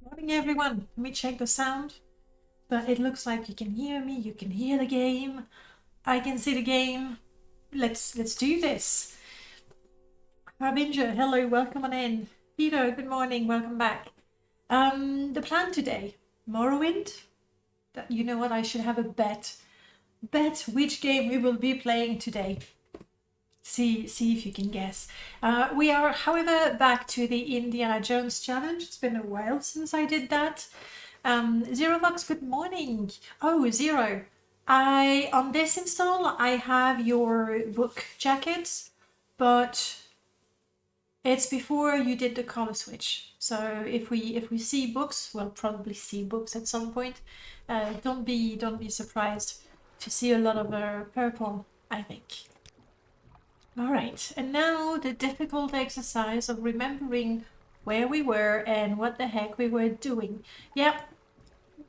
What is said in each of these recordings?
Morning everyone. Let me check the sound. But it looks like you can hear me, you can hear the game. I can see the game. Let's do this. Harbinger, hello, welcome on in. Peter, good morning, welcome back. The plan today, Morrowind. You know what, I should have a bet. Bet which game we will be playing today. See if you can guess. We are, however, back to the Indiana Jones challenge. It's been a while since I did that. Zero Vox, good morning. Oh, Zero. On this install, I have your book jackets, but it's before you did the color switch. So if we see books, we'll probably see books at some point. Don't be surprised to see a lot of purple, I think. All right, and now the difficult exercise of remembering where we were and what the heck we were doing. Yep,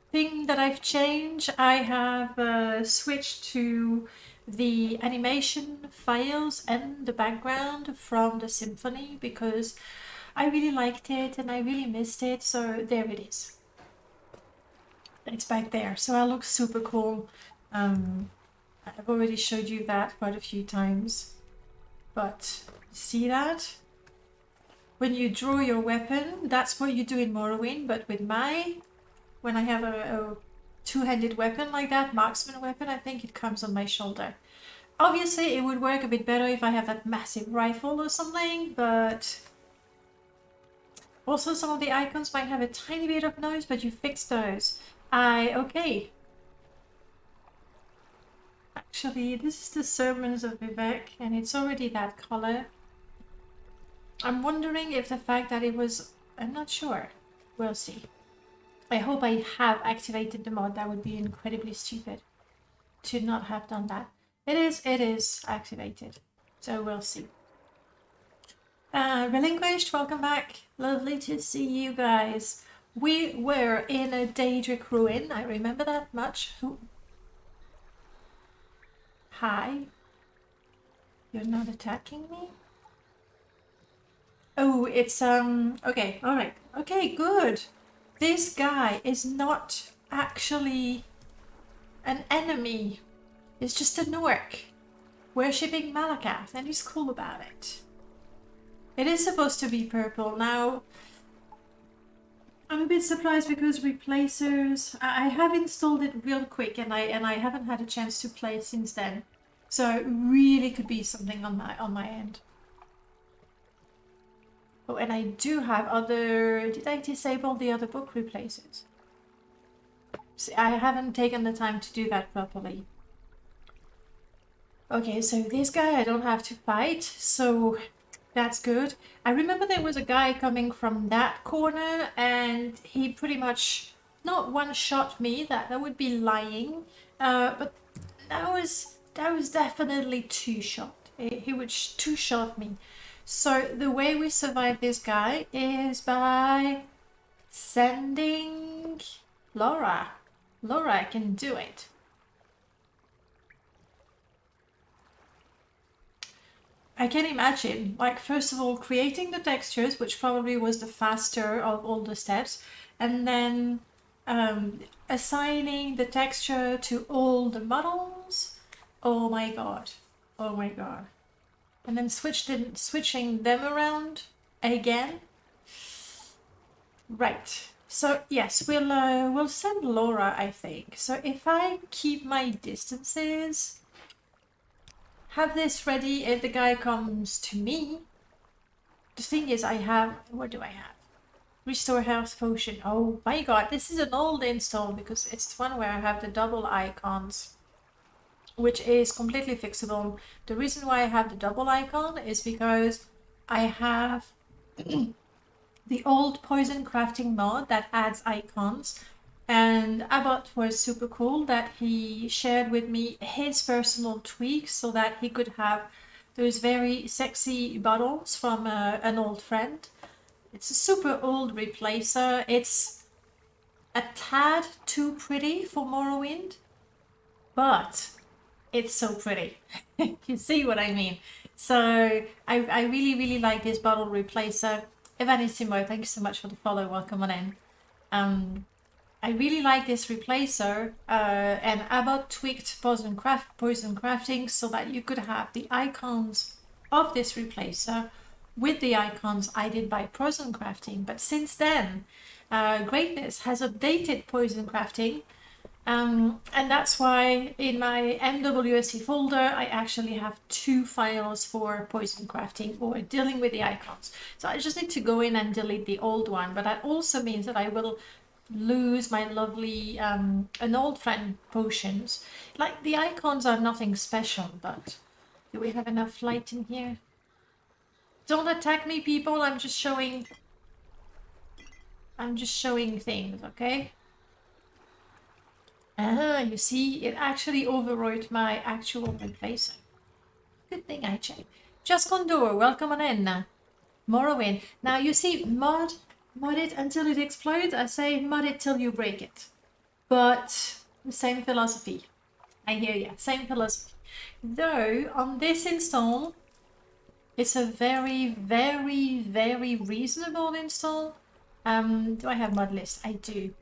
thing that I've changed, I have switched to the animation files and the background from the symphony because I really liked it and I really missed it, so there it is. It's back there, so I look super cool. I've already showed you that quite a few times. But see that? When you draw your weapon, that's what you do in Morrowind, but with when I have a two-handed weapon like that, marksman weapon, I think it comes on my shoulder. Obviously, it would work a bit better if I have that massive rifle or something, but also some of the icons might have a tiny bit of noise, but you fix those. Okay. Actually, this is the Sermons of Vivec, and it's already that color. I'm wondering if the fact that it was... I'm not sure. We'll see. I hope I have activated the mod. That would be incredibly stupid to not have done that. It is activated. So we'll see. Relinquished, welcome back. Lovely to see you guys. We were in a Daedra ruin. I remember that much. Hi. You're not attacking me? Oh, it's okay, all right. Okay, good. This guy is not actually an enemy. It's just a Nork worshipping Malakath, and he's cool about it. It is supposed to be purple. Now, I'm a bit surprised because replacers... I have installed it real quick, and I haven't had a chance to play since then. So it really could be something on my end. Oh, and I do have other... Did I disable the other book replacers? See, I haven't taken the time to do that properly. Okay, so this guy I don't have to fight, so that's good. I remember there was a guy coming from that corner, and he pretty much not one-shot me. That would be lying, but that was definitely two-shot. He would two-shot me. So the way we survive this guy is by sending Laura. Laura can do it. I can imagine, like, first of all, creating the textures, which probably was the faster of all the steps, and then assigning the texture to all the models. Oh my god. Oh my god. And then switching them around again. Right. So yes, we'll send Laura, I think. So if I keep my distances, have this ready if the guy comes to me. The thing is, I have... What do I have? Restore health potion. Oh my god, this is an old install because it's the one where I have the double icons, which is completely fixable. The reason why I have the double icon is because I have the old poison crafting mod that adds icons, and Abbott was super cool that he shared with me his personal tweaks so that he could have those very sexy bottles from an old friend. It's a super old replacer. It's a tad too pretty for Morrowind, but it's so pretty. You see what I mean? So I really like this bottle replacer. Evanissimo, thank you so much for the follow. Welcome on in. I really like this replacer, and Abbott tweaked poison crafting so that you could have the icons of this replacer with the icons I did by poison crafting. But since then, Greatness has updated poison crafting, and that's why in my MWSE folder I actually have 2 files for poison crafting or dealing with the icons. So I just need to go in and delete the old one, but that also means that I will lose my lovely an old friend potions. Like, the icons are nothing special, but do we have enough light in here? Don't attack me, people. I'm just showing things, okay? You see, it actually overwrote my actual replacer. Good thing I checked. Just Condor, welcome on in. Morrowind. Now you see, mod it until it explodes. I say mod it till you break it. But the same philosophy. I hear you. Same philosophy. Though on this install, it's a very, very, very reasonable install. Do I have modlist? I do.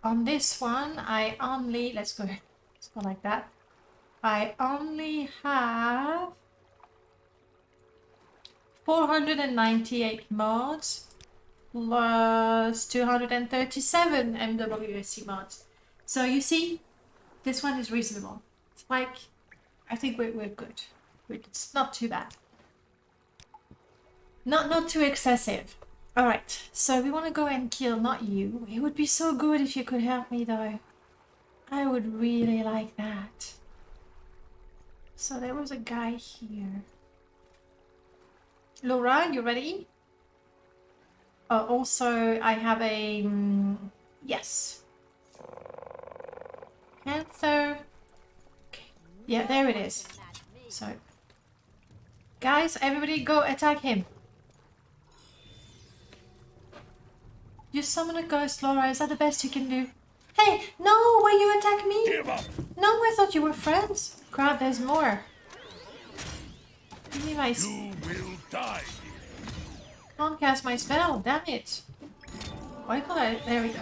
On this one, I only, let's go like that. I only have 498 mods plus 237 MWSC mods. So you see, this one is reasonable. It's like, I think we're good. It's not too bad. Not too excessive. Alright, so we want to go and kill, not you. It would be so good if you could help me though. I would really like that. So there was a guy here. Laura, you ready? Also, I have a... yes. Panther. Okay. Yeah, there it is. So, guys, everybody go attack him. You summon a ghost, Laura. Is that the best you can do? Hey, no, why you attack me? Give up. No, I thought you were friends. Crap, there's more. Give me my... You will die. Can't cast my spell, damn it. Why can't I... there we go.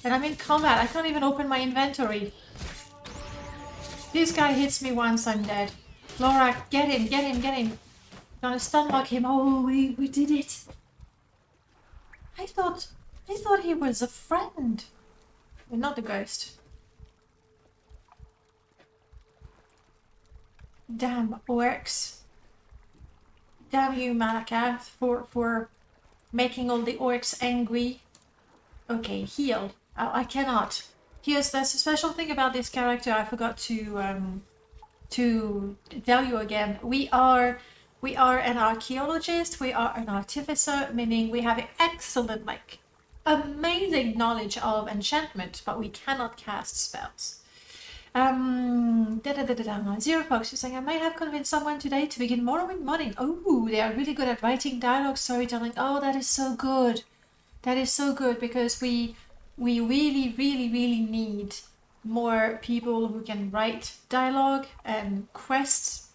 And I'm in combat, I can't even open my inventory. This guy hits me once, I'm dead. Laura, get him, get him, get him. Gonna stun lock him. Oh, we did it. I thought he was a friend. But not a ghost. Damn orcs. Damn you, Malakath, for making all the orcs angry. Okay, heal. Oh, I cannot. There's a special thing about this character I forgot to tell you again. We are an archaeologist, we are an artificer, meaning we have excellent, like, amazing knowledge of enchantment, but we cannot cast spells. Zero Fox is saying, I may have convinced someone today to begin Morrowind modding. Oh, they are really good at writing dialogue, storytelling. Oh, that is so good. That is so good, because we really, really, really need more people who can write dialogue and quests.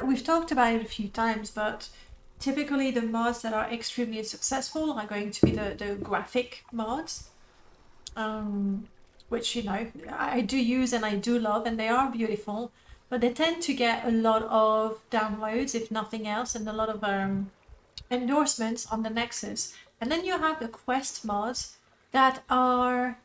We've talked about it a few times, but typically the mods that are extremely successful are going to be the graphic mods, which, you know, I do use and I do love, and they are beautiful, but they tend to get a lot of downloads, if nothing else, and a lot of endorsements on the Nexus. And then you have the quest mods that are...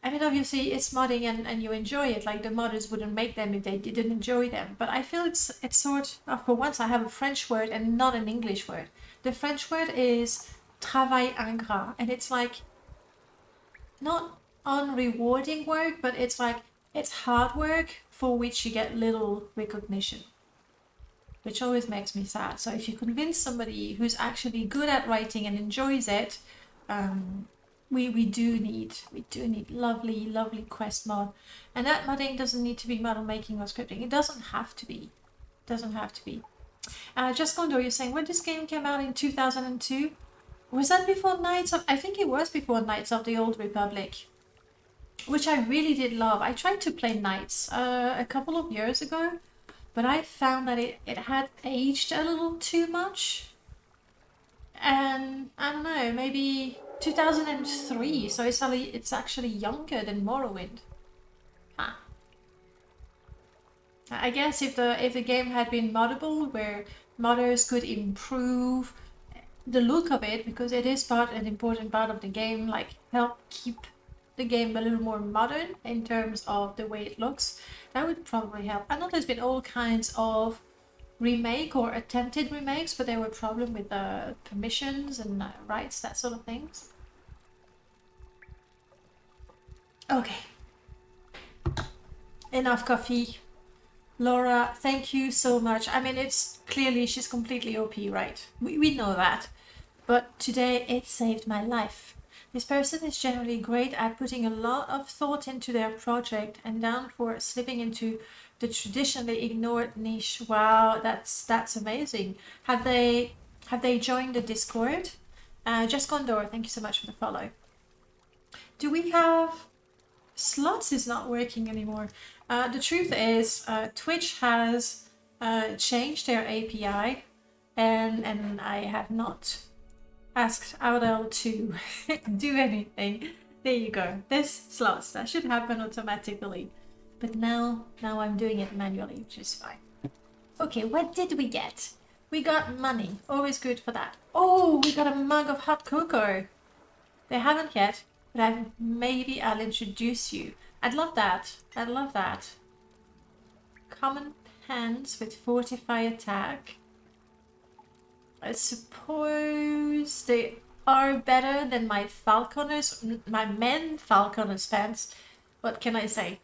I mean, obviously it's modding and you enjoy it, like the modders wouldn't make them if they didn't enjoy them. But I feel it's sort of, for once I have a French word and not an English word. The French word is travail ingrat, and it's like not unrewarding work, but it's like it's hard work for which you get little recognition, which always makes me sad. So if you convince somebody who's actually good at writing and enjoys it, we do need lovely quest mod. And that modding doesn't need to be model making or scripting. It doesn't have to be. Just Gondor, you're saying when this game came out in 2002, was that before Knights of... I think it was before Knights of the Old Republic, which I really did love. I tried to play Knights a couple of years ago, but I found that it had aged a little too much. And I don't know, maybe 2003, so it's actually younger than Morrowind. Huh. I guess if the game had been moddable, where modders could improve the look of it, because it is an important part of the game, like help keep the game a little more modern in terms of the way it looks, that would probably help. I know there's been all kinds of remake or attempted remakes, but there were problems with permissions and rights, that sort of things. Okay. Enough coffee. Laura, thank you so much. I mean, it's clearly she's completely OP, right? We know that. But today it saved my life. This person is generally great at putting a lot of thought into their project and down for slipping into the traditionally ignored niche. Wow, that's amazing. Have they joined the Discord? Just Condor, thank you so much for the follow. Do we have slots? Is not working anymore. The truth is, Twitch has changed their API, and I have not asked Audel to do anything. There you go. There's slots. That should happen automatically. But now I'm doing it manually, which is fine. Okay, what did we get? We got money. Always good for that. Oh, we got a mug of hot cocoa. They haven't yet, but maybe I'll introduce you. I'd love that. I'd love that. Common pants with fortify attack. I suppose they are better than my men falconers pants. What can I say?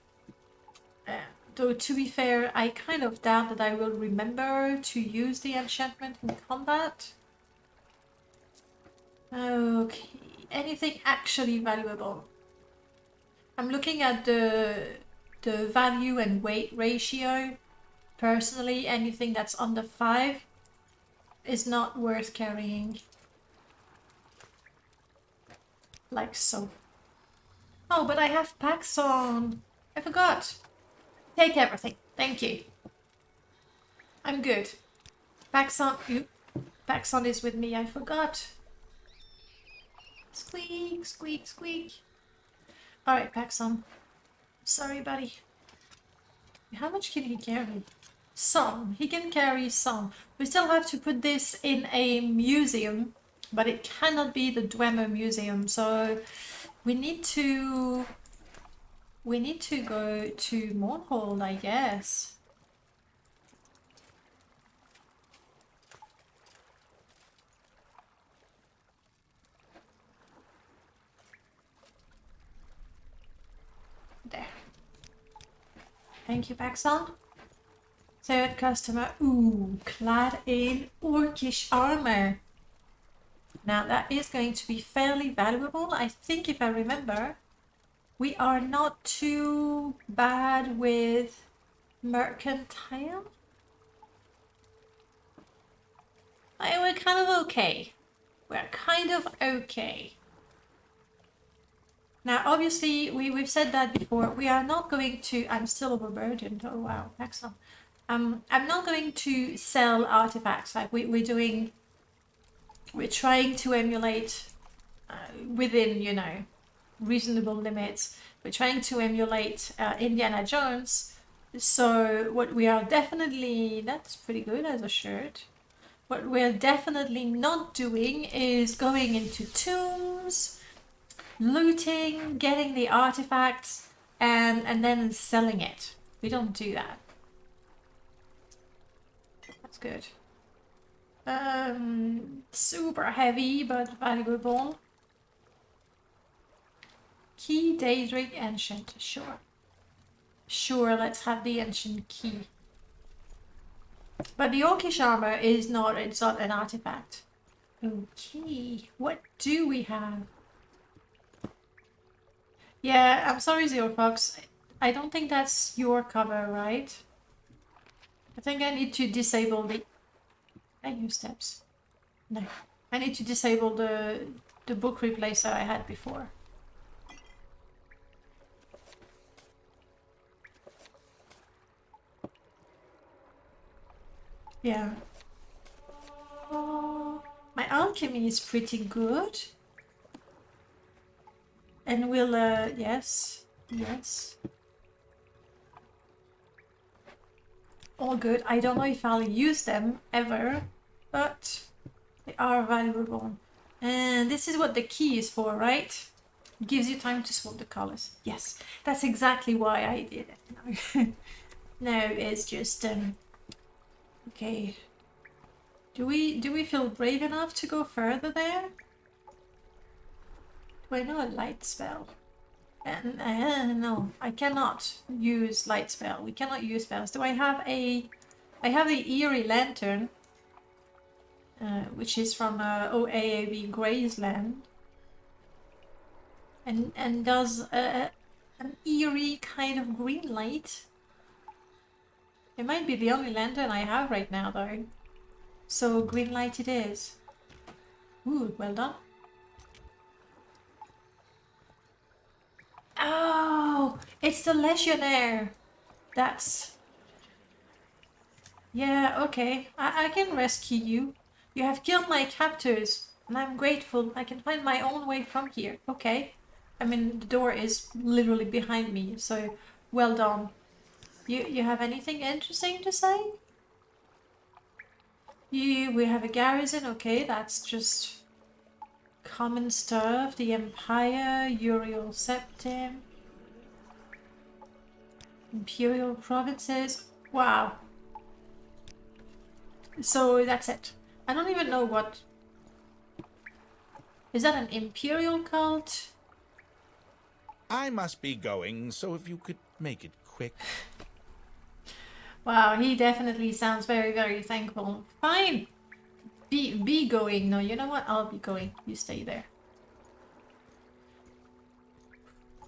Though to be fair, I kind of doubt that I will remember to use the enchantment in combat. Okay, anything actually valuable? I'm looking at the value and weight ratio. Personally, anything that's under 5 is not worth carrying. Like so. Oh, but I have packs on. I forgot. Take everything. Thank you. I'm good. Paxon is with me. I forgot. Squeak, squeak, squeak. Alright, Paxon. Sorry, buddy. How much can he carry? Some. He can carry some. We still have to put this in a museum, but it cannot be the Dwemer museum, so we need to go to Morrowind, I guess. There. Thank you, Paxon. Third customer. Ooh, clad in orcish armor. Now that is going to be fairly valuable. I think if I remember, we are not too bad with mercantile. We're kind of okay. We're kind of okay. Now, obviously, we've said that before. We are not going to... I'm still overburdened. Oh, wow. Excellent. I'm not going to sell artifacts. Like, we're trying to emulate within, you know, reasonable limits. We're trying to emulate Indiana Jones. So what we are definitely... That's pretty good as a shirt. What we're definitely not doing is going into tombs, looting, getting the artifacts, and then selling it. We don't do that. That's good. Super heavy but valuable. Key, Daedra, ancient. Sure. Sure, let's have the ancient key. But the orcish armor is not, it's not an artifact. Okay, what do we have? Yeah, I'm sorry, Zero Fox. I don't think that's your cover, right? I think I need to disable the... I use steps. No. I need to disable the book replacer I had before. Yeah. My alchemy is pretty good. And we'll, yes. Yes. All good. I don't know if I'll use them ever, but they are valuable. And this is what the key is for, right? Gives you time to swap the colors. Yes, that's exactly why I did it. No, it's just okay. Do we feel brave enough to go further there? Do I know a light spell? And no, I cannot use light spell. We cannot use spells. Do I have a? I have the eerie lantern, which is from OAAB Gray's Land, and does an eerie kind of green light. It might be the only lantern I have right now, though. So green light it is. Ooh, well done. Oh, it's the Legionnaire. That's... Yeah, okay. I can rescue you. You have killed my captors, and I'm grateful. I can find my own way from here. Okay. I mean, the door is literally behind me, so well done. You have anything interesting to say? We have a garrison, okay, that's just common stuff. The Empire, Uriel Septim, Imperial Provinces. Wow. So that's it. I don't even know what... Is that an Imperial cult? I must be going, so if you could make it quick. Wow, he definitely sounds very, very thankful. Fine. Be going. No, you know what? I'll be going. You stay there.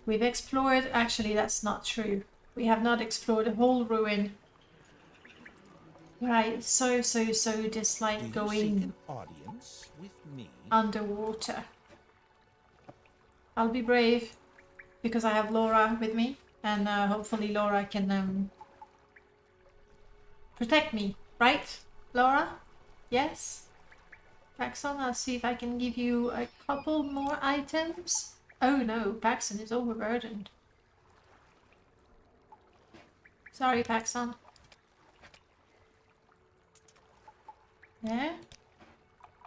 We've explored... Actually, that's not true. We have not explored the whole ruin. Right, so dislike going an audience with me? Underwater. I'll be brave because I have Laura with me, and hopefully Laura can protect me, right? Laura? Yes? Paxton, I'll see if I can give you a couple more items. Oh no, Paxton is overburdened. Sorry, Paxton. Yeah?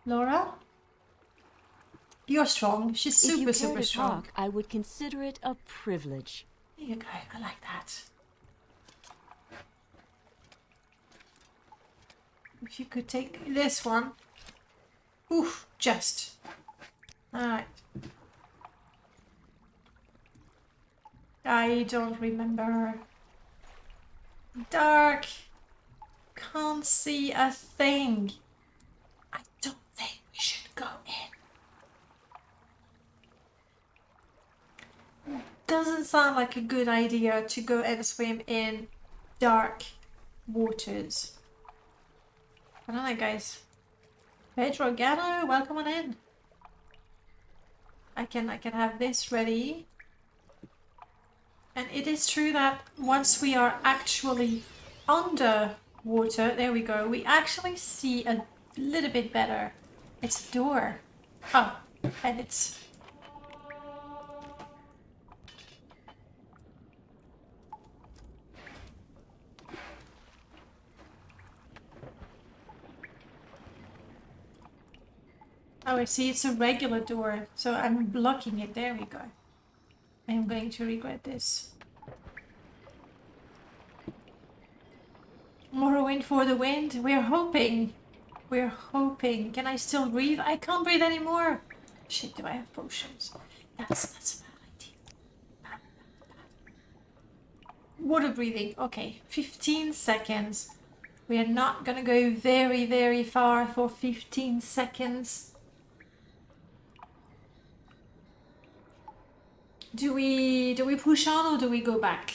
Laura? You're strong. She's super strong. Talk, I would consider it a privilege. There you go. I like that. If you could take this one. Oof, just. Alright. I don't remember. Dark. Can't see a thing. I don't think we should go in. Doesn't sound like a good idea to go and swim in dark waters. I don't know, guys. Pedro Gatto, welcome on in. I can have this ready. And it is true that once we are actually under water, there we go, we actually see a little bit better. It's a door. Oh, and it's... Oh, I see, it's a regular door, so I'm blocking it. There we go. I am going to regret this. Morrowind for the wind. We're hoping. We're hoping. Can I still breathe? I can't breathe anymore. Shit, do I have potions? That's a bad idea. Bad. Water breathing. Okay, 15 seconds. We are not gonna go very, very far for 15 seconds. Do we push on or do we go back?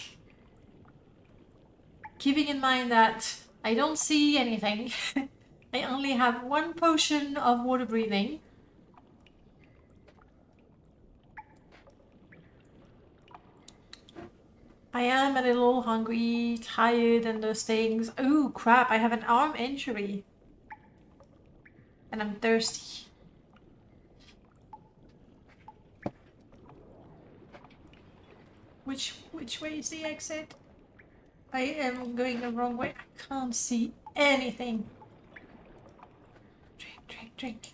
Keeping in mind that I don't see anything. I only have one potion of water breathing. I am a little hungry, tired, and those things. Oh crap, I have an arm injury. And I'm thirsty. Which way is the exit? I am going the wrong way. I can't see anything. Drink, drink, drink.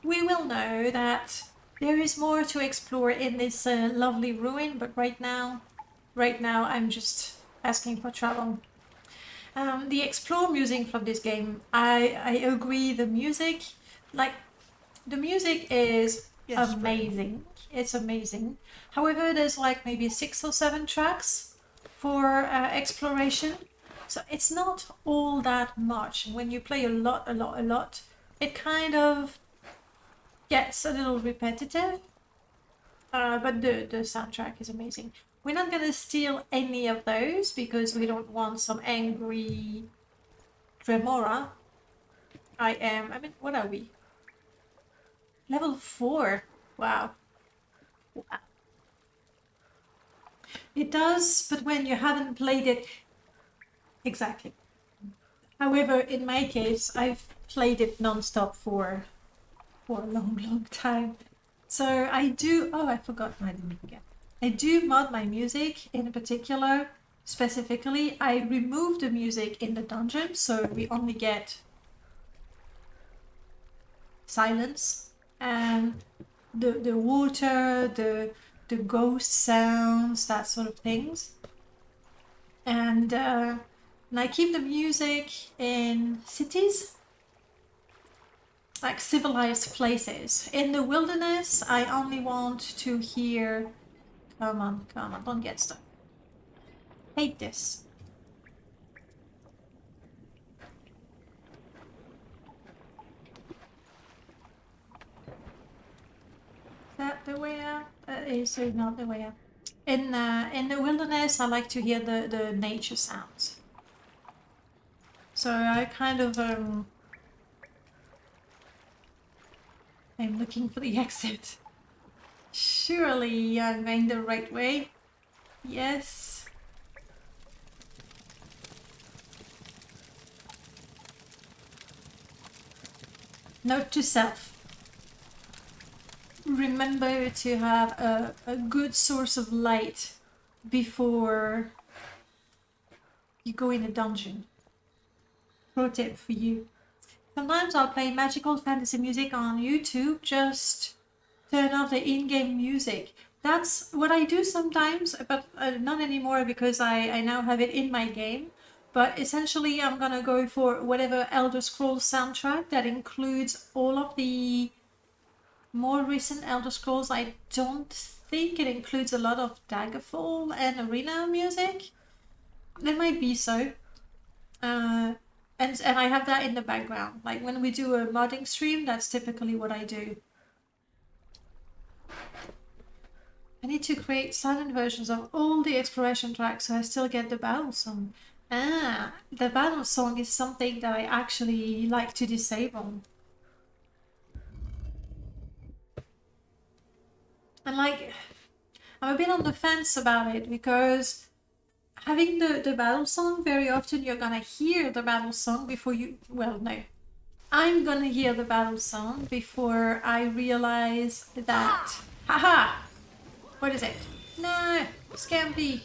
We will know that there is more to explore in this lovely ruin, but right now I'm just asking for trouble. The explore music from this game, I agree. The music, like, the music is Yes, amazing. It's amazing. However, there's like maybe 6 or 7 tracks for exploration, so it's not all that much. When you play a lot, it kind of gets a little repetitive. But the soundtrack is amazing. We're not gonna steal any of those because we don't want some angry Dremora. I mean, what are we? Level 4. Wow. It does, but when you haven't played it... Exactly. However, in my case, I've played it non-stop for a long time. So I do... Oh, I forgot. I didn't forget. I do mod my music in particular. Specifically, I remove the music in the dungeon, so we only get silence and the water, the ghost sounds, that sort of things. And I keep the music in cities, like civilized places. In the wilderness, I only want to hear... Come on, don't get stuck. Hate this. Is that the way out? Is not the way out. In the wilderness, I like to hear the nature sounds. So I kind of I'm looking for the exit. Surely I'm going the right way. Yes. Note to self. Remember to have a good source of light before you go in a dungeon. Pro tip for you. Sometimes I'll play magical fantasy music on YouTube, just turn off the in-game music. That's what I do sometimes, but not anymore because I now have it in my game. But essentially I'm gonna go for whatever Elder Scrolls soundtrack that includes all of the more recent Elder Scrolls. I don't think it includes a lot of Daggerfall and Arena music. There might be so. And I have that in the background. Like when we do a modding stream, that's typically what I do. I need to create silent versions of all the exploration tracks so I still get the battle song. Ah, the battle song is something that I actually like to disable. And like, I'm a bit on the fence about it because having the battle song, very often you're gonna hear the battle song before you... Well, no. I'm gonna hear the battle song before I realize that... Haha! What is it? No! Scampy!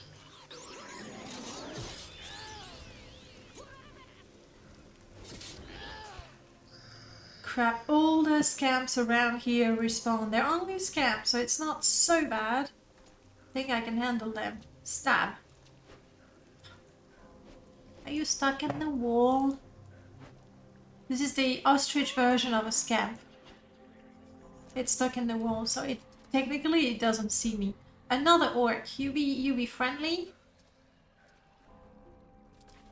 Crap, all the scamps around here respawn. They're only scamps, so it's not so bad. I think I can handle them. Stab. Are you stuck in the wall? This is the ostrich version of a scamp. It's stuck in the wall, so it technically it doesn't see me. Another orc. You be friendly?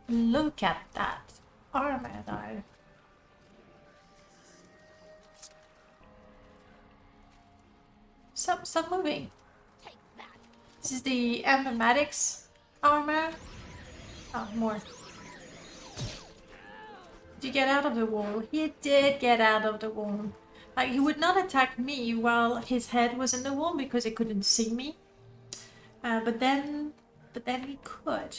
Look at that armor though. Stop moving. This is the emblematics armor. Oh, more. Did you get out of the wall? You did get out of the wall. Like, he would not attack me while his head was in the wall because he couldn't see me. But then he could.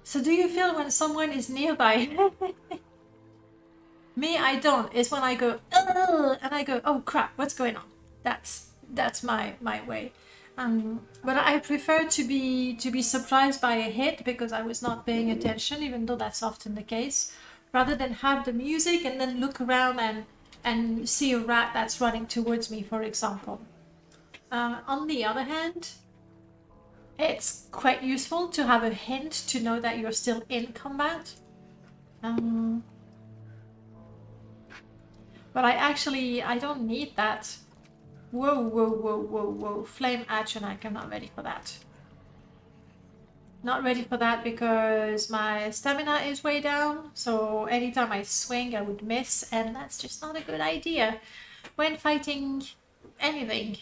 So do you feel when someone is nearby? Me, I don't. It's when I go, ugh, and I go, oh crap, what's going on? That's my way. But I prefer to be surprised by a hit because I was not paying attention, even though that's often the case, rather than have the music and then look around and see a rat that's running towards me, for example. On the other hand, it's quite useful to have a hint to know that you're still in combat. But I don't need that. Whoa, whoa, whoa, whoa, whoa. Flame Atronach, I'm not ready for that. Not ready for that because my stamina is way down. So anytime I swing, I would miss. And that's just not a good idea when fighting anything.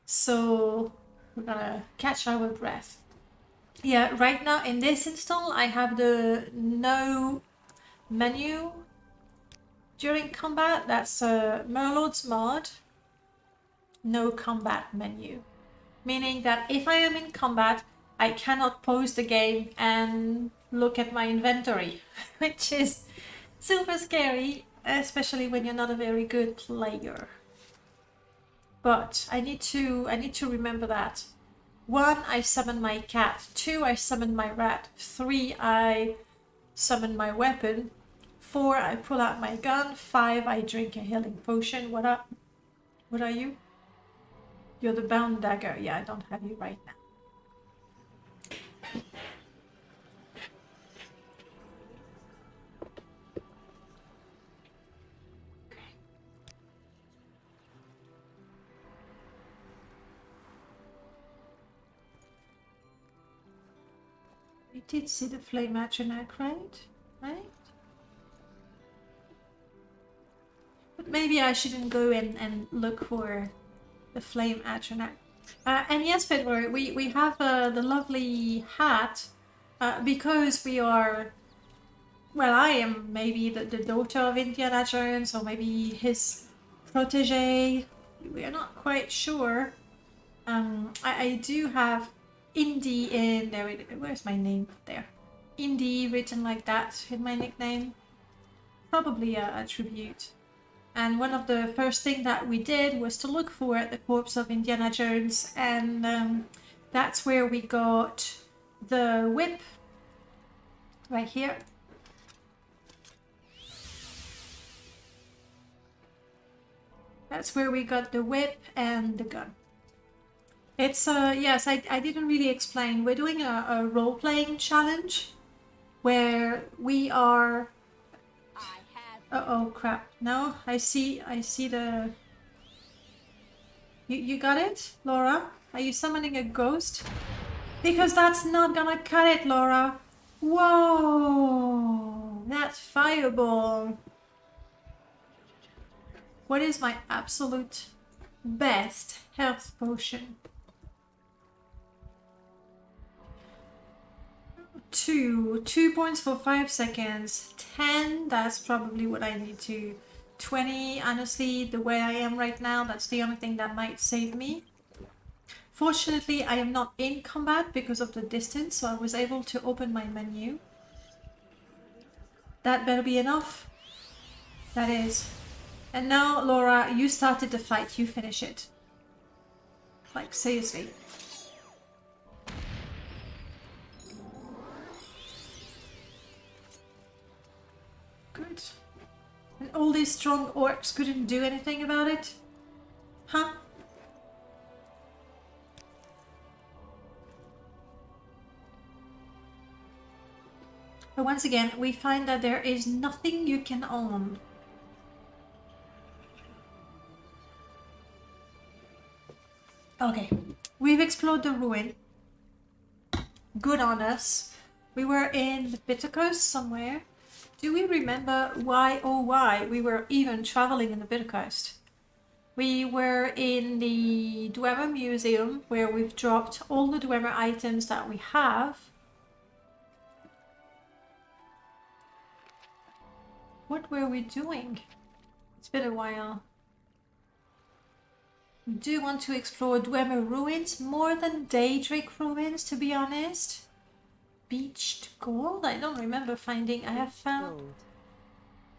So we're gonna catch our breath. Yeah, right now in this install, I have the no menu during combat. That's Merlord's mod. No combat menu. Meaning that if I am in combat, I cannot pause the game and look at my inventory, which is super scary, especially when you're not a very good player. But I need to remember that. 1, I summon my cat. 2, I summon my rat. 3, I summon my weapon. 4, I pull out my gun. 5, I drink a healing potion. What are you? You're the bound dagger. Yeah, I don't have you right now. We did see the flame Atronach, right? But maybe I shouldn't go in and look for the flame Atronach. And yes, Pedro, we have the lovely hat because we are, well, I am maybe the daughter of Indiana Jones or maybe his protege. We are not quite sure. I do have Indy in there. Where's my name? There. Indy written like that in my nickname. Probably a tribute. And one of the first things that we did was to look for the corpse of Indiana Jones, and that's where we got the whip, right here. That's where we got the whip and the gun. It's, yes, I didn't really explain. We're doing a role-playing challenge where we are... Uh-oh, crap. No, I see the... You got it, Laura? Are you summoning a ghost? Because that's not gonna cut it, Laura. Whoa! That's fireball. What is my absolute best health potion? 2 points for 5 seconds. 10, that's probably what I need to. 20, honestly, the way I am right now, that's the only thing that might save me. Fortunately, I am not in combat because of the distance, so I was able to open my menu. That better be enough. That is. And now, Laura, you started the fight, you finish it. Like, seriously. Good. And all these strong orcs couldn't do anything about it? Huh? But once again, we find that there is nothing you can own. Okay, we've explored the ruin. Good on us. We were in the Bitter Coast somewhere. Do we remember why we were even traveling in the Bitter Coast? We were in the Dwemer Museum where we've dropped all the Dwemer items that we have. What were we doing? It's been a while. We do want to explore Dwemer ruins more than Daedra ruins, to be honest. Beached gold? I don't remember finding. I have found... Gold.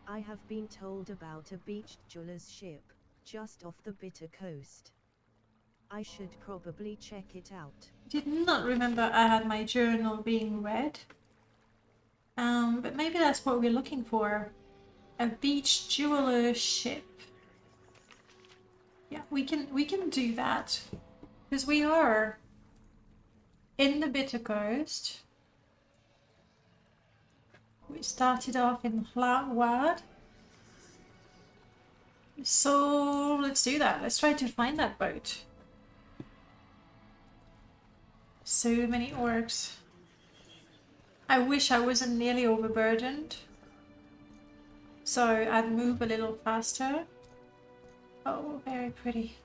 I have been told about a beached jeweler's ship, just off the Bitter Coast. I should probably check it out. Did not remember I had my journal being read. But maybe that's what we're looking for. A beached jeweler ship. Yeah, we can do that. Because we are in the Bitter Coast. We started off in Wad. So let's do that. Let's try to find that boat. So many orcs. I wish I wasn't nearly overburdened. So I'd move a little faster. Oh, very pretty.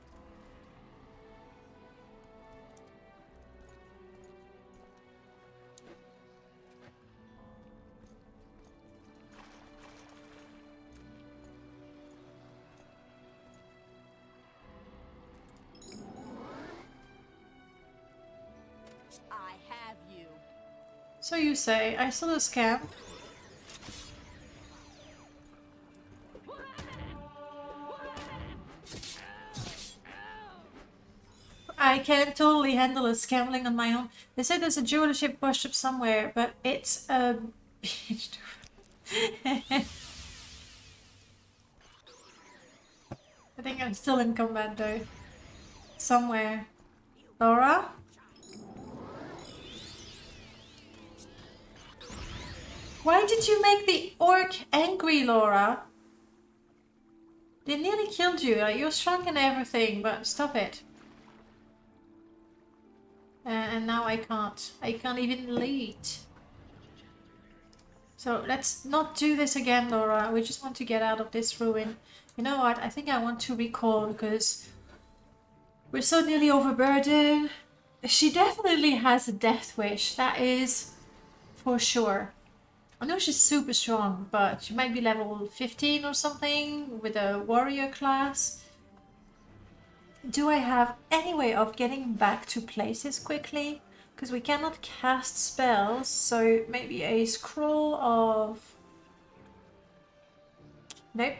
I have you. So you say, I saw the scam. I can totally handle a scambling on my own. They said there's a jewelership worship somewhere, but it's a beach. I think I'm still in combat though. Somewhere. Laura? Why did you make the orc angry, Laura? They nearly killed you. You're strong and everything, but stop it. And now I can't. I can't even lead. So let's not do this again, Laura. We just want to get out of this ruin. You know what? I think I want to recall because we're so nearly overburdened. She definitely has a death wish. That is for sure. I know she's super strong, but she might be level 15 or something with a warrior class. Do I have any way of getting back to places quickly? Because we cannot cast spells, so maybe a scroll of... Nope.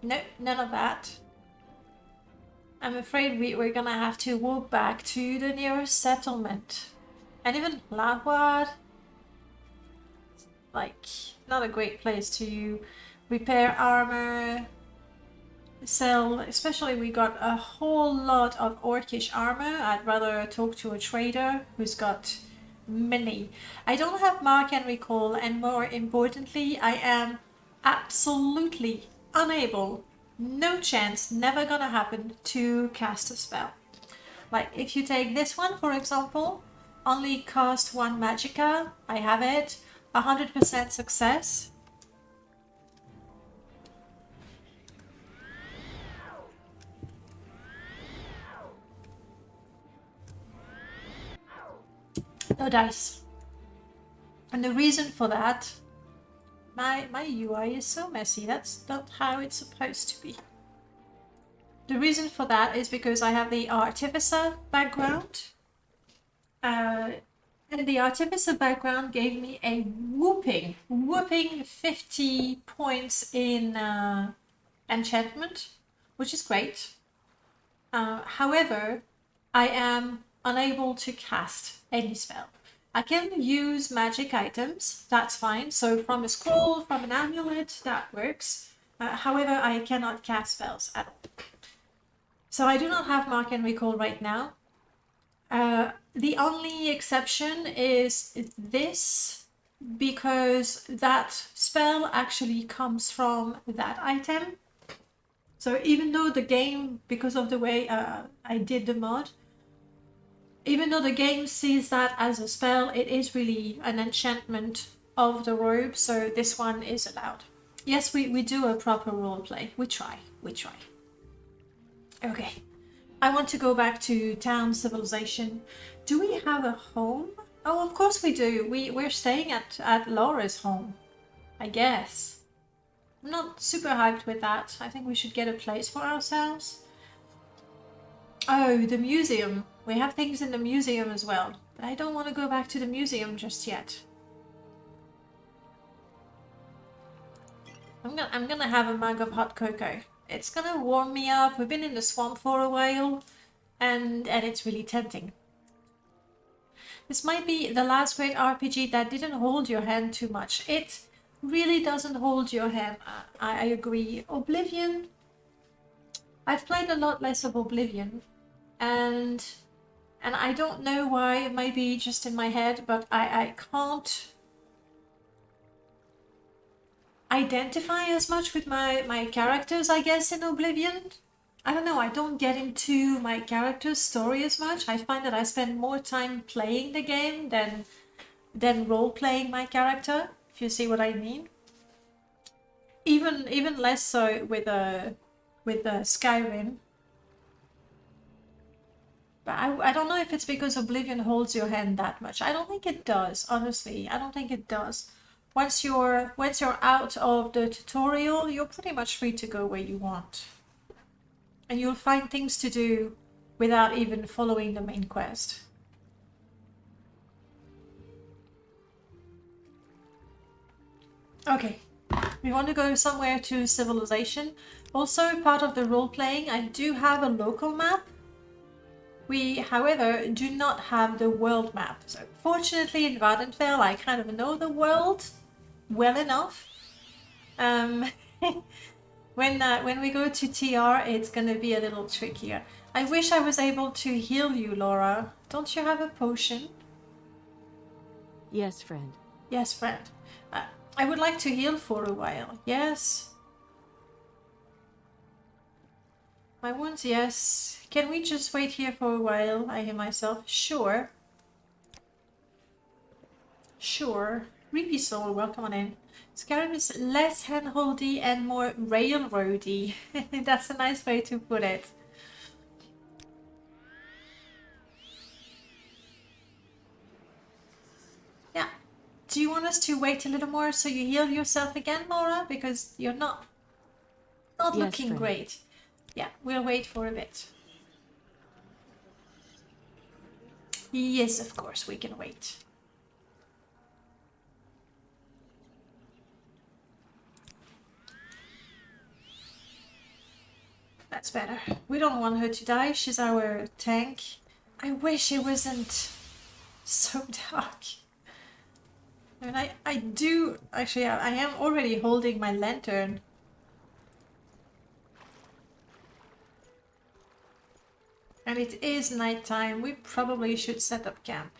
Nope, none of that. I'm afraid we're gonna have to walk back to the nearest settlement. And even Lawad, like, not a great place to repair armor, sell, especially we got a whole lot of orcish armor. I'd rather talk to a trader who's got many. I don't have mark and recall, and more importantly, I am absolutely unable, no chance, never gonna happen to cast a spell. Like if you take this one for example, only cast one magicka, I have it, 100% success. No dice. And the reason for that, my UI is so messy. That's not how it's supposed to be. The reason for that is because I have the Artificer background. And the Artificer background gave me a whooping 50 points in enchantment, which is great. However, I am unable to cast any spell. I can use magic items, that's fine. So from a scroll, from an amulet, that works. However, I cannot cast spells at all. So I do not have mark and recall right now. The only exception is this, because that spell actually comes from that item. So even though the game, because of the way I did the mod, even though the game sees that as a spell, it is really an enchantment of the robe, so this one is allowed. Yes, we do a proper roleplay. We try. Okay. I want to go back to town civilization. Do we have a home? Oh, of course we do. We're staying at Laura's home, I guess. I'm not super hyped with that. I think we should get a place for ourselves. Oh, the museum. We have things in the museum as well. But I don't want to go back to the museum just yet. I'm gonna have a mug of hot cocoa. It's gonna warm me up. We've been in the swamp for a while, and it's really tempting. This might be the last great RPG that didn't hold your hand too much. It really doesn't hold your hand. I agree. Oblivion. I've played a lot less of Oblivion, and I don't know why. It might be just in my head, but I can't identify as much with my characters, I guess, in Oblivion. I don't know, I don't get into my character's story as much. I find that I spend more time playing the game than role-playing my character, if you see what I mean. Even less so with Skyrim. But I don't know if it's because Oblivion holds your hand that much. I don't think it does, honestly. I don't think it does. Once you're out of the tutorial, you're pretty much free to go where you want. And you'll find things to do without even following the main quest. Okay, we want to go somewhere to civilization. Also, part of the role-playing, I do have a local map. We, however, do not have the world map. So fortunately in Vardenfell, I kind of know the world well enough. When we go to TR, it's gonna be a little trickier. I wish I was able to heal you, Laura. Don't you have a potion? Yes, friend. Yes, friend. I would like to heal for a while. Yes. My wounds, yes. Can we just wait here for a while? I hear myself. Sure. Sure. Reapy Soul, welcome on in. Skyrim is less handholdy and more railroady. That's a nice way to put it. Yeah. Do you want us to wait a little more so you heal yourself again, Laura? Because you're not Yes, looking friend. great. Yeah, we'll wait for a bit. Yes, of course, we can wait. That's better. We don't want her to die. She's our tank. I wish it wasn't so dark. I mean, I do... Actually, I am already holding my lantern. And it is nighttime. We probably should set up camp.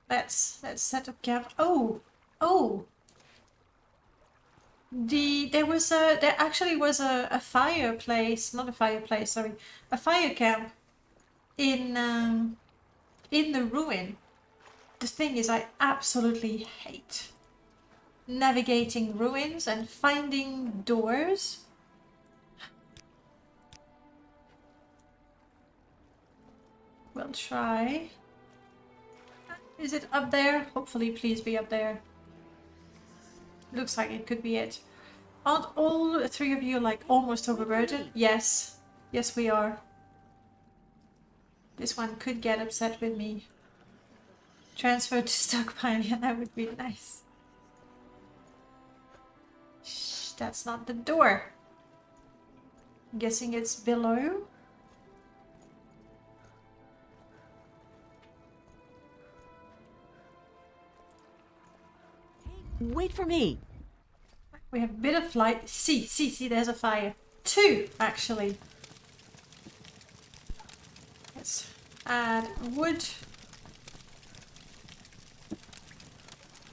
Let's set up camp. Oh! Oh! There actually was a fireplace, not a fireplace, sorry, a fire camp in the ruin. The thing is, I absolutely hate navigating ruins and finding doors. We'll try. Is it up there? Hopefully, please be up there. Looks like it could be it. Aren't all three of you like almost overburdened? Yes. Yes, we are. This one could get upset with me. Transfer to stockpile, yeah, that would be nice. Shh, that's not the door. I'm guessing it's below. Wait for me. We have a bit of light. See, there's a fire. Two, actually. Let's add wood.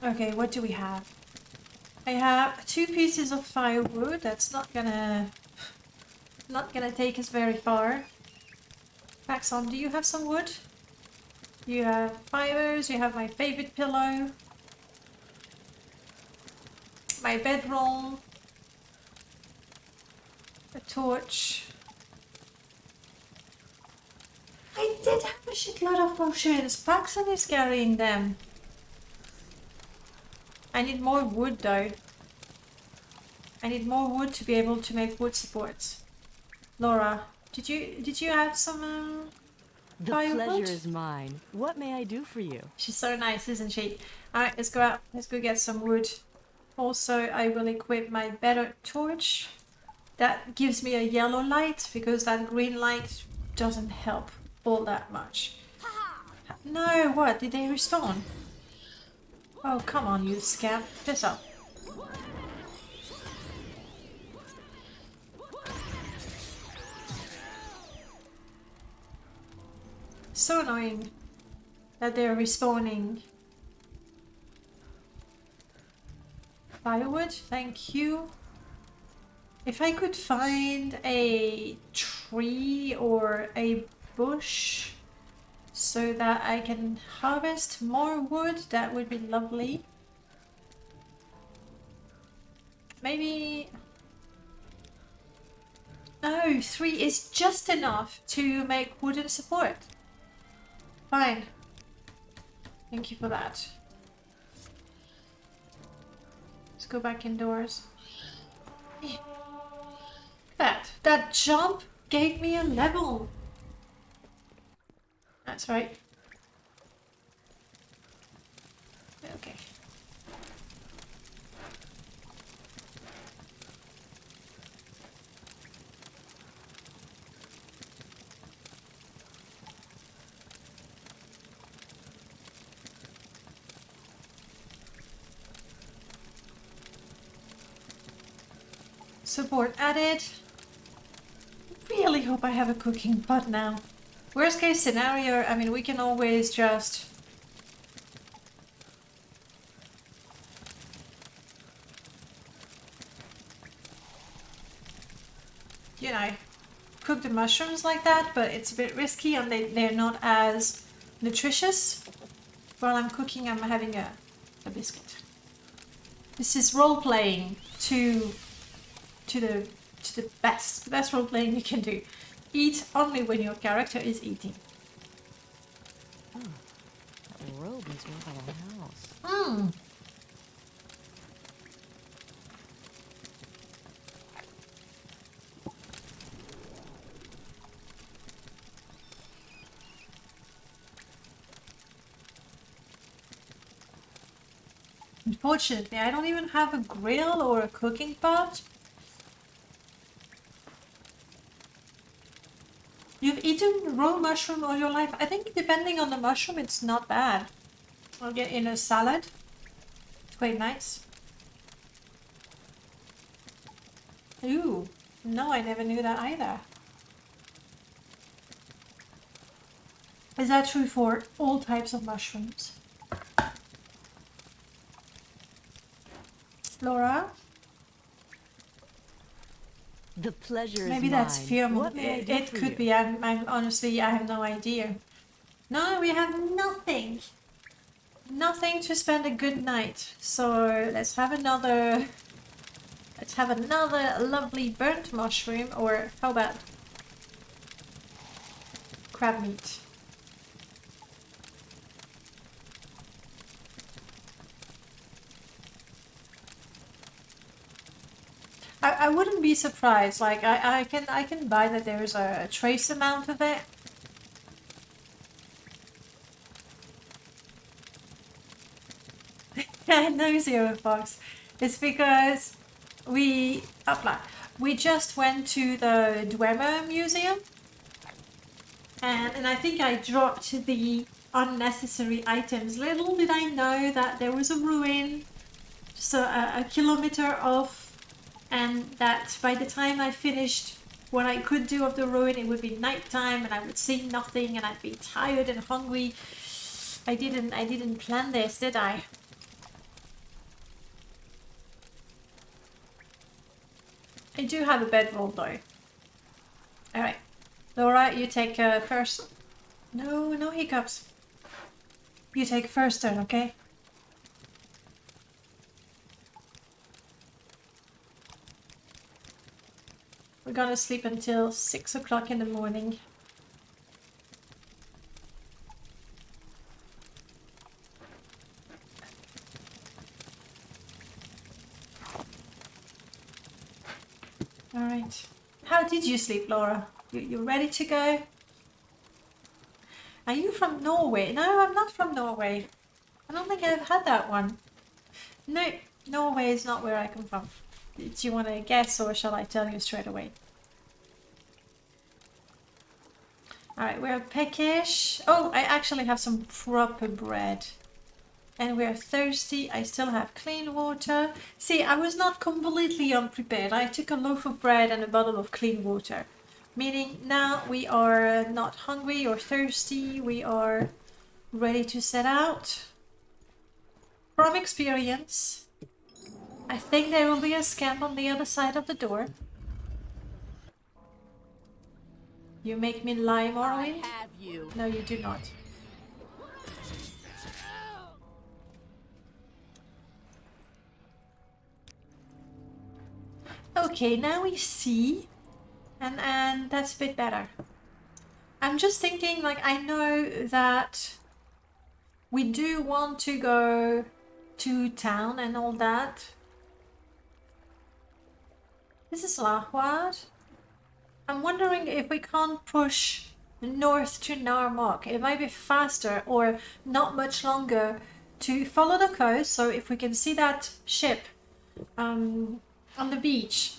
Okay, what do we have? I have 2 pieces of firewood. That's not gonna take us very far. Paxon, do you have some wood? You have fibers, you have my favorite pillow. My bedroll, a torch. I did have a shitload of potions. Paxton is carrying them. I need more wood though. I need more wood to be able to make wood supports. Laura, did you have some The firewood? pleasure is mine. What may I do for you? She's so nice, isn't she? Alright, let's go out. Let's go get some wood. Also, I will equip my better torch. That gives me a yellow light because that green light doesn't help all that much. No, what? Did they respawn? Oh, come on, you scamp. Piss off. So annoying that they're respawning. Firewood, thank you. If I could find a tree or a bush so that I can harvest more wood, that would be lovely. Maybe... No, 3 is just enough to make wooden support. Fine. Thank you for that. Let's go back indoors. That jump gave me a level. That's right. Okay. Support added. Really hope I have a cooking pot now. Worst case scenario, I mean, we can always just... you know, cook the mushrooms like that, but it's a bit risky and they're not as nutritious. While I'm cooking, I'm having a biscuit. This is role-playing to the best role-playing you can do. Eat only when your character is eating. The robe is made by the house. Mmm. Unfortunately, I don't even have a grill or a cooking pot. You've eaten raw mushroom all your life. I think depending on the mushroom, it's not bad. I'll get in a salad. It's quite nice. Ooh, no, I never knew that either. Is that true for all types of mushrooms? Laura? The pleasure Maybe is that's mine. pheromone. What may I do It for could you? be. I'm honestly, I have no idea. No, we have nothing. Nothing to spend a good night. So let's have another. Let's have another lovely burnt mushroom, or how about crab meat? I wouldn't be surprised. Like I can buy that there's a trace amount of it. I know, Zero Fox. It's because we just went to the Dwemer museum, and I think I dropped the unnecessary items. Little did I know that there was a ruin just a kilometer off, and that by the time I finished what I could do of the ruin, it would be nighttime and I would see nothing and I'd be tired and hungry. I didn't plan this, did I? I do have a bedroll though. Alright. Laura, you take first. No hiccups. You take first turn, okay? We're gonna sleep until 6 o'clock in the morning. How did you sleep, Laura? You ready to go? Are you from Norway? No, I'm not from Norway. I don't think I've had that one. No, Norway is not where I come from. Do you want to guess or shall I tell you straight away? Alright, we're peckish. Oh, I actually have some proper bread. And we're thirsty. I still have clean water. See, I was not completely unprepared. I took a loaf of bread and a bottle of clean water. Meaning now we are not hungry or thirsty. We are ready to set out. From experience, I think there will be a scamp on the other side of the door. You make me lie, I Morrowind? have you. No, you do not. Okay, now we see, and that's a bit better. I'm just thinking, like, I know that we do want to go to town and all that. This is Lahwad. I'm wondering if we can't push north to Narmok. It might be faster or not much longer to follow the coast. So if we can see that ship on the beach,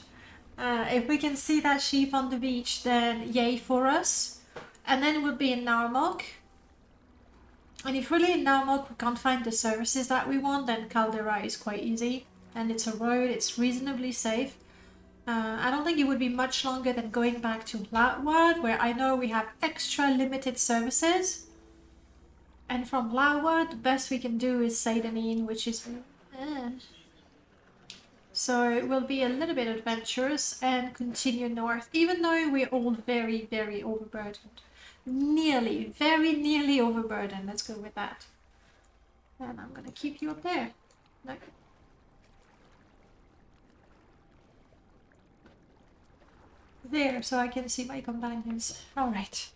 if we can see that ship on the beach, then yay for us. And then we'll be in Narmok. And if really in Narmok we can't find the services that we want, then Caldera is quite easy. And it's a road, it's reasonably safe. I don't think it would be much longer than going back to Lahwad, where I know we have extra limited services. And from Lahwad, the best we can do is Seydanin, which is... So it will be a little bit adventurous and continue north, even though we're all very, very overburdened. Very nearly overburdened. Let's go with that. And I'm going to keep you up there. No. There, so I can see my companions. Alright.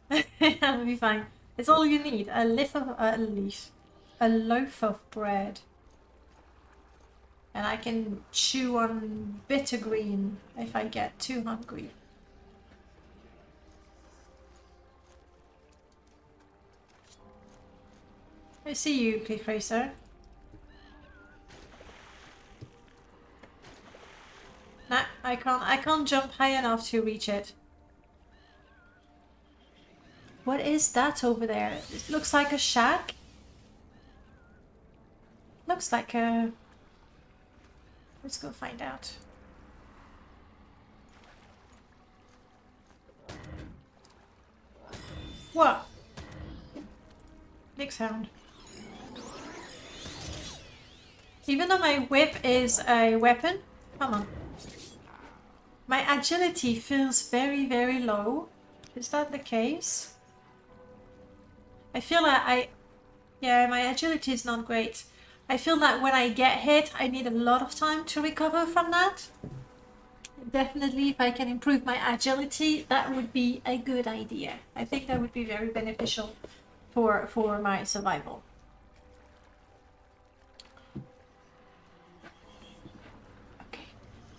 That'll be fine. It's all you need. A loaf of bread. And I can chew on bitter green if I get too hungry. I see you, Cliff Racer. Nah, I can't jump high enough to reach it. What is that over there? It looks like a shack. Looks like a... Let's go find out. What? Big sound. Even though my whip is a weapon, come on. My agility feels very, very low. Is that the case? I feel like yeah, my agility is not great. I feel that when I get hit, I need a lot of time to recover from that. Definitely, if I can improve my agility, that would be a good idea. I think that would be very beneficial for my survival. Okay,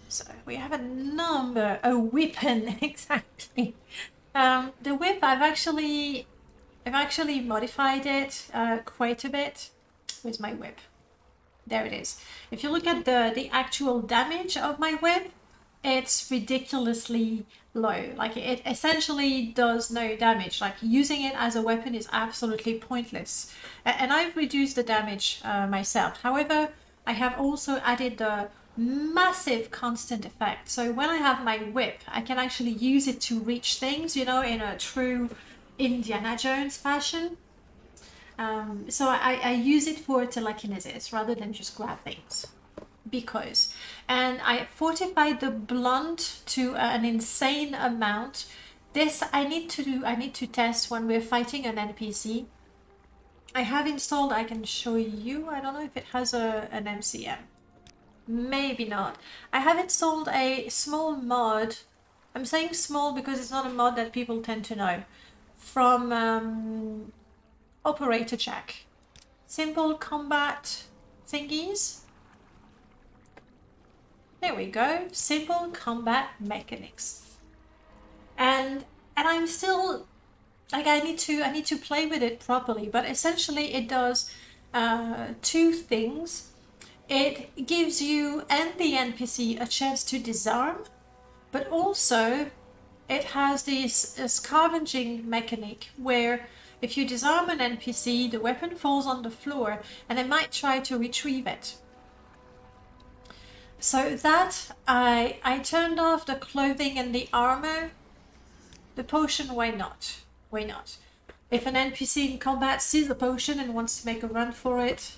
so we have a weapon, exactly. The whip, I've actually modified it quite a bit. Where's my whip? There it is. If you look at the actual damage of my whip, it's ridiculously low. Like, it essentially does no damage. Like, using it as a weapon is absolutely pointless. And I've reduced the damage myself. However, I have also added the massive constant effect. So when I have my whip, I can actually use it to reach things, you know, in a true Indiana Jones fashion. So I use it for telekinesis rather than just grab things. And I fortified the blunt to an insane amount. This I need to test when we're fighting an NPC. I have installed, I can show you, I don't know if it has an MCM. Maybe not. I have installed a small mod. I'm saying small because it's not a mod that people tend to know. From Operator Check. Simple combat thingies. There we go. Simple combat mechanics. And I'm still like I need to play with it properly, but essentially it does two things. It gives you and the NPC a chance to disarm, but also it has this scavenging mechanic where if you disarm an NPC, the weapon falls on the floor and they might try to retrieve it. So that I turned off the clothing and the armor. The potion, why not? Why not? If an NPC in combat sees a potion and wants to make a run for it,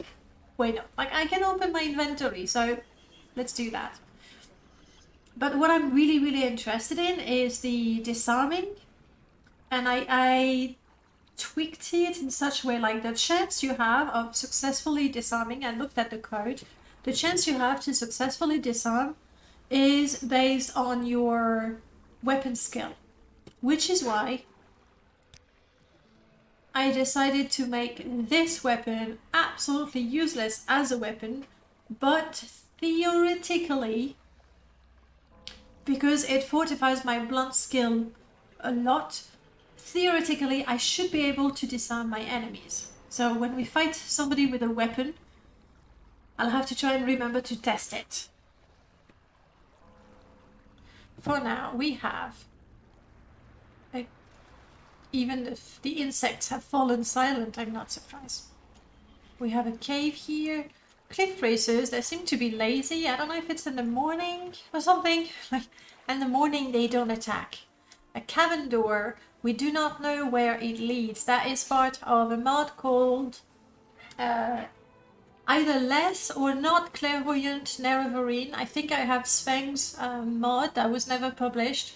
why not? Like, I can open my inventory, so let's do that. But what I'm really, really interested in is the disarming. And I tweaked it in such a way, like the chance you have of successfully disarming, I looked at the code, the chance you have to successfully disarm is based on your weapon skill, which is why I decided to make this weapon absolutely useless as a weapon, but theoretically, because it fortifies my blunt skill a lot, theoretically I should be able to disarm my enemies. So when we fight somebody with a weapon, I'll have to try and remember to test it. For now, we have even if the insects have fallen silent, I'm not surprised. We have a cave here. Cliff racers, they seem to be lazy. I don't know if it's in the morning or something. Like, in the morning they don't attack. A cavern door, we do not know where it leads. That is part of a mod called either less or not clairvoyant Nerevarine. I think I have Sphinx mod that was never published.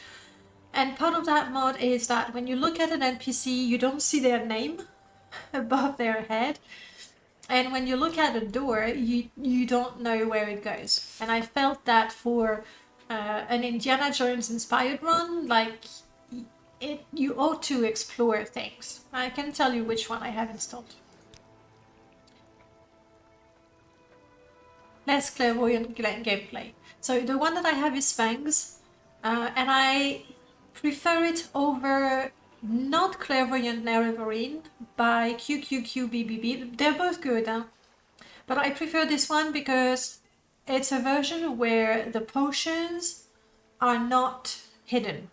And part of that mod is that when you look at an NPC, you don't see their name above their head. And when you look at a door, you don't know where it goes. And I felt that for an Indiana Jones inspired run, like you ought to explore things. I can tell you which one I have installed. Less clairvoyant gameplay. So the one that I have is Sphinx, and I prefer it over not clairvoyant Nerevarine by QQQBBB. They're both good, but I prefer this one because it's a version where the potions are not hidden.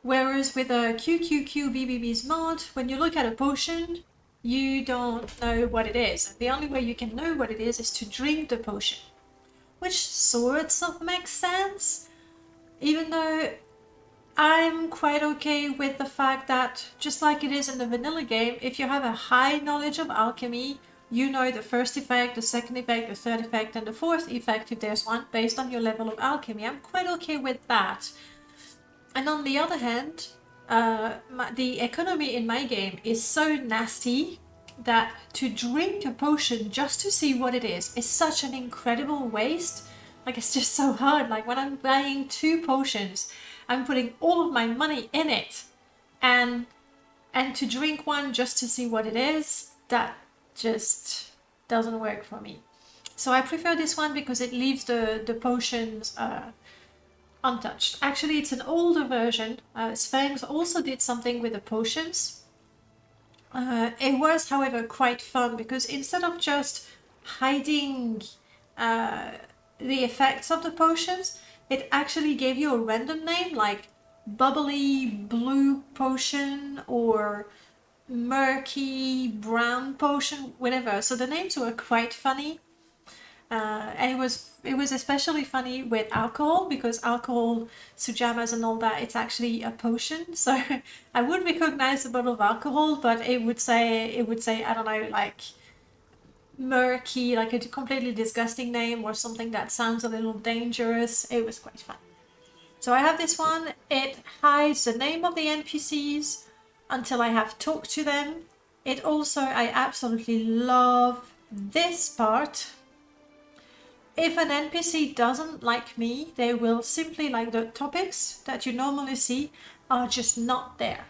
Whereas with a QQQBBB's mod, when you look at a potion, you don't know what it is. The only way you can know what it is to drink the potion, which sorts of makes sense. Even though I'm quite okay with the fact that, just like it is in the vanilla game, if you have a high knowledge of alchemy, you know the first effect, the second effect, the third effect, and the fourth effect, if there's one, based on your level of alchemy. I'm quite okay with that. And on the other hand, the economy in my game is so nasty that to drink a potion just to see what it is such an incredible waste. Like, it's just so hard. Like, when I'm buying 2 potions, I'm putting all of my money in it. And to drink one just to see what it is, that just doesn't work for me. So I prefer this one because it leaves the potions untouched. Actually, it's an older version. Sphinx also did something with the potions. It was, however, quite fun because instead of just hiding the effects of the potions, it actually gave you a random name like bubbly blue potion or murky brown potion, whatever. So the names were quite funny. And it was especially funny with alcohol because alcohol, sujamas and all that, it's actually a potion. So I would recognize a bottle of alcohol, but it would say I don't know, like murky, like a completely disgusting name or something that sounds a little dangerous. It was quite fun. So I have this one. It hides the name of the NPCs until I have talked to them. It also, I absolutely love this part. If an NPC doesn't like me, they will simply, like the topics that you normally see, are just not there.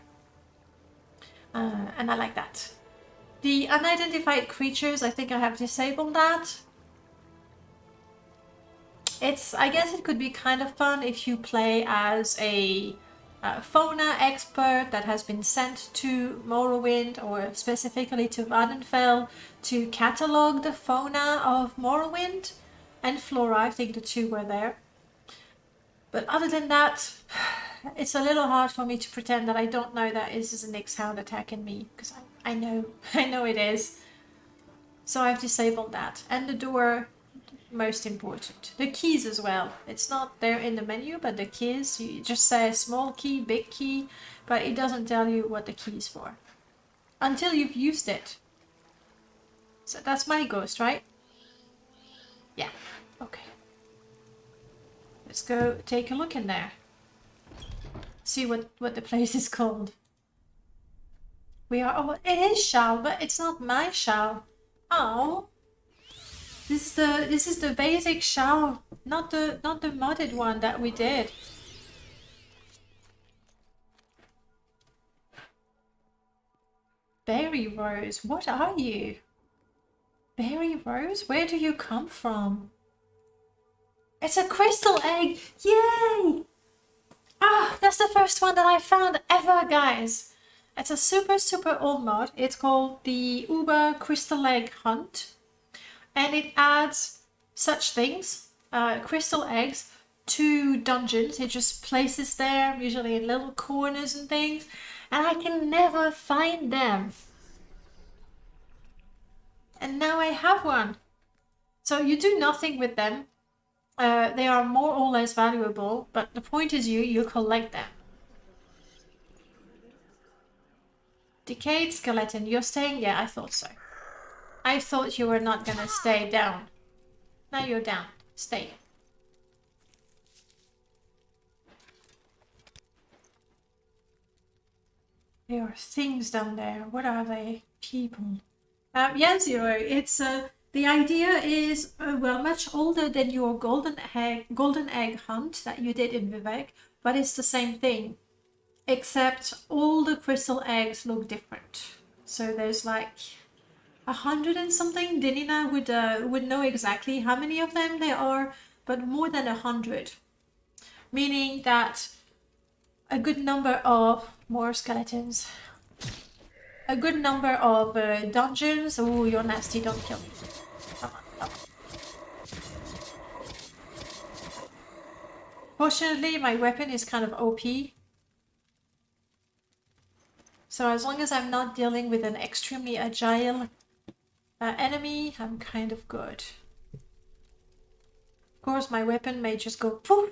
And I like that. The unidentified creatures, I think I have disabled that. I guess it could be kind of fun if you play as a fauna expert that has been sent to Morrowind, or specifically to Vvardenfell, to catalog the fauna of Morrowind and flora. I think the two were there. But other than that, it's a little hard for me to pretend that I don't know that this is a Nyx hound attacking me, because I know it is. So I've disabled that. And the door, most important. The keys as well. It's not there in the menu, but the keys, you just say small key, big key, but it doesn't tell you what the key is for until you've used it. So that's my ghost, right? Yeah. Okay. Let's go take a look in there. See what the place is called. We are... Oh, it is Shao, but it's not my Shao. Oh. This is the basic Shao, not the modded one that we did. Berry Rose, what are you? Berry Rose? Where do you come from? It's a crystal egg! Yay! Ah, that's the first one that I found ever, guys. It's a super old mod. It's called the Uber Crystal Egg Hunt. And it adds such things, crystal eggs, to dungeons. It just places them, usually in little corners and things. And I can never find them. And now I have one. So you do nothing with them. They are more or less valuable, but the point is you collect them. Decayed skeleton, you're staying? Yeah, I thought so. I thought you were not gonna stay down. Now you're down. Stay. There are things down there. What are they? People. Yeah, Zero. It's the idea is well, much older than your golden egg hunt that you did in Vivec, but it's the same thing, except all the crystal eggs look different. So there's like 100 and something. Denina would know exactly how many of them there are, but more than 100, meaning that a good number of more skeletons. A good number of dungeons. Oh, you're nasty, don't kill me. Come on, come on. Fortunately, my weapon is kind of OP. So as long as I'm not dealing with an extremely agile enemy, I'm kind of good. Of course, my weapon may just go poof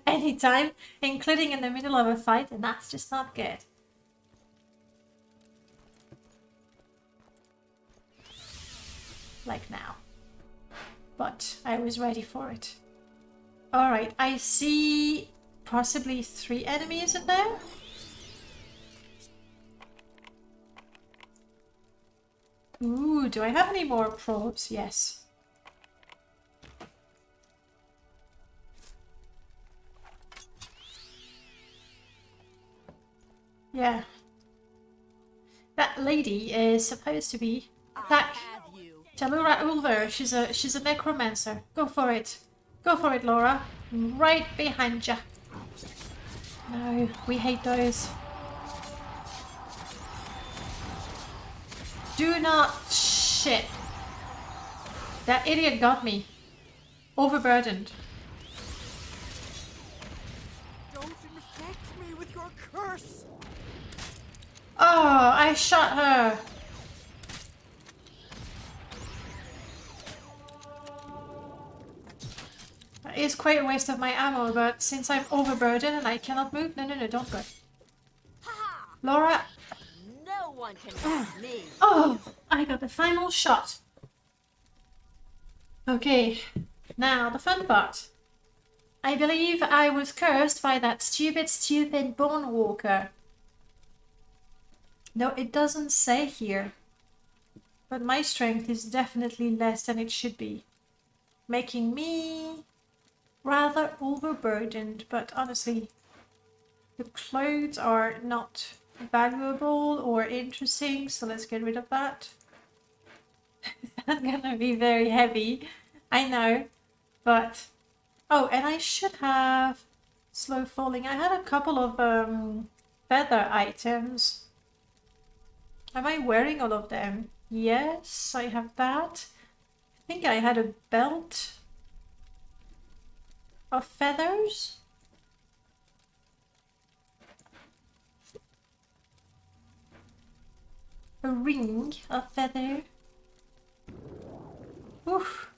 anytime, including in the middle of a fight, and that's just not good. Like now. But I was ready for it. Alright, I see possibly 3 enemies in there. Ooh, do I have any more probes? Yes. Yeah. That lady is supposed to be attack. Talura Ulver, she's a necromancer. Go for it. Go for it, Laura. Right behind ya. No, we hate those. Do not... Shit. That idiot got me. Overburdened. Don't infect me with your curse. Oh, I shot her. That is quite a waste of my ammo, but since I'm overburdened and I cannot move... No, don't go. Laura... No one can pass me. Oh, I got the final shot. Okay, now the fun part. I believe I was cursed by that stupid bone walker. No, it doesn't say here. But my strength is definitely less than it should be, making me rather overburdened. But honestly, the clothes are not valuable or interesting, so let's get rid of that. That's gonna be very heavy, I know, but Oh, and I should have slow falling. I had a couple of feather items. Am I wearing all of them? Yes, I have that. I think I had a belt of feathers. A ring of feather. Oof.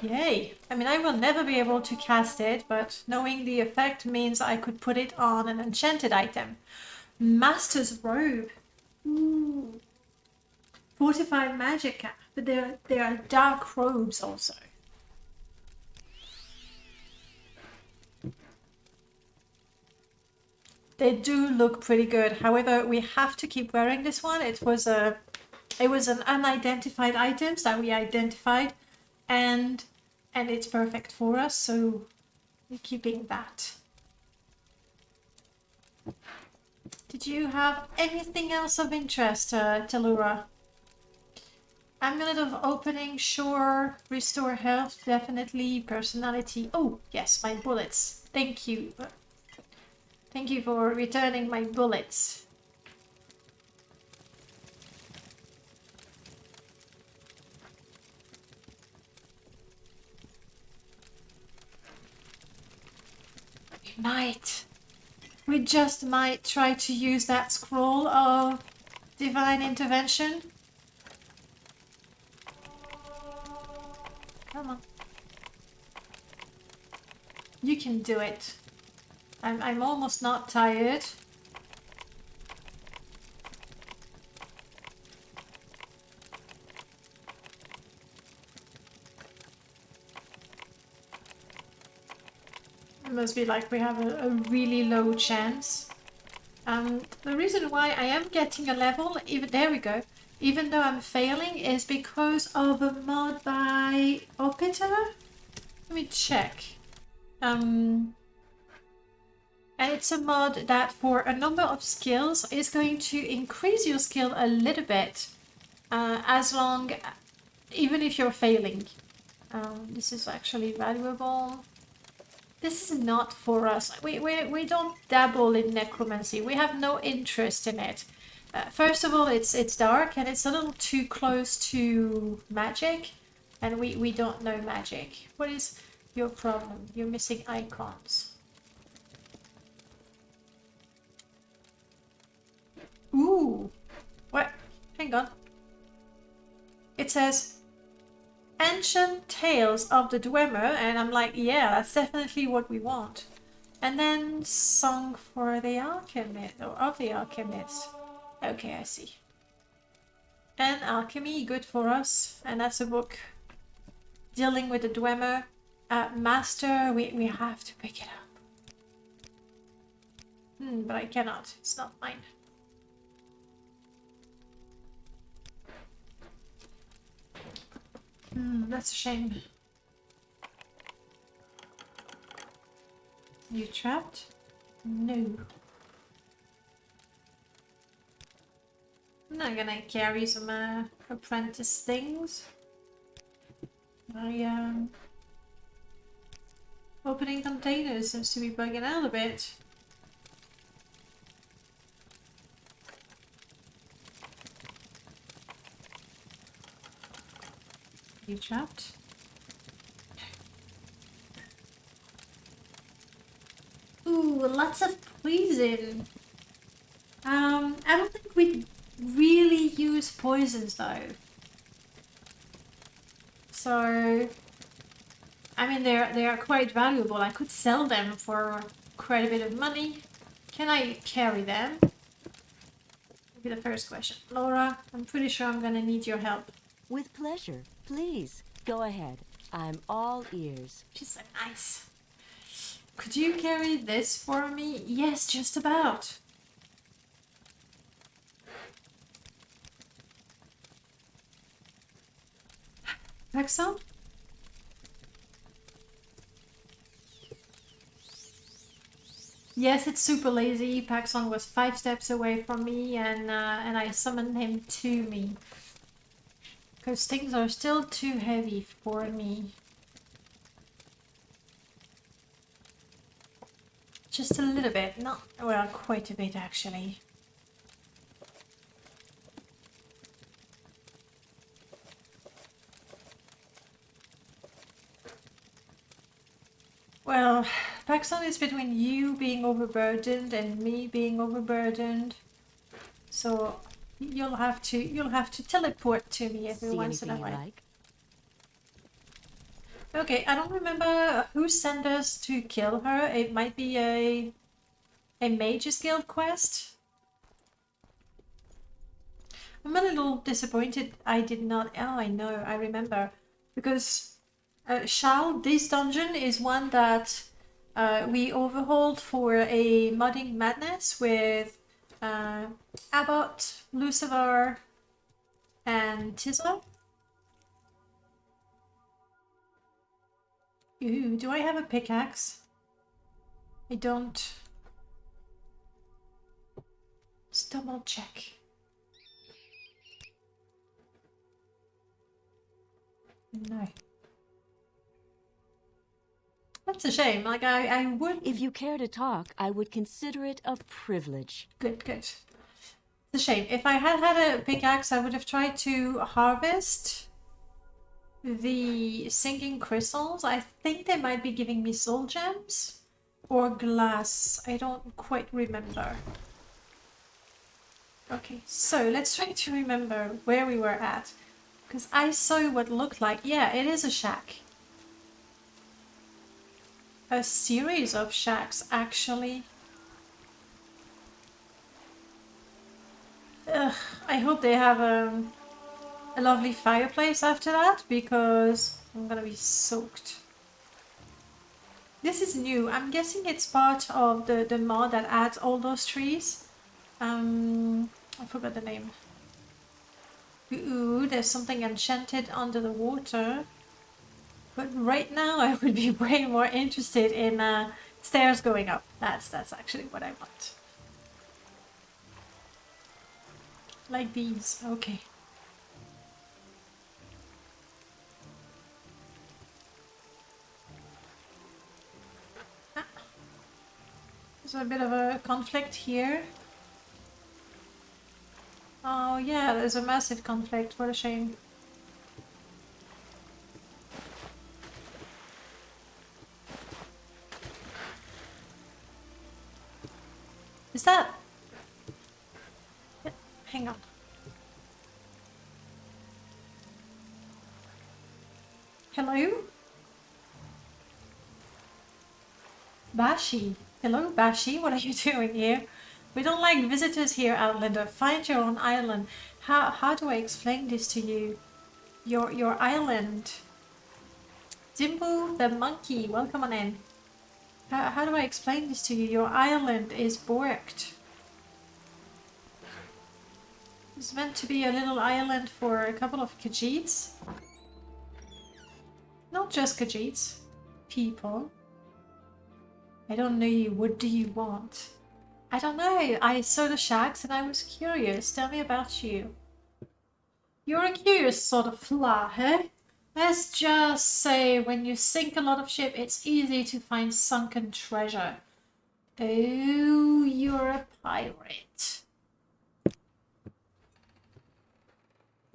Yay! I mean, I will never be able to cast it, but knowing the effect means I could put it on an enchanted item. Master's Robe. Ooh. Fortified Magicka. But there are dark robes also. They do look pretty good. However, we have to keep wearing this one. It was an unidentified item that we identified, and it's perfect for us, so we're keeping that. Did you have anything else of interest, Telura? Amulet of Opening, sure. Restore health, definitely. Personality. Oh, yes, my bullets. Thank you. Thank you for returning my bullets. We just might try to use that scroll of divine intervention. Come on. You can do it. I'm almost not tired. It must be like we have a really low chance. The reason why I am getting a level, even there we go, even though I'm failing, is because of a mod by Artificer. Let me check. And it's a mod that for a number of skills is going to increase your skill a little bit, even if you're failing. This is actually valuable. This is not for us. We don't dabble in necromancy. We have no interest in it. First of all, it's dark and it's a little too close to magic, and we don't know magic. What is your problem? You're missing icons. Ooh, what? Hang on. It says Ancient Tales of the Dwemer, and I'm like, yeah, that's definitely what we want. And then Song for the Alchemist, or of the Alchemist. Okay, I see. And Alchemy, good for us. And that's a book dealing with the Dwemer. Master, we have to pick it up. But I cannot. It's not mine. That's a shame. You trapped? No. I'm not gonna carry some apprentice things. Opening containers seems to be bugging out a bit. You trapped? Ooh, lots of poison. I don't think we really use poisons though. So, I mean, they are quite valuable. I could sell them for quite a bit of money. Can I carry them? Maybe the first question. Laura, I'm pretty sure I'm gonna need your help. With pleasure. Please, go ahead. I'm all ears. She's so nice. Could you carry this for me? Yes, just about. Paxson? Yes, it's super lazy. Paxson was 5 steps away from me, and I summoned him to me. Because things are still too heavy for me. Just a little bit, not, well, quite a bit actually. Well, Paxton is between you being overburdened and me being overburdened. So you'll have to teleport to me every See once in a anything you while. like? Okay, I don't remember who sent us to kill her. It might be a Mage's Guild quest. I'm a little disappointed I did not... Oh, I know, I remember. Because this dungeon is one that we overhauled for a modding madness with Abbott, Lucifer, and Tizla. Ooh, do I have a pickaxe? I don't. Let's double check. No. That's a shame. Like, I would... If you care to talk, I would consider it a privilege. Good, good. It's a shame. If I had had a pickaxe, I would have tried to harvest the sinking crystals. I think they might be giving me soul gems or glass. I don't quite remember. Okay, so let's try to remember where we were at. Because I saw what looked like... Yeah, it is a shack. A series of shacks, actually. Ugh, I hope they have a lovely fireplace after that, because I'm gonna be soaked. This is new. I'm guessing it's part of the mod that adds all those trees. I forgot the name. Ooh, there's something enchanted under the water. But right now I would be way more interested in stairs going up. That's actually what I want. Like these, okay. Ah. There's a bit of a conflict here. Oh yeah, there's a massive conflict, what a shame. Is that... Hang on. Hello? Bashi. Hello, Bashi. What are you doing here? We don't like visitors here, Outlander. Find your own island. How do I explain this to you? Your island. Jimbo the monkey, welcome on in. How do I explain this to you? Your island is borked. It's meant to be a little island for a couple of Khajiits. Not just Khajiits. People. I don't know you. What do you want? I don't know. I saw the shacks and I was curious. Tell me about you. You're a curious sort of fella, eh? Let's just say when you sink a lot of ship, it's easy to find sunken treasure. Oh, you're a pirate.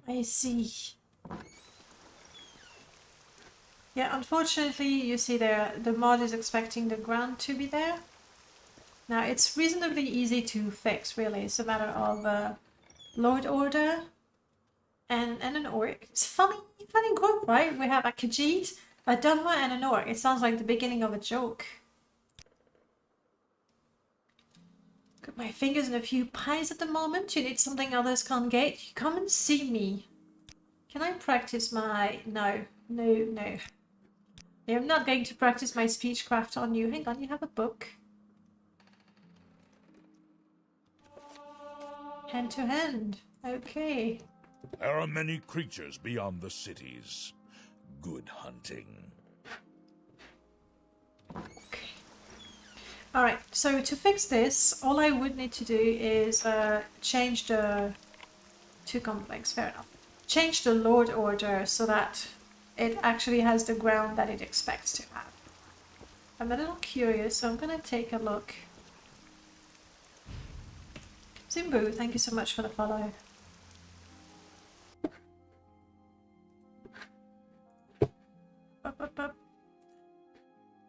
I see. Yeah, unfortunately, you see there, the mod is expecting the ground to be there. Now, it's reasonably easy to fix, really. It's a matter of Lord Order and an orc. It's funny group, right? We have a Khajiit, a Dwemer, and an orc. It sounds like the beginning of a joke. Got my fingers in a few pies at the moment. You need something others can't get? You come and see me. Can I practice my... No. I'm not going to practice my speechcraft on you. Hang on, you have a book. Hand to hand. Okay. There are many creatures beyond the cities. Good hunting. Okay. Alright, so to fix this, all I would need to do is change the... Too complex, fair enough. change the load order so that it actually has the ground that it expects to have. I'm a little curious, so I'm gonna take a look. Zimbu, thank you so much for the follow. Up.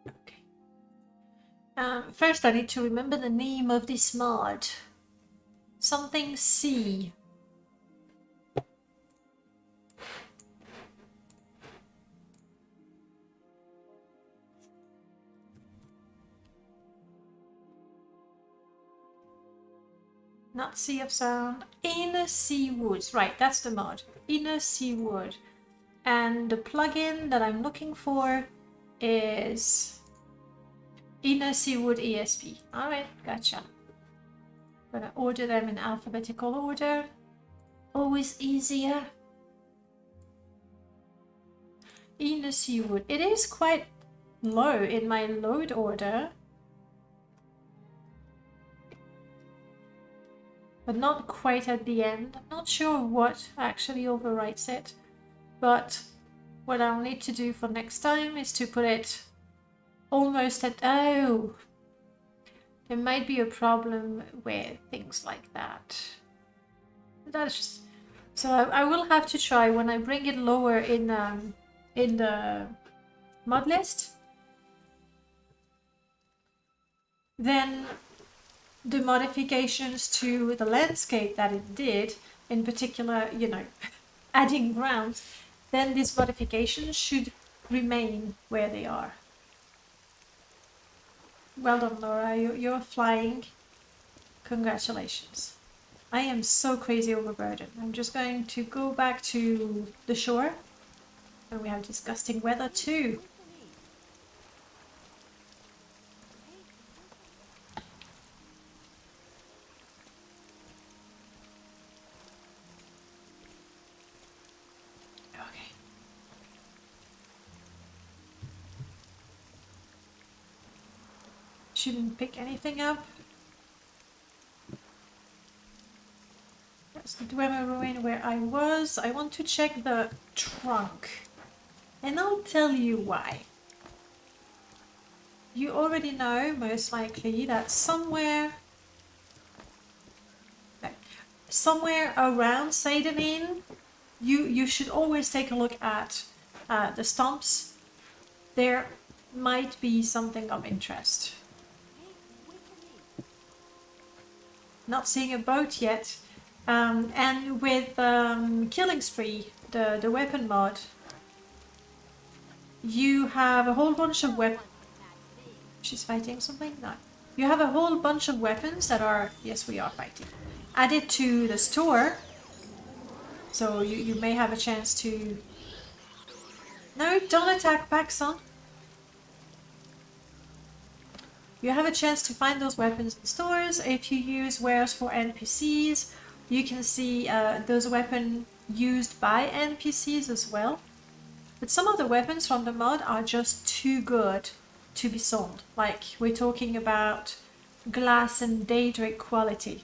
Okay. First I need to remember the name of this mod. Something C. Not Sea of Sound. Inner Sea Woods. Right, that's the mod. Inner Sea Wood. And the plugin that I'm looking for is Inner Sea Wood ESP. Alright, gotcha. I'm gonna order them in alphabetical order. Always easier. Inner Sea Wood. It is quite low in my load order. But not quite at the end. I'm not sure what actually overwrites it, but what I'll need to do for next time is to put it almost at... Oh! There might be a problem with things like that. That's just... So I will have to try when I bring it lower in the mod list. Then the modifications to the landscape that it did, in particular, you know, adding ground, then these modifications should remain where they are. Well done, Laura, you're flying. Congratulations. I am so crazy overburdened. I'm just going to go back to the shore, and we have disgusting weather too. Shouldn't pick anything up. That's the Dwemer ruin where I was. I want to check the trunk. And I'll tell you why. You already know, most likely, that somewhere around Sadanin, you should always take a look at the stumps. There might be something of interest. Not seeing a boat yet, and with Killing Spree, the weapon mod, you have a whole bunch of weapons. She's fighting something? No. You have a whole bunch of weapons that are, yes, we are fighting, added to the store, so you may have a chance to... No, don't attack Paxson. You have a chance to find those weapons in stores. If you use wares for NPCs, you can see those weapons used by NPCs as well. But some of the weapons from the mod are just too good to be sold. Like, we're talking about glass and Daedra quality.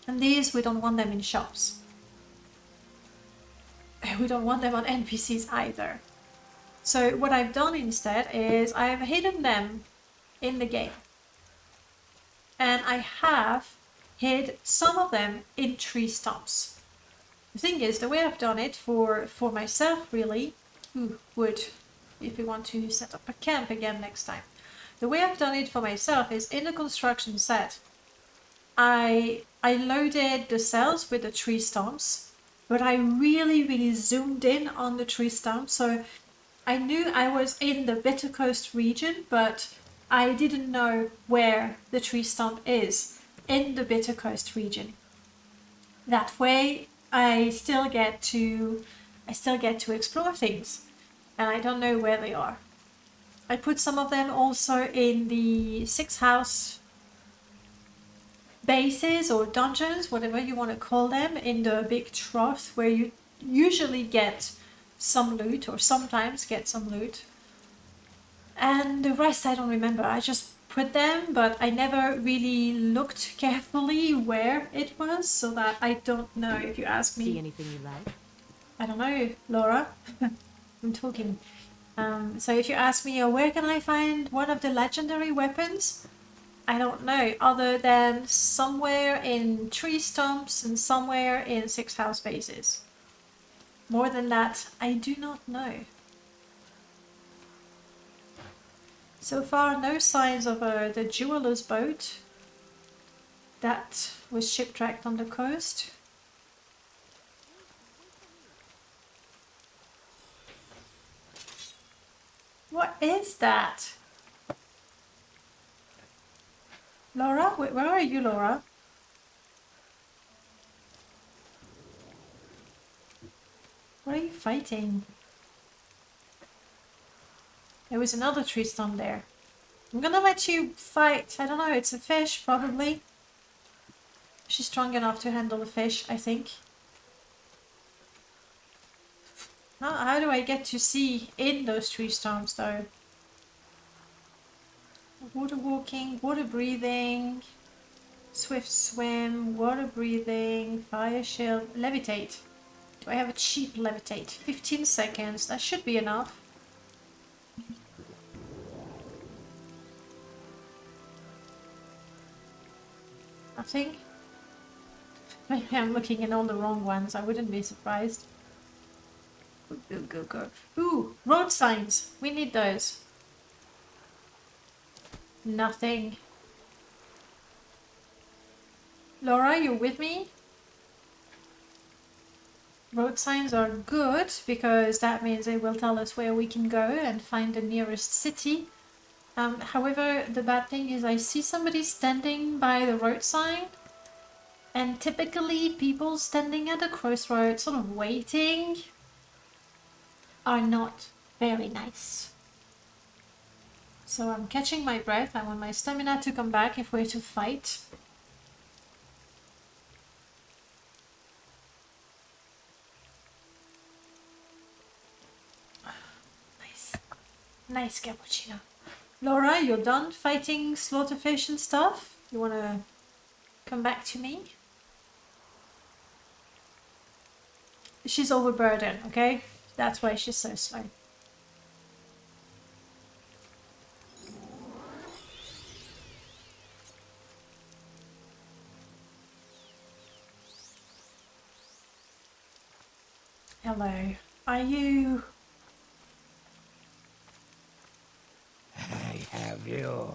And these, we don't want them in shops. We don't want them on NPCs either. So what I've done instead is I've hidden them in the game, and I have hid some of them in tree stumps. The thing is, the way I've done it for myself, really, who would, if we want to set up a camp again next time, the way I've done it for myself is in the construction set, I loaded the cells with the tree stumps, but I really zoomed in on the tree stumps, so I knew I was in the Bitter Coast region, but I didn't know where the tree stump is in the Bitter Coast region. That way, I still get to explore things, and I don't know where they are. I put some of them also in the 6 house bases or dungeons, whatever you want to call them, in the big trough where you usually get some loot, or sometimes get some loot. And the rest I don't remember. I just put them, but I never really looked carefully where it was, so that I don't know if you ask me. See anything you like? I don't know, Laura. I'm talking. So if you ask me, where can I find one of the legendary weapons? I don't know, other than somewhere in tree stumps and somewhere in 6 house bases. More than that, I do not know. So far, no signs of the jeweler's boat that was shipwrecked on the coast. What is that? Laura? Where are you, Laura? What are you fighting? There was another tree stump there. I'm gonna let you fight. I don't know, it's a fish, probably. She's strong enough to handle a fish, I think. How do I get to see in those tree stumps, though? Water walking, water breathing, swift swim, water breathing, fire shield, levitate. Do I have a cheap levitate? 15 seconds, that should be enough. Nothing? Maybe I'm looking in all the wrong ones, I wouldn't be surprised. Go. Ooh, road signs, we need those. Nothing. Laura, you with me? Road signs are good because that means they will tell us where we can go and find the nearest city. However, the bad thing is I see somebody standing by the road sign, and typically people standing at the crossroad sort of waiting are not very nice. So I'm catching my breath. I want my stamina to come back if we're to fight. Nice cappuccino. Laura, you're done fighting slaughterfish and stuff? You wanna come back to me? She's overburdened, okay? That's why she's so slow. Hello. Are you... I have you.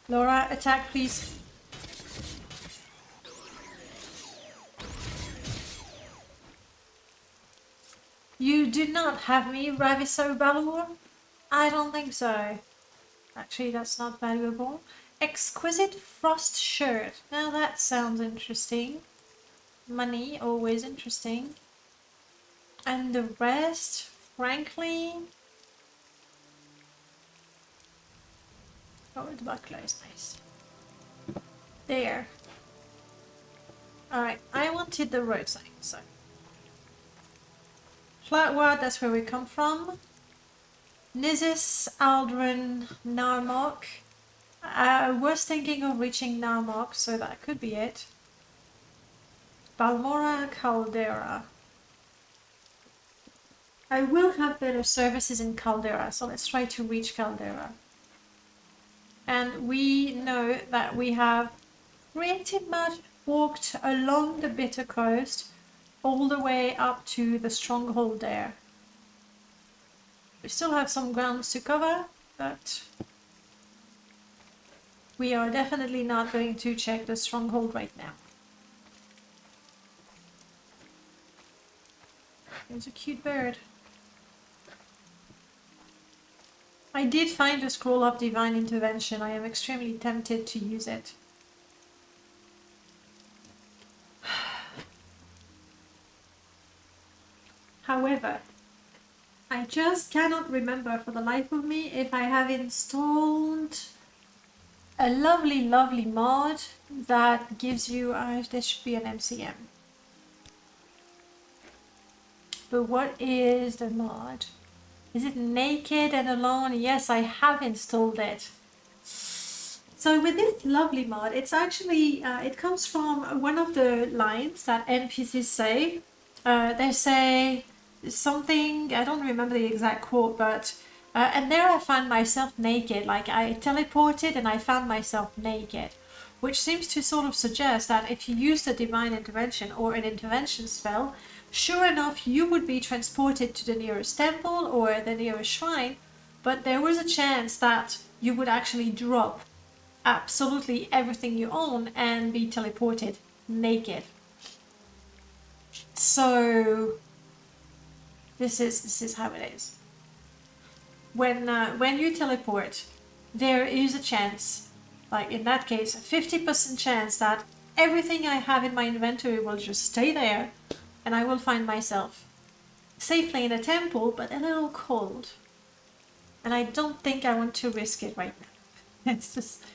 Laura, attack please. You do not have me, Raviso Balor? I don't think so. Actually, that's not valuable. Exquisite frost shirt. Now that sounds interesting. Money, always interesting. And the rest, frankly... Oh, the buckler is nice. There. Alright, I wanted the road sign, so... Flatwood, that's where we come from. Nizis, Aldrin, Narmok. I was thinking of reaching Narmok, so that could be it. Balmora, Caldera. I will have better services in Caldera, so let's try to reach Caldera. And we know that we have pretty much walked along the Bitter Coast all the way up to the stronghold there. We still have some grounds to cover, but we are definitely not going to check the stronghold right now. There's a cute bird. I did find a scroll of divine intervention. I am extremely tempted to use it. However, I just cannot remember for the life of me if I have installed a lovely mod that gives you, there should be an MCM. But what is the mod? Is it Naked and Alone? Yes, I have installed it. So with this lovely mod, it's actually, it comes from one of the lines that NPCs say. They say, something, I don't remember the exact quote, but and there I found myself naked. Like I teleported and I found myself naked, which seems to sort of suggest that if you used a divine intervention or an intervention spell, sure enough you would be transported to the nearest temple or the nearest shrine, but there was a chance that you would actually drop absolutely everything you own and be teleported naked. So this is how it is. When you teleport, there is a chance, like in that case, a 50% chance that everything I have in my inventory will just stay there, and I will find myself safely in a temple, but a little cold. And I don't think I want to risk it right now. It's just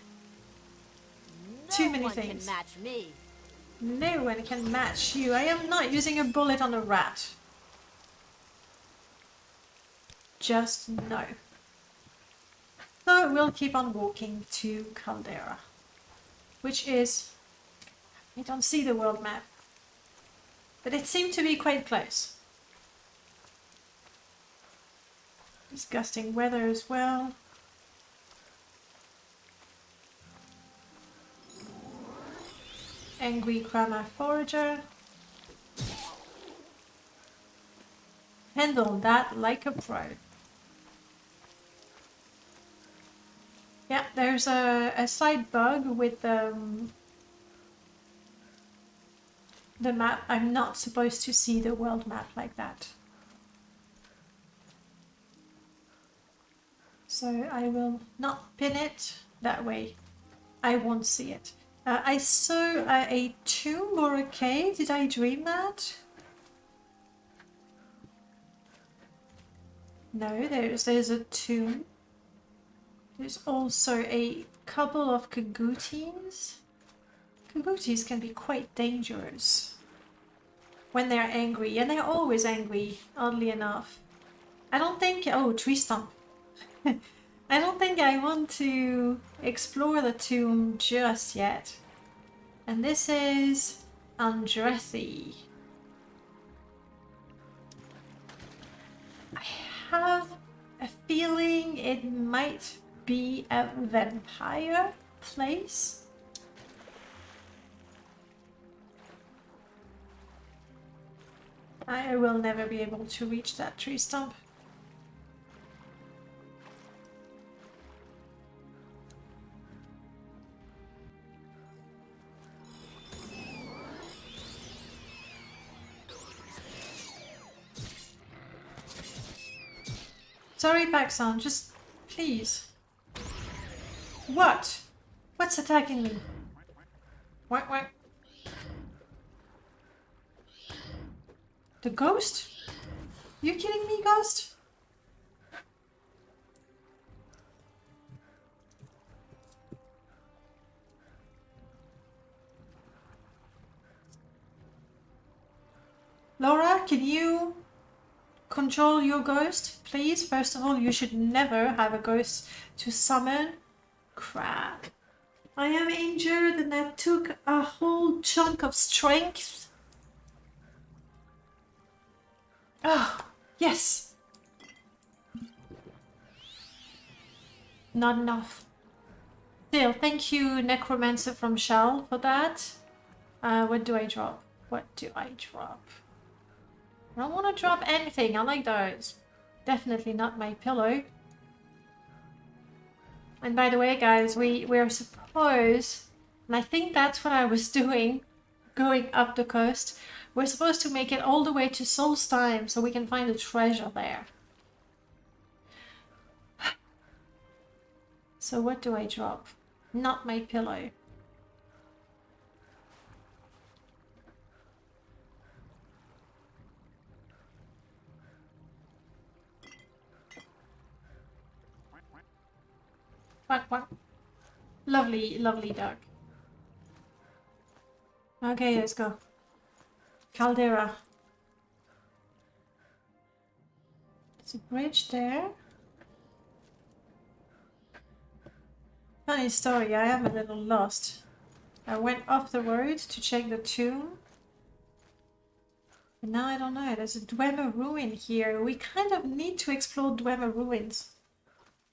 too many things. No one can match me. No one can match you. I am not using a bullet on a rat. Just no. So we'll keep on walking to Caldera, which is, I don't see the world map, but it seemed to be quite close. Disgusting weather as well. Angry Krama Forager. Handle that like a pro. Yeah, there's a slight bug with the map. I'm not supposed to see the world map like that. So I will not pin it that way. I won't see it. I saw a tomb or a cave. Did I dream that? No, there's a tomb. There's also a couple of Kagoutis. Kagoutis can be quite dangerous when they're angry, and they're always angry, oddly enough. I don't think... Oh, tree stump. I don't think I want to explore the tomb just yet. And this is Andrethi. I have a feeling it might be a vampire place. I will never be able to reach that tree stump. Sorry, Paxson, just please. What? What's attacking me? What? The ghost? You kidding me, ghost? Laura, can you control your ghost, please? First of all, you should never have a ghost to summon. Crap. I am injured and that took a whole chunk of strength. Oh, yes. Not enough. Still, thank you, Necromancer from Shell, for that. What do I drop? What do I drop? I don't want to drop anything. I like those. Definitely not my pillow. And by the way, guys, we're supposed, and I think that's what I was doing, going up the coast. We're supposed to make it all the way to Solstheim so we can find a treasure there. So what do I drop? Not my pillow. What? Lovely, lovely dog. Okay, let's go. Caldera. There's a bridge there. Funny story, I am a little lost. I went off the road to check the tomb. And now I don't know, there's a Dwemer ruin here. We kind of need to explore Dwemer ruins.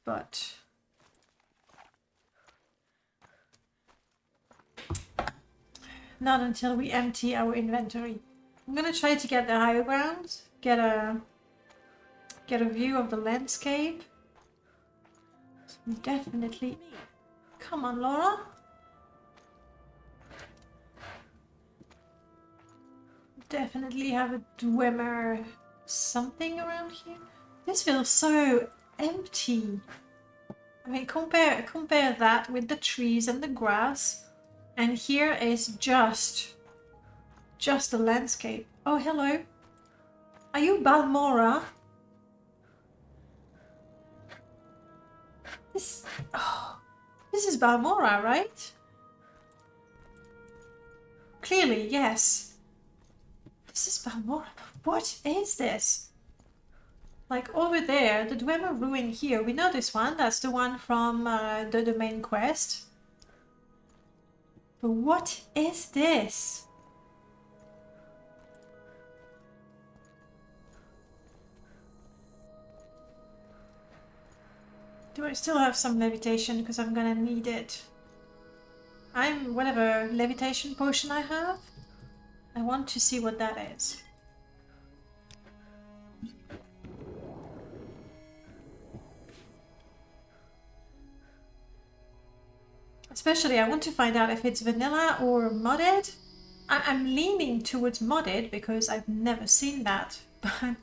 But... not until we empty our inventory. I'm gonna try to get the higher ground, get a view of the landscape. So definitely. Come on, Laura. Definitely have a Dwemer something around here. This feels so empty. I mean, compare that with the trees and the grass, and here is just the landscape. Oh, hello. Are you Balmora? This is Balmora, right? Clearly, yes. This is Balmora. What is this? Like over there, the Dwemer ruin here. We know this one. That's the one from the main quest. But what is this? Do I still have some levitation? Because I'm gonna need it. Whatever levitation potion I have, I want to see what that is. Especially, I want to find out if it's vanilla or modded. I'm leaning towards modded because I've never seen that. But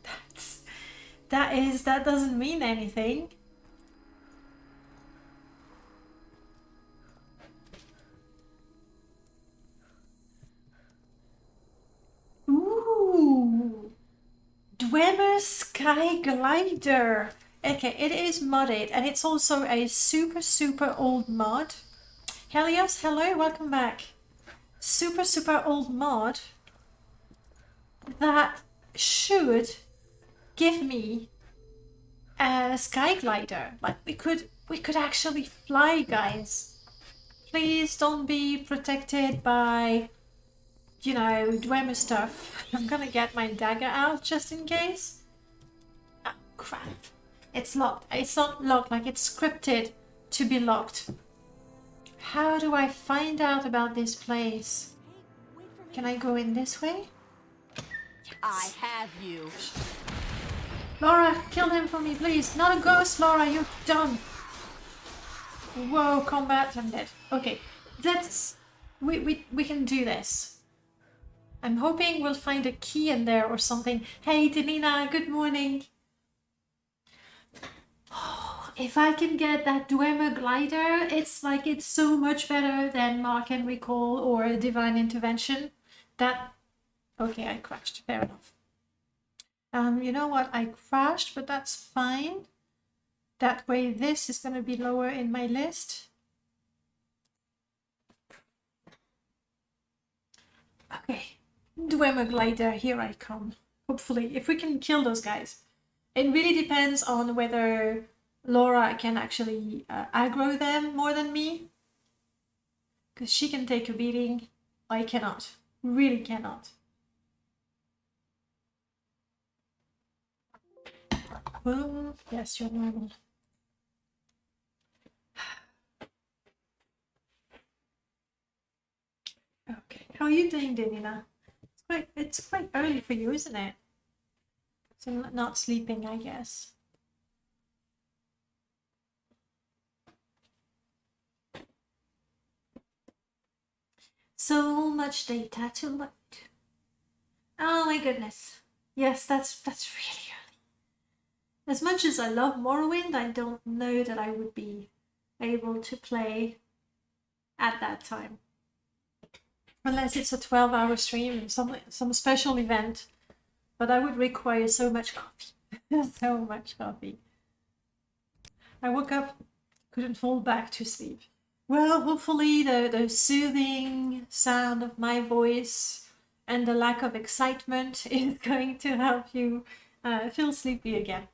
that doesn't mean anything. Ooh, Dwemer Sky Glider. Okay, it is modded, and it's also a super old mod. Helios, hello, welcome back. Super old mod that should give me a sky glider. Like we could actually fly, guys. Please don't be protected by, you know, Dwemer stuff. I'm gonna get my dagger out just in case. Oh, crap. It's locked. It's not locked, like it's scripted to be locked. How do I find out about this place? Can I go in this way? Yes. I have you. Laura, kill him for me, please. Not a ghost, Laura, you're done. Whoa, combat, I'm dead. Okay, we can do this. I'm hoping we'll find a key in there or something. Hey, Delina, good morning. Oh, if I can get that Dwemer glider, it's like it's so much better than Mark and Recall or Divine Intervention. Okay, I crashed. Fair enough. You know what? I crashed, but that's fine. That way this is going to be lower in my list. Okay. Dwemer glider, here I come. Hopefully, if we can kill those guys. It really depends on whether Laura can actually aggro them more than me. Because she can take a beating. I cannot. Really cannot. Oh, yes, you're normal. Okay, how are you doing, Danina? It's quite early for you, isn't it? So not sleeping, I guess. So much data to load. Oh my goodness. Yes, that's really early. As much as I love Morrowind, I don't know that I would be able to play at that time. Unless it's a 12-hour stream, some special event. But I would require so much coffee. So much coffee. I woke up, couldn't fall back to sleep. Well, hopefully the soothing sound of my voice and the lack of excitement is going to help you feel sleepy again.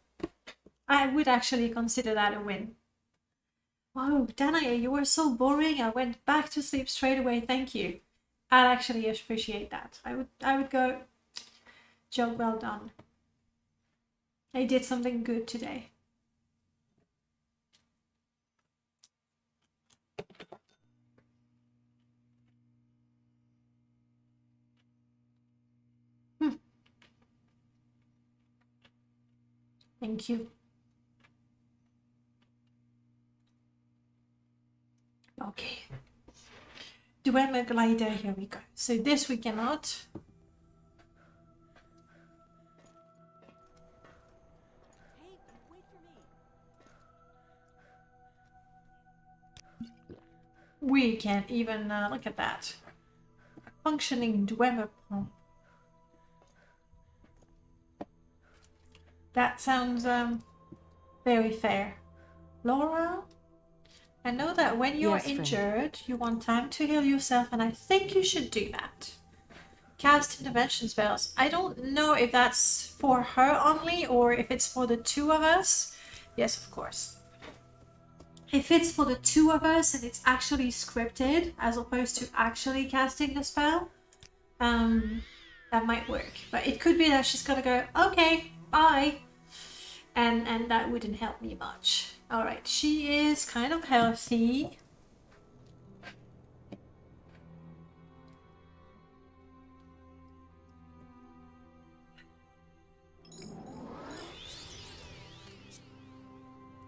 I would actually consider that a win. Wow, Danaya, you were so boring. I went back to sleep straight away. Thank you. I'd actually appreciate that. I would go Job well done. I did something good today. Thank you. Okay. Dwemer glider, here we go. So this we cannot. Hey, wait for me. We can't even look at that. Functioning Dwemer pump. That sounds very fair. Laura? I know that when you're Yes, friend. injured, you want time to heal yourself, and I think you should do that. Cast intervention spells. I don't know if that's for her only or if it's for the two of us. Yes, of course. If it's for the two of us and it's actually scripted as opposed to actually casting the spell, that might work. But it could be that she's gonna go, okay, bye. And that wouldn't help me much. Alright, she is kind of healthy.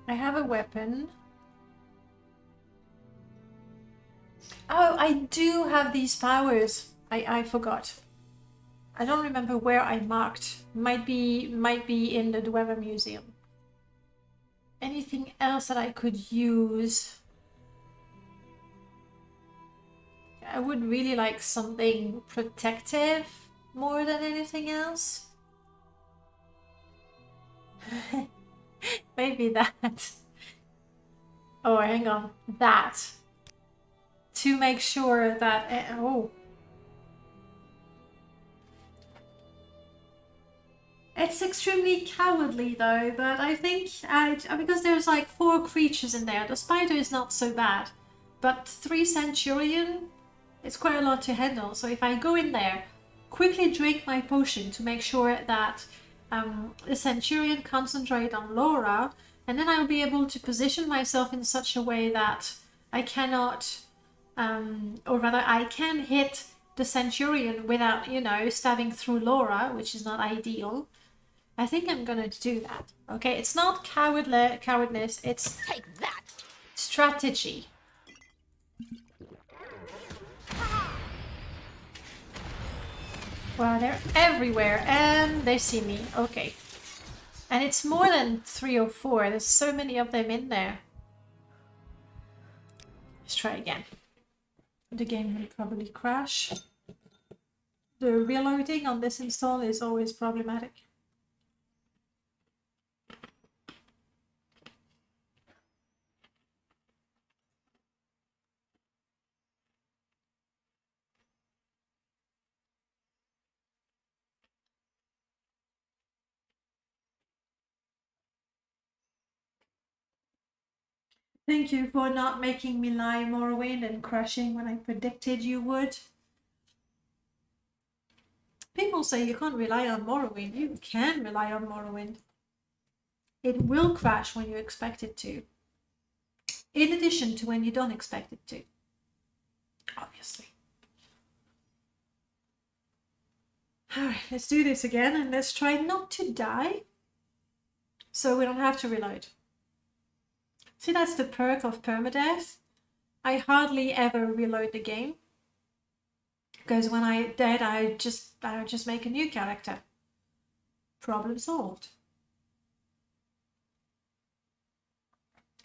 I have a weapon. Oh, I do have these powers. I forgot. I don't remember where I marked. Might be in the Dwemer Museum. Anything else that I could use? I would really like something protective more than anything else. Maybe that. Oh, hang on. That. To make sure that... oh. It's extremely cowardly though, but I think because there's like 4 creatures in there, the spider is not so bad. But 3 centurion, it's quite a lot to handle. So if I go in there, quickly drink my potion to make sure that the centurion concentrate on Laura, and then I'll be able to position myself in such a way that I cannot, or rather I can hit the centurion without, you know, stabbing through Laura, which is not ideal. I think I'm gonna do that. Okay, it's not cowardness, it's Take that! strategy. Well, they're everywhere and they see me. Okay. And it's more than 3 or 4. There's so many of them in there. Let's try again. The game will probably crash. The reloading on this install is always problematic. Thank you for not making me lie, Morrowind, and crashing when I predicted you would. People say you can't rely on Morrowind. You can rely on Morrowind. It will crash when you expect it to. In addition to when you don't expect it to. Obviously. Alright, let's do this again and let's try not to die. So we don't have to reload. See, that's the perk of permadeath. I hardly ever reload the game. Because when I dead, I just make a new character. Problem solved.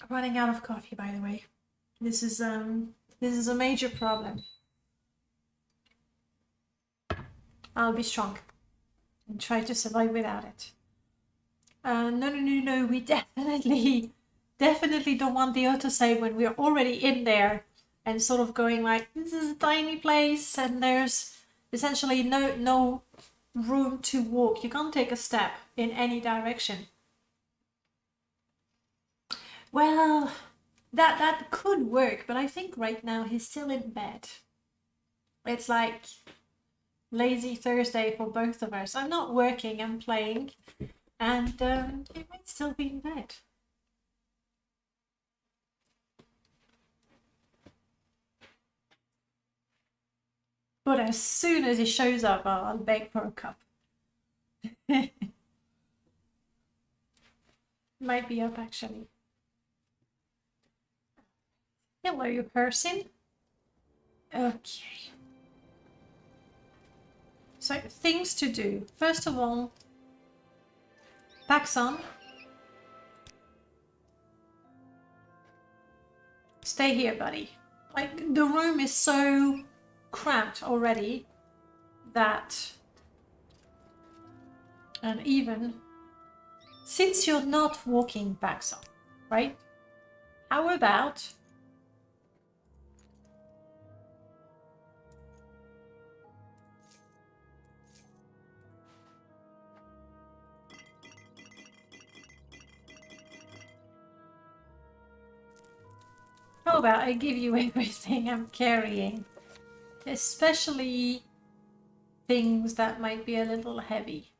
Running out of coffee, by the way. This is a major problem. I'll be strong and try to survive without it. No, we definitely don't want the autosave when we're already in there and sort of going like, this is a tiny place and there's essentially no room to walk. You can't take a step in any direction. Well, that could work, but I think right now he's still in bed. It's like lazy Thursday for both of us. I'm not working, I'm playing, and it might still be in bed. But as soon as he shows up, I'll beg for a cup. Might be up actually. Hello, you person. Okay. So, things to do. First of all, Paxson. Stay here, buddy. Like, the room is so cramped already that... And even... Since you're not walking Paxson, right? How about... How about I give you everything I'm carrying? Especially things that might be a little heavy.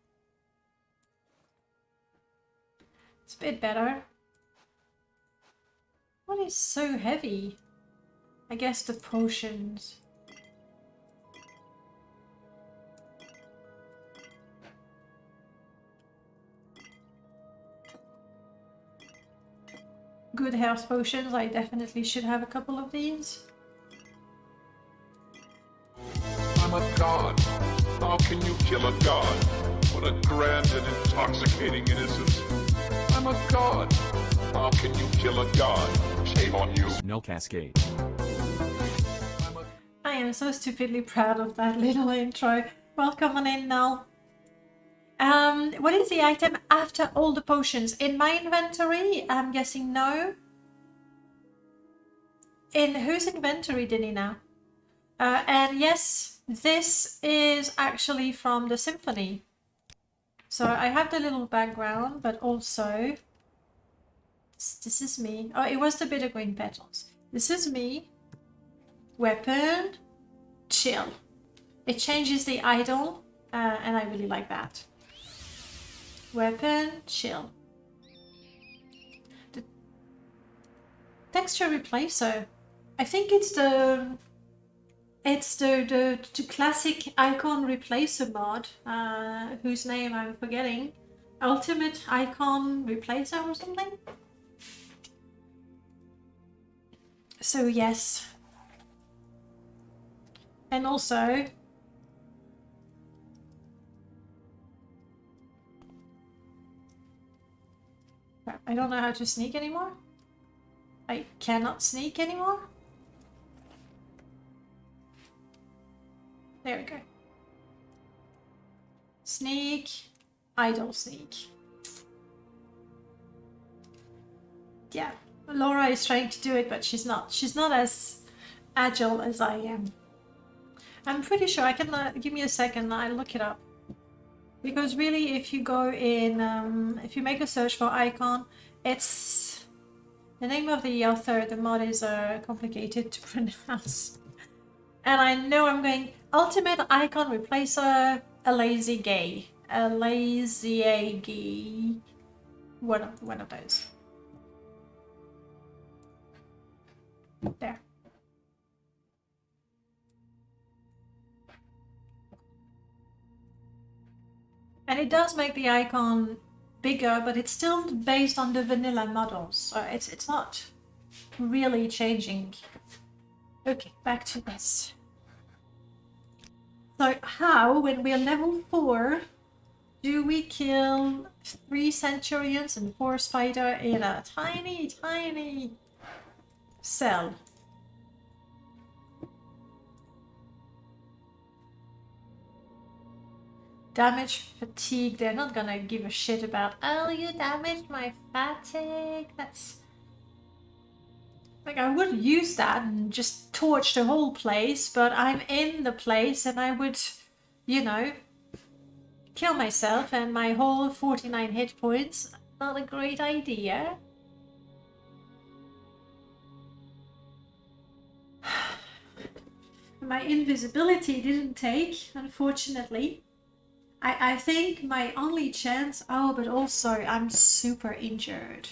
It's a bit better. What is so heavy? I guess the potions. Good health potions. I definitely should have a couple of these. I'm a god. How can you kill a god? What a grand and intoxicating innocence. I'm a god. How can you kill a god? Shame on you. No cascade. I am so stupidly proud of that little intro. Welcome on in now. What is the item after all the potions? In my inventory? I'm guessing no. In whose inventory did he now? And yes, this is actually from the symphony. So I have the little background, but also... This is me. Oh, it was the bitter green petals. This is me. Weapon. Chill. It changes the idol, and I really like that. Weapon, chill. The texture replacer. I think it's the classic icon replacer mod, whose name I'm forgetting. Ultimate icon replacer or something. So yes. And also I don't know how to sneak anymore. I cannot sneak anymore. There we go. Sneak. Idle sneak. Yeah. Laura is trying to do it, but she's not. She's not as agile as I am. I'm pretty sure I can... give me a second, I'll look it up. Because really, if you go in, if you make a search for icon, it's... The name of the author, the mod is complicated to pronounce. And I know I'm going, ultimate icon replacer, a lazy gay. A lazy gay. One of those. There. And it does make the icon bigger, but it's still based on the vanilla models, so it's not really changing. Okay, back to this. So how, when we're level 4, do we kill 3 centurions and 4 spider in a tiny, tiny cell? Damage fatigue, they're not gonna give a shit about, oh, you damaged my fatigue. That's... Like, I would use that and just torch the whole place, but I'm in the place and I would, you know, kill myself and my whole 49 hit points. Not a great idea. My invisibility didn't take, unfortunately. I think my only chance... Oh, but also I'm super injured.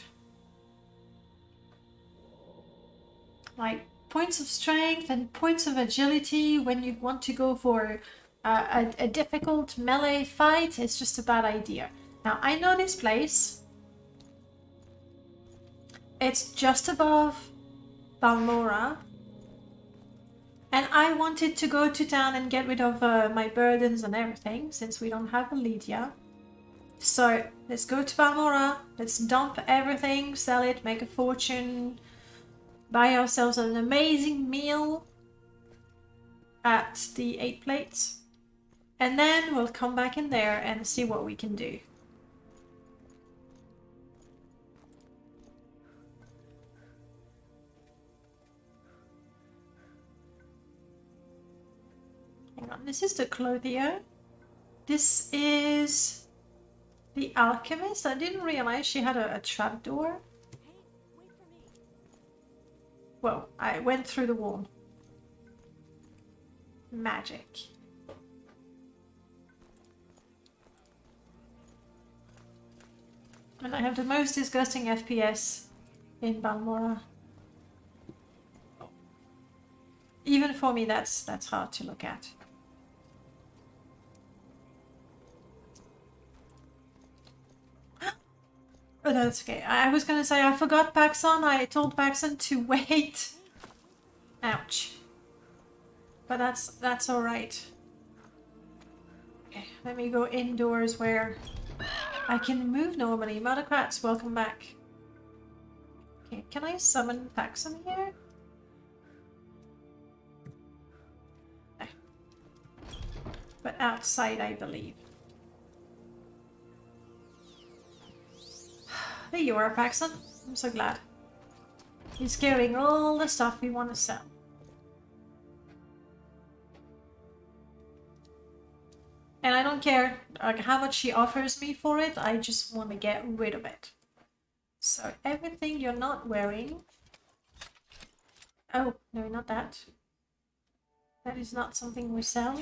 Like, points of strength and points of agility when you want to go for a difficult melee fight is just a bad idea. Now, I know this place. It's just above Balmora. And I wanted to go to town and get rid of my burdens and everything, since we don't have a Lydia. So, let's go to Balmora, let's dump everything, sell it, make a fortune, buy ourselves an amazing meal at the 8 Plates. And then we'll come back in there and see what we can do. Hang on, this is the clothier. This is the alchemist. I didn't realize she had a trapdoor. Whoa, I went through the wall. Magic. And I have the most disgusting FPS in Balmora. Even for me, that's hard to look at. Oh, no, that's okay. I was gonna say I forgot Paxson. I told Paxson to wait. Ouch. But that's all right. Okay, let me go indoors where I can move normally. Motocrats, welcome back. Okay, can I summon Paxson here? No. But outside, I believe. There you are, Paxson. I'm so glad. He's carrying all the stuff we want to sell. And I don't care like how much she offers me for it, I just want to get rid of it. So everything you're not wearing... Oh, no, not that. That is not something we sell.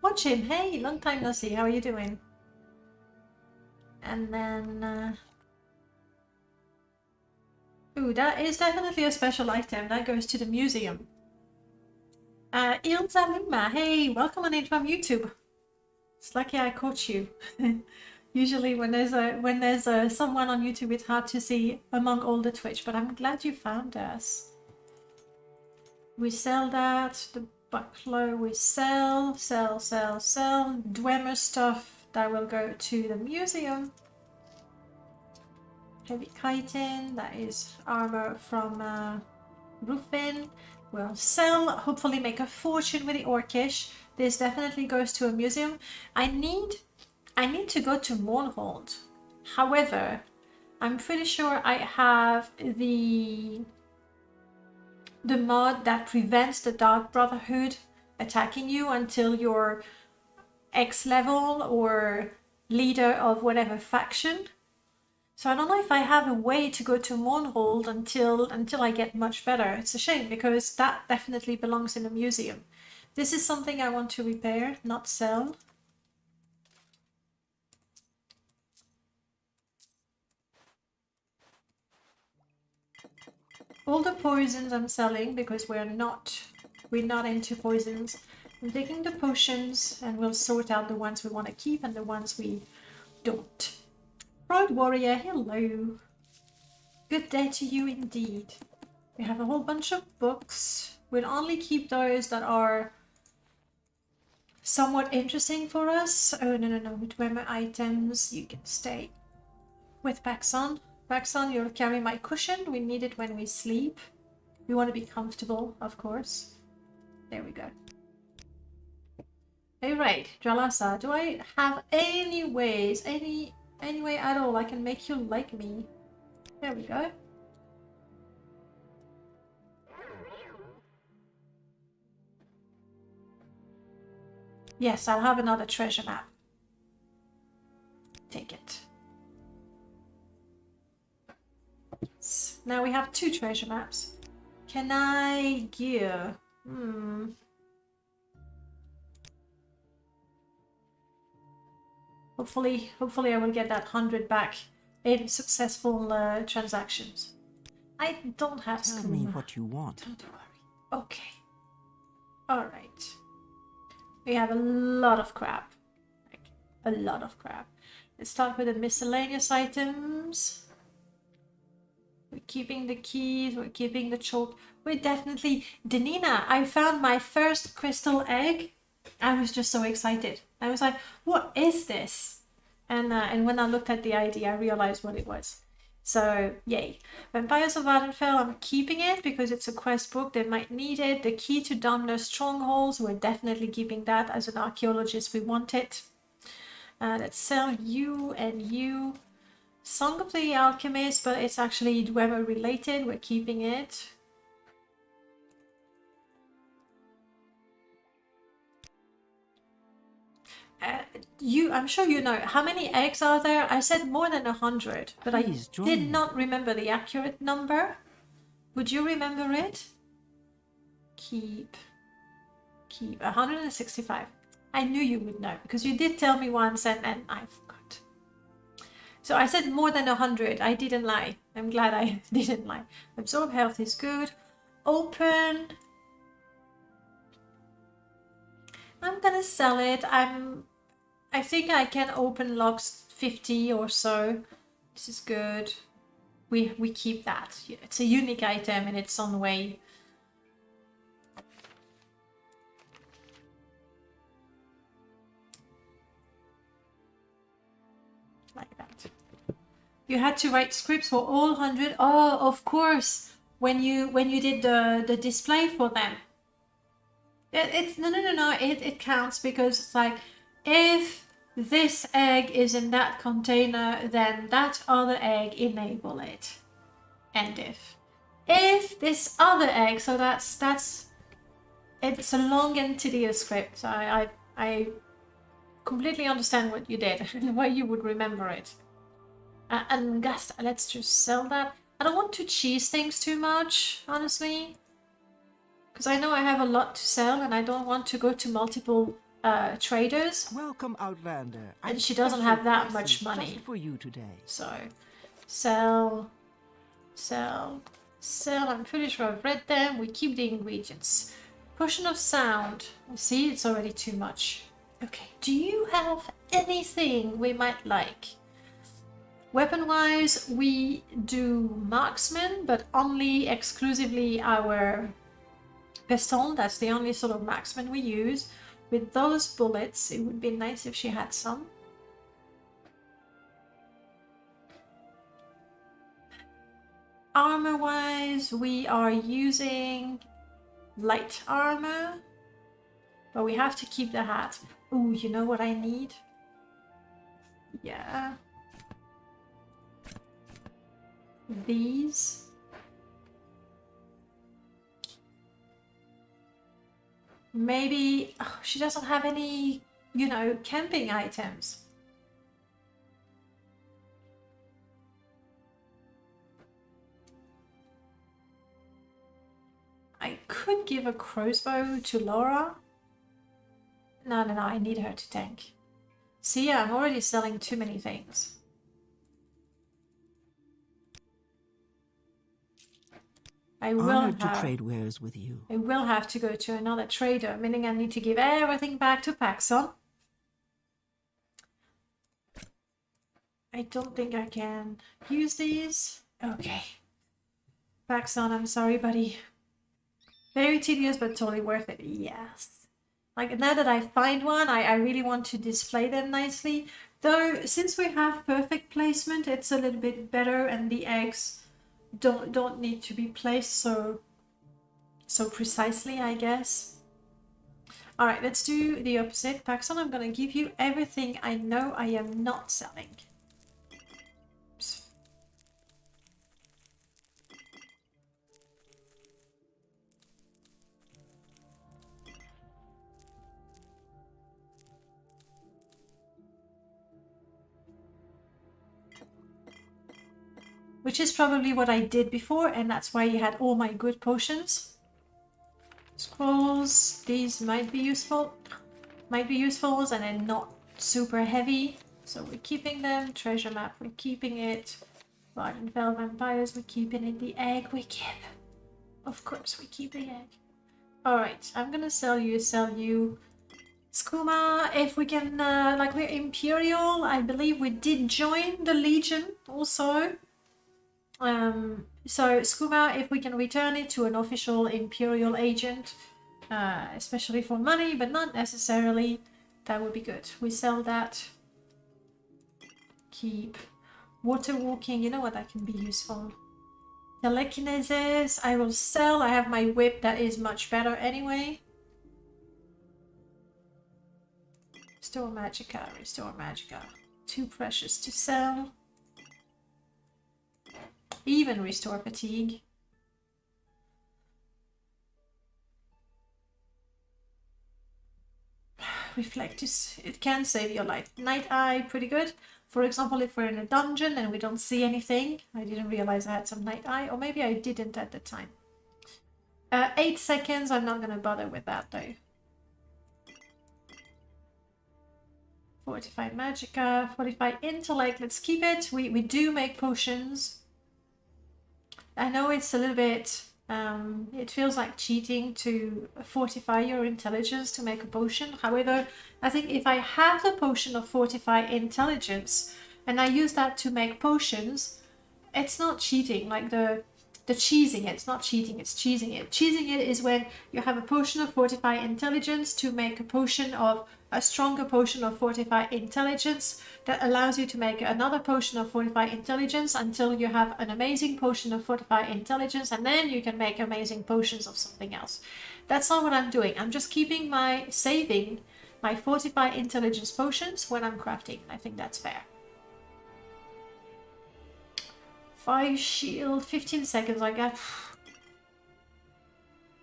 Watch him. Hey, long time no see. How are you doing? And then... Ooh, that is definitely a special item. That goes to the museum. Ilza Lima. Hey, welcome on in from YouTube. It's lucky I caught you. Usually when there's someone on YouTube, it's hard to see among all the Twitch, but I'm glad you found us. We sell that. The buckler we sell. Dwemer stuff that will go to the museum. Heavy chitin, that is armor from Rufin. We'll sell, hopefully make a fortune with the Orcish. This definitely goes to a museum. I need to go to Morrowind. However, I'm pretty sure I have the mod that prevents the Dark Brotherhood attacking you until you're X level or leader of whatever faction. So I don't know if I have a way to go to Morrowind until I get much better. It's a shame because that definitely belongs in a museum. This is something I want to repair, not sell. All the poisons I'm selling because we're not into poisons. I'm taking the potions and we'll sort out the ones we want to keep and the ones we don't. Road Warrior, hello. Good day to you indeed. We have a whole bunch of books. We'll only keep those that are somewhat interesting for us. Oh, no. Dwemer items, you can stay with Paxson. Paxson, you'll carry my cushion. We need it when we sleep. We want to be comfortable, of course. There we go. Alright, Jalasa, do I have any ways, any way at all I can make you like me? There we go. Yes, I'll have another treasure map. Take it. Yes. Now we have 2 treasure maps. Can I gear? Hopefully I will get that 100 back in successful transactions. I don't have Tell me what you want. Don't worry. Okay. Alright. We have a lot of crap. Like, a lot of crap. Let's start with the miscellaneous items. We're keeping the keys, we're keeping the chalk. We're definitely... Denina, I found my first crystal egg. I was just so excited. I was like, what is this? And when I looked at the ID, I realized what it was. So, yay. Vampires of Ardenfell, I'm keeping it because it's a quest book. They might need it. The key to Dwemer's strongholds, we're definitely keeping that. As an archaeologist, we want it. Let's sell you and you. Song of the Alchemist, but it's actually Dwemer related. We're keeping it. I'm sure you know, how many eggs are there? I said more than 100, but Please I join did me. not remember the accurate number. Would you remember it? Keep 165. I knew you would know because you did tell me once and I forgot. So I said more than 100. I didn't lie. I'm glad I didn't lie. Absorb health is good. Open. I'm gonna sell it. I think I can open locks 50 or so. This is good. We keep that. It's a unique item in its own way. Like that. You had to write scripts for all 100. Oh, of course. When you did the display for them. It's no. It counts because it's like if this egg is in that container, then that other egg enable it. And if this other egg, so that's it's a long and tedious script. So I completely understand what you did and why you would remember it. And Gast, let's just sell that. I don't want to cheese things too much, honestly. Because I know I have a lot to sell and I don't want to go to multiple traders. Welcome, Outlander. And she doesn't have that much Prices money. just for you today. So, sell. I'm pretty sure I've read them. We keep the ingredients. Potion of sound. See, it's already too much. Okay, do you have anything we might like? Weapon-wise, we do marksman, but only exclusively our pistol. That's the only sort of marksman we use. With those bullets, it would be nice if she had some. Armor-wise, we are using light armor, but we have to keep the hat. Ooh, you know what I need? Yeah. These. Maybe she doesn't have any, you know, camping items. I could give a crossbow to Laura. No, I need her to tank. See, I'm already selling too many things. Honored to trade wares with you. I will have to go to another trader, meaning I need to give everything back to Paxson. I don't think I can use these. Okay. Paxson, I'm sorry, buddy. Very tedious, but totally worth it. Yes. Like, now that I find one, I really want to display them nicely. Though, since we have perfect placement, it's a little bit better, and the eggs don't need to be placed so precisely, I guess. All right, let's do the opposite. Paxson, I'm going to give you everything I know I am not selling. Oops. which is probably what I did before, and that's why you had all my good potions. Scrolls, these might be useful. Might be useful, and then not super heavy. So we're keeping them. Treasure map, we're keeping it. Blood and Fell Vampires, we're keeping it. The egg, we keep. Of course, we keep the egg. Alright, I'm gonna sell you. Skooma, if we can, like we're Imperial, I believe we did join the Legion also. So Skooma, if we can return it to an official Imperial agent, especially for money, but not necessarily, that would be good. We sell that. Keep. Water walking, you know what, that can be useful. Telekinesis, I will sell. I have my whip that is much better anyway. Restore Magicka, Restore Magicka. Too precious to sell. Even Restore Fatigue. Reflectus, it can save your life. Night Eye, pretty good. For example, if we're in a dungeon and we don't see anything. I didn't realize I had some Night Eye, or maybe I didn't at the time. 8 seconds, I'm not gonna bother with that though. Fortify Magicka, Fortify Intellect, let's keep it. We do make potions. I know it's a little bit, it feels like cheating to fortify your intelligence to make a potion. However, I think if I have the potion of Fortify Intelligence and I use that to make potions, it's not cheating. Like the cheesing, it's not cheating, it's cheesing it. Cheesing it is when you have a potion of Fortify Intelligence to make a potion of a stronger potion of Fortify Intelligence that allows you to make another potion of Fortify Intelligence until you have an amazing potion of Fortify Intelligence, and then you can make amazing potions of something else. That's not what I'm doing. I'm just keeping saving my Fortify Intelligence potions when I'm crafting. I think that's fair. Fire shield, 15 seconds, I guess.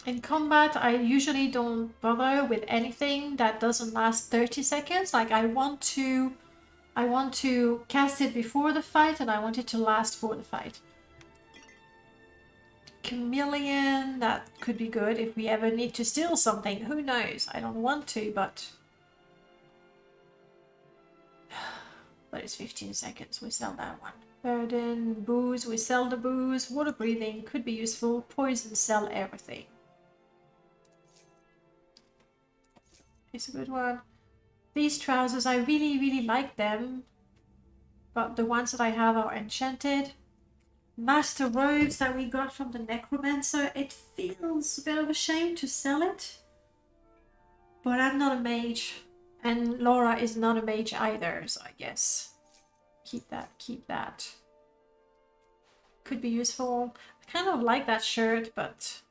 In combat, I usually don't bother with anything that doesn't last 30 seconds. Like I want to cast it before the fight, and I want it to last for the fight. Chameleon, that could be good if we ever need to steal something. Who knows? I don't want to, but it's 15 seconds. We sell that one. Burden, booze, we sell the booze. Water breathing could be useful. Poison, sell everything. It's a good one. These trousers, I really like them, but the ones that I have are enchanted. Master robes that we got from the necromancer, it feels a bit of a shame to sell it, but I'm not a mage, and Laura is not a mage either, so I guess keep that. Could be useful. I kind of like that shirt, but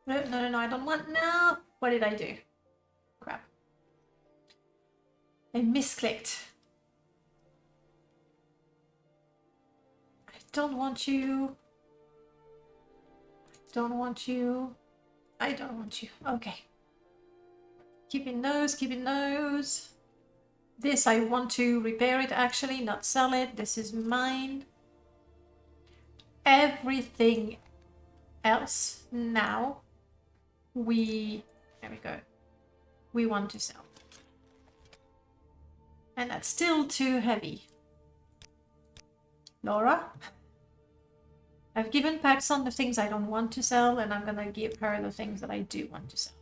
no, I don't want, no. What did I do? Crap. I misclicked. I don't want you. I don't want you. I don't want you. Okay. Keeping those. This I want to repair it actually, not sell it. This is mine. Everything else now there we go. We want to sell. And that's still too heavy. Laura? I've given Paxson the things I don't want to sell, and I'm gonna give her the things that I do want to sell.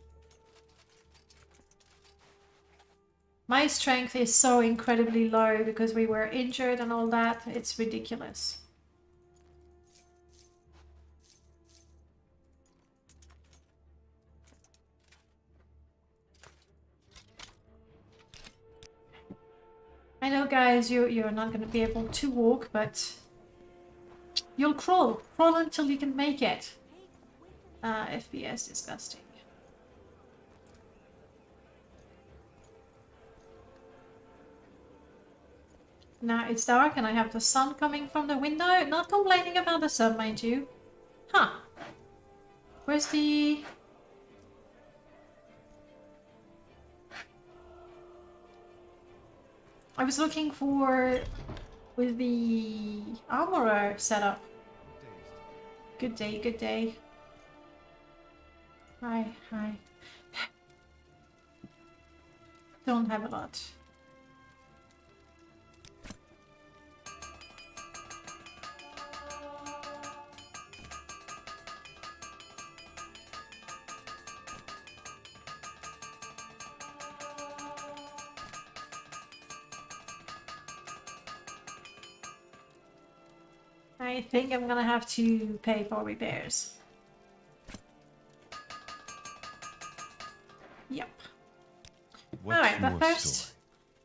My strength is so incredibly low because we were injured and all that. It's ridiculous. I know, guys, you're not going to be able to walk, but you'll crawl. Crawl until you can make it. FPS disgusting. Now it's dark and I have the sun coming from the window. Not complaining about the sun, mind you. Huh. Where's the... I was looking for with the armorer setup. Good day, good day. Hi, hi. Don't have a lot. I think I'm gonna have to pay for repairs. Yep. Alright, but first,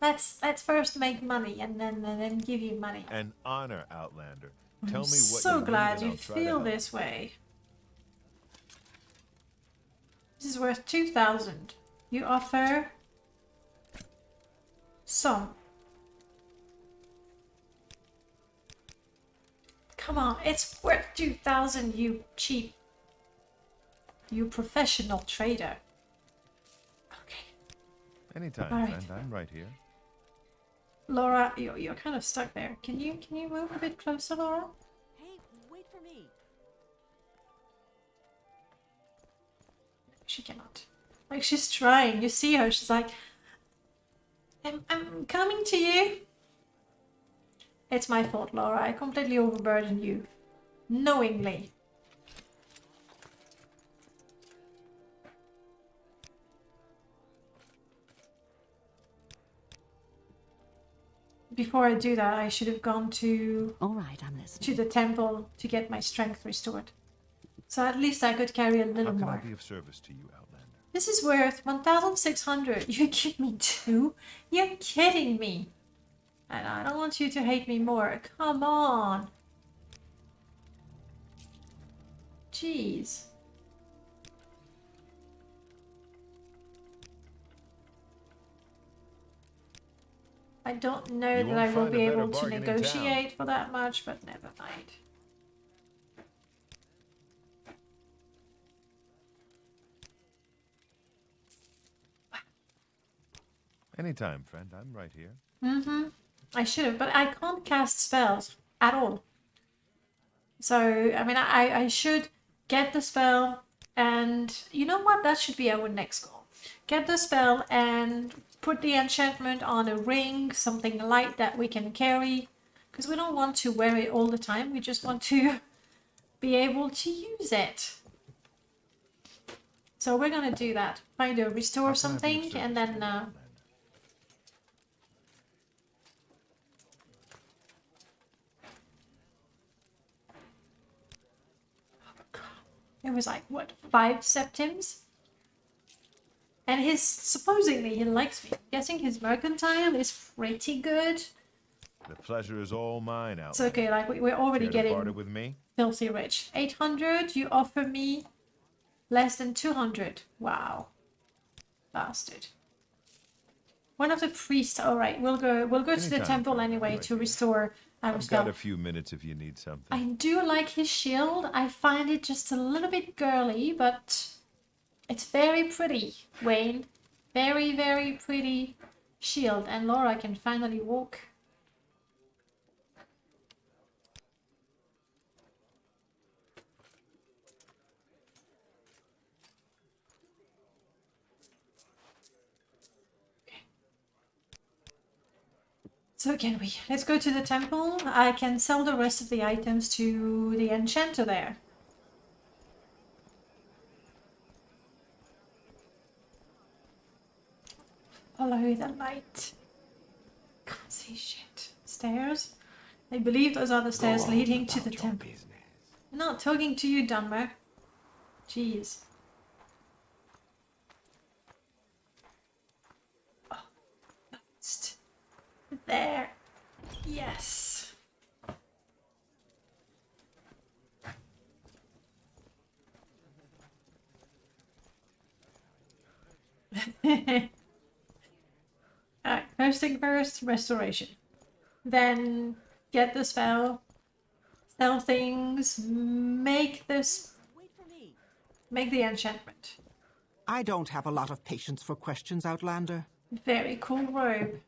let's first make money and then give you money. An honor, Outlander. I'm Tell me what so you glad need and you I'll try to feel help. this way. This is worth 2,000. You offer some. Come on, it's worth 2,000, you cheap. You professional trader. Okay. Anytime, All right. friend. I'm right here. Laura, you're kind of stuck there. Can you move a bit closer, Laura? Hey, wait for me. She cannot. Like, she's trying. You see her. She's like, I'm coming to you. It's my fault, Laura. I completely overburdened you. Knowingly. Before I do that, I should have gone to All right, I'm listening. the temple to get my strength restored. So at least I could carry a How little can more. I be of service to you, Outlander? This is worth 1,600. You give me 2? You're kidding me. And I don't want you to hate me more. Come on. Jeez. I don't know You that won't I will find a be better able to bargain in town. negotiate for that much, but never mind. Anytime, friend. I'm right here. Mm-hmm. I should have, but I can't cast spells at all. So, I mean, I should get the spell, and you know what? That should be our next goal. Get the spell and put the enchantment on a ring, something light that we can carry, because we don't want to wear it all the time. We just want to be able to use it. So we're gonna do that. Find a restore How can I be of something, service and to you, then Outlander? it was like, what, 5 septims? And his, supposedly he likes me. Guessing his mercantile is pretty good. The pleasure is all mine, Outlander. It's okay, like we're already Care to barter getting with me? filthy rich. 800, you offer me less than 200. Wow. Bastard. One of the priests, alright, we'll go to the Anytime, temple friend, anyway right to here. restore our I've spell. got a few minutes if you need something. I do like his shield. I find it just a little bit girly, but it's very pretty, Wayne. Very, very pretty shield. And Laura can finally walk. So can we? Let's go to the temple. I can sell the rest of the items to the enchanter there. Follow the light. Can't see shit. Stairs? I believe those are the stairs leading to the temple. I'm not talking to you, Dwemer. Jeez. Oh, just there. Yes. Alright, first thing first, restoration. Then get the spell, sell things, make this, Wait for me. make the enchantment. I don't have a lot of patience for questions, Outlander. Very cool robe.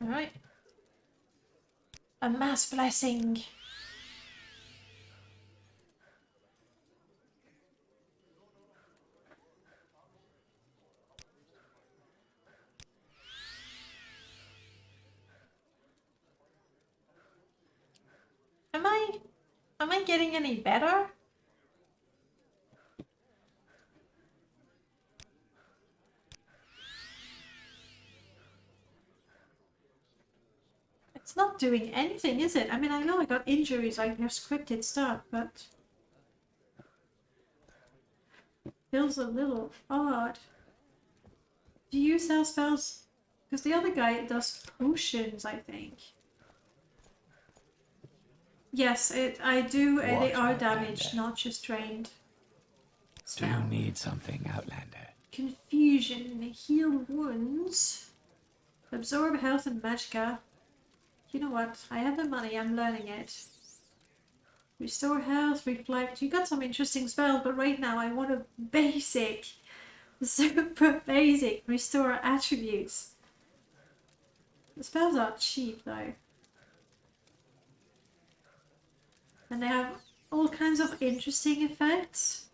Alright. A mass blessing. Am I getting any better? It's not doing anything, is it? I mean, I know I got injuries, I have scripted stuff, but feels a little odd. Do you sell spells? Because the other guy does potions, I think. Yes, I do, and they are damaged, not just drained. Do you need something, Outlander? Confusion, heal wounds, absorb health and magicka. You know what? I have the money, I'm learning it. Restore health, reflect. You got some interesting spells, but right now I want a basic, super basic restore attributes. The spells are cheap though. And they have all kinds of interesting effects.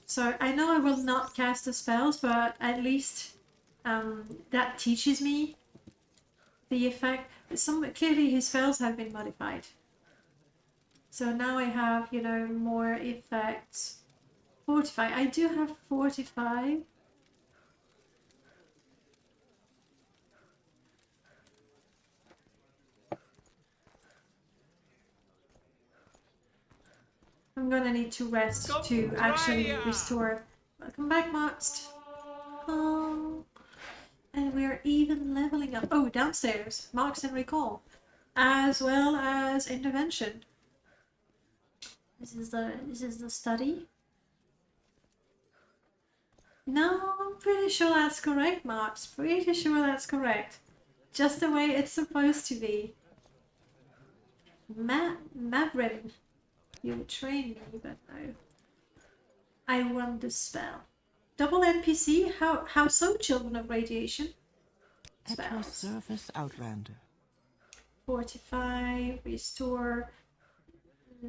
So I know I will not cast the spells, but at least that teaches me the effect. Clearly his spells have been modified. So now I have, you know, more effects. Fortify. I do have Fortify. I'm gonna need to rest to actually restore. Welcome back, Moxt. Oh, and we're even leveling up. Oh, downstairs, Moxt and Recall, as well as Intervention. This is the study. No, I'm pretty sure that's correct, Moxt. Pretty sure that's correct. Just the way it's supposed to be. Mavrin. You train me, but no. I want the spell. Double NPC? How so, Children of Radiation? At your service, Outlander. Fortify, restore,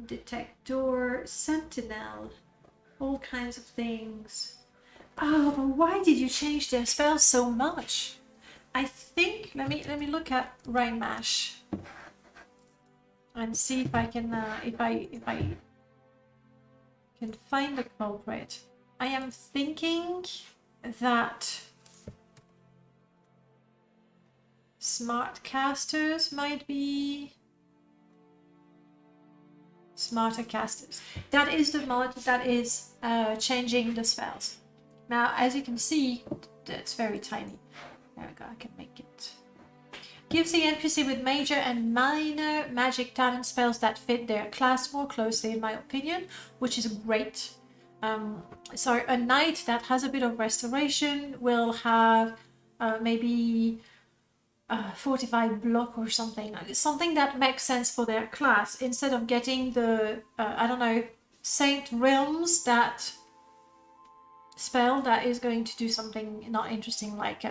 detect door, sentinel, all kinds of things. Oh, but why did you change their spells so much? I think let me look at Raymash and see if I can if I can find the culprit. I am thinking that smart casters might be smarter casters. That is the mod that is changing the spells. Now, as you can see, it's very tiny. There we go, I can make it. Gives the NPC with major and minor magic talent spells that fit their class more closely, in my opinion, which is great. So a knight that has a bit of restoration will have maybe fortified block or something that makes sense for their class, instead of getting the I don't know, Saint Realms that spell that is going to do something not interesting, like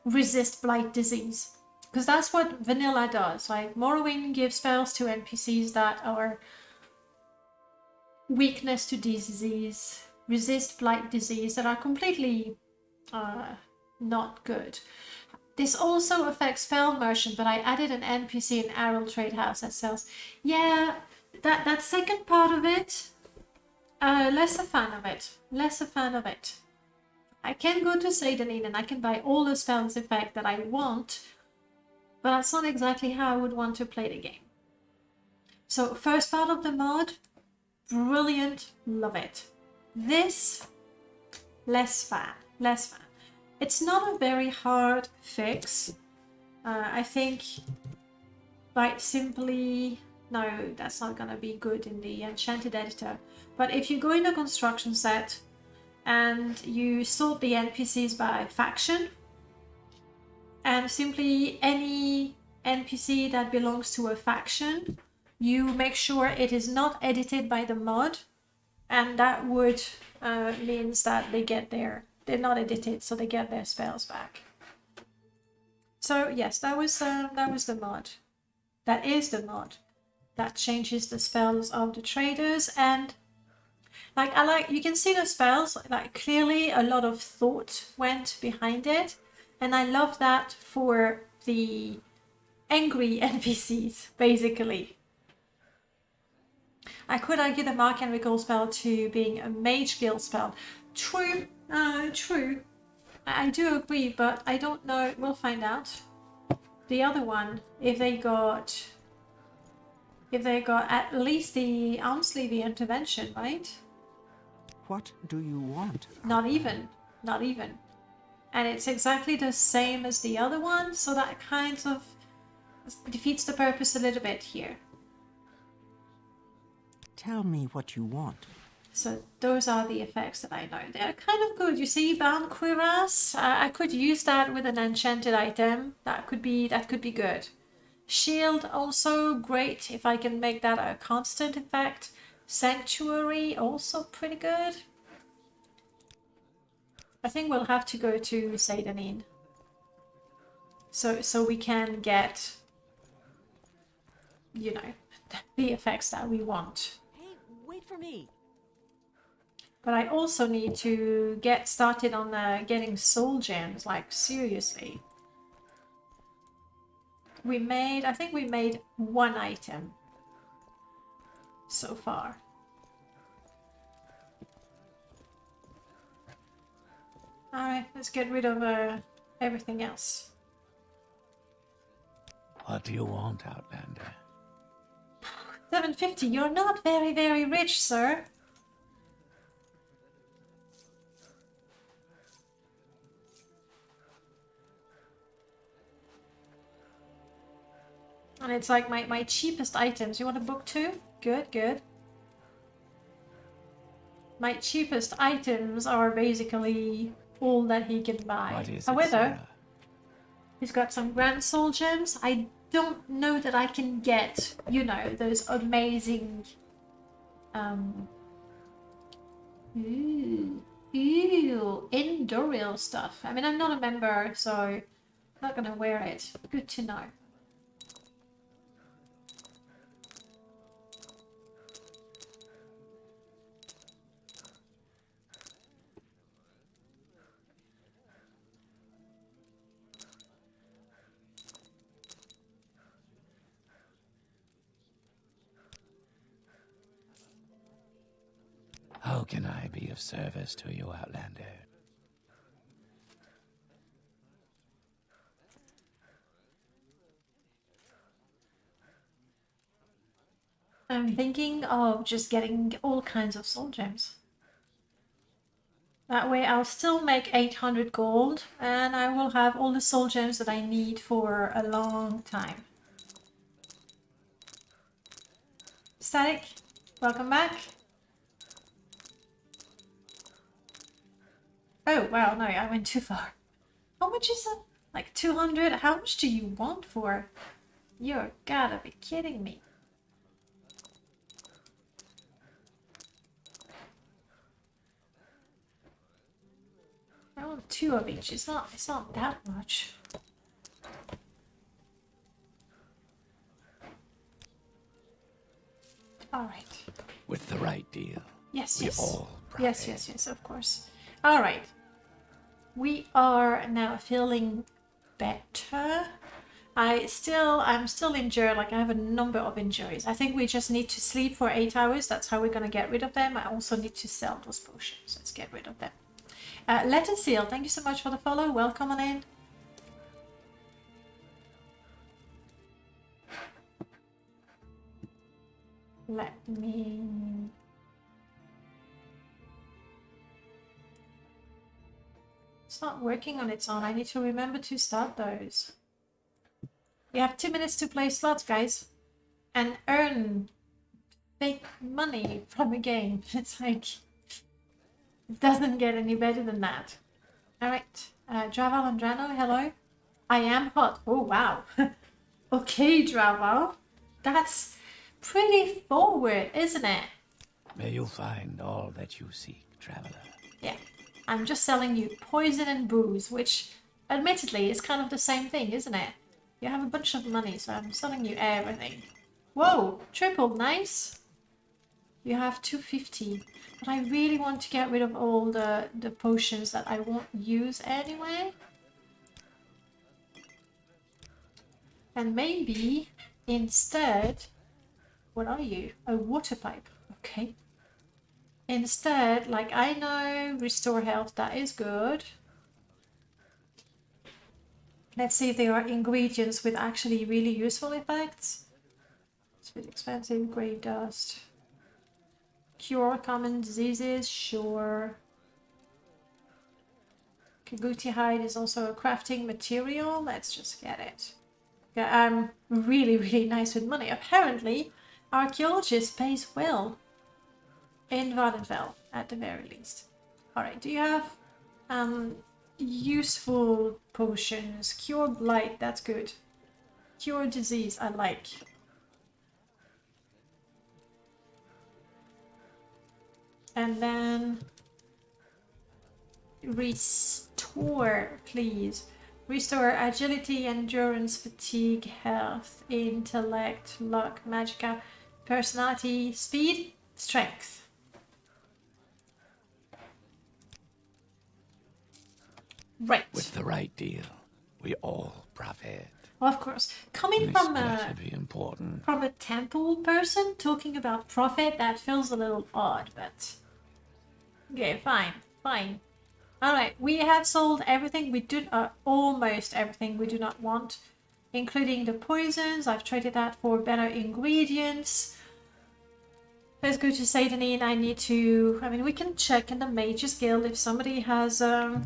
resist blight disease. Because that's what vanilla does. Like, Morrowind gives spells to NPCs that are weakness to disease, resist blight disease, that are completely not good. This also affects Spell Merchant, but I added an NPC in Arrow Trade House that sells. Yeah, that second part of it, less a fan of it. Less a fan of it. I can go to Sadanin and I can buy all the spells effect that I want, but that's not exactly how I would want to play the game. So first part of the mod, brilliant, love it. This, less fan. It's not a very hard fix. I think by simply, no, that's not gonna be good in the Enchanted Editor. But if you go in a construction set and you sort the NPCs by faction, and simply any NPC that belongs to a faction, you make sure it is not edited by the mod, and that would means that they're not edited, so they get their spells back. So yes, that was the mod. That is the mod that changes the spells of the traders. And like you can see the spells, like clearly a lot of thought went behind it, and I love that for the angry NPCs basically. I could argue the Mark and Recall spell to being a mage guild spell. True, true. I do agree, but I don't know. We'll find out. The other one, if they got at least the arms-sleeve intervention, right? What do you want? Not even. And it's exactly the same as the other one, so that kind of defeats the purpose a little bit here. Tell me what you want. So those are the effects that I know. They're kind of good. You see, Bound Cuirass. I could use that with an enchanted item. That could be good. Shield also great if I can make that a constant effect. Sanctuary also pretty good. I think we'll have to go to Sadanin. So we can get, you know, the effects that we want. Hey, wait for me. But I also need to get started on getting soul gems, like seriously. I think we made one item so far. Alright, let's get rid of everything else. What do you want, Outlander? 750, you're not very, very rich, sir. And it's like my cheapest items. You want a book too? Good, good. My cheapest items are basically all that he can buy. What is it, However, Sarah? he's got some grand soul gems. I don't know that I can get, you know, those amazing Enduril stuff. I mean, I'm not a member, so I'm not gonna wear it. Good to know. How can I be of service to you, Outlander? I'm thinking of just getting all kinds of soul gems. That way I'll still make 800 gold and I will have all the soul gems that I need for a long time. Static, welcome back. Oh, wow, no, I went too far. How much is it? Like 200? How much do you want for? You're gotta be kidding me. I want 2 of each. It's not that much. Alright. With the right deal. Yes, we yes. all Yes, profit. yes, yes, of course. Alright. We are now feeling better. I'm still injured, like I have a number of injuries. I think we just need to sleep for 8 hours. That's how we're gonna get rid of them. I also need to sell those potions. Let's get rid of them. Letter Seal, thank you so much for the follow. Welcome on in. Let me... It's not working on its own. I need to remember to start those. You have 2 minutes to play slots, guys. And earn fake money from a game. It's like... It doesn't get any better than that. Alright. Draval Andrano, hello. I am hot. Oh, wow. Okay, Draval. That's pretty forward, isn't it? May you find all that you seek, traveler. Yeah. I'm just selling you poison and booze, which Admittedly, it's kind of the same thing, isn't it? You have a bunch of money, so I'm selling you everything. Whoa, triple, nice. You have 250, but I really want to get rid of all the potions that I won't use anyway. And maybe instead, what are you? A water pipe, okay. Instead, like I know restore health, that is good. Let's see if there are ingredients with actually really useful effects. It's a bit expensive, grave dust. Cure common diseases, sure. Kaguti hide is also a crafting material. Let's just get it. Yeah, I'm really nice with money. Apparently, archaeologist pays well. In Vardenfell, at the very least. Alright, do you have useful potions? Cure blight, that's good. Cure disease, I like. And then restore, please. Restore agility, endurance, fatigue, health, intellect, luck, magicka, personality, speed, strength. Right. With the right deal, we all profit. Well, of course. Coming This from better be important. a temple person talking about profit, that feels a little odd, but okay, fine. Alright, we have sold everything we do, almost everything we do not want, including the poisons. I've traded that for better ingredients. Let's go to Satanin. I need to, I mean, we can check in the Mage's Guild if somebody has a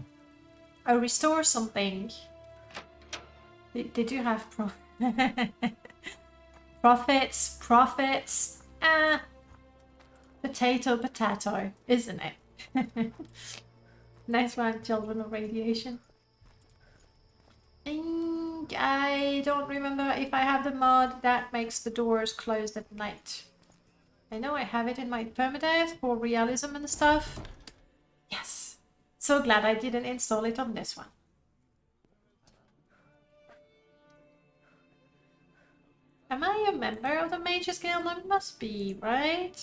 restore something. They do have profits. Potato, isn't it? Nice one, children of radiation. And I don't remember if I have the mod that makes the doors closed at night. I know I have it in my permadeath for realism and stuff. Yes. So glad I didn't install it on this one. Am I a member of the Mage's Guild? I must be, right?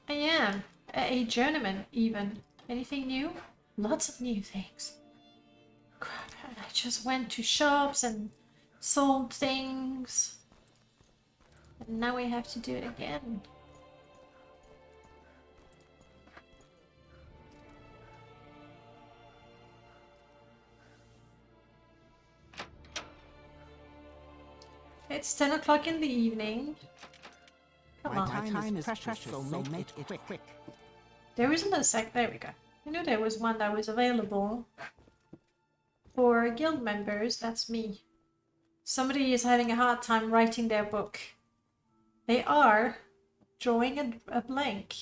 I am. A journeyman, even. Anything new? Lots of new things. Crap, I just went to shops and sold things. And now we have to do it again. It's 10 o'clock in the evening. Come on. My time is precious, so make it quick. There isn't a sec. There we go. I knew there was one that was available for guild members. That's me. Somebody is having a hard time writing their book. They are drawing a blank.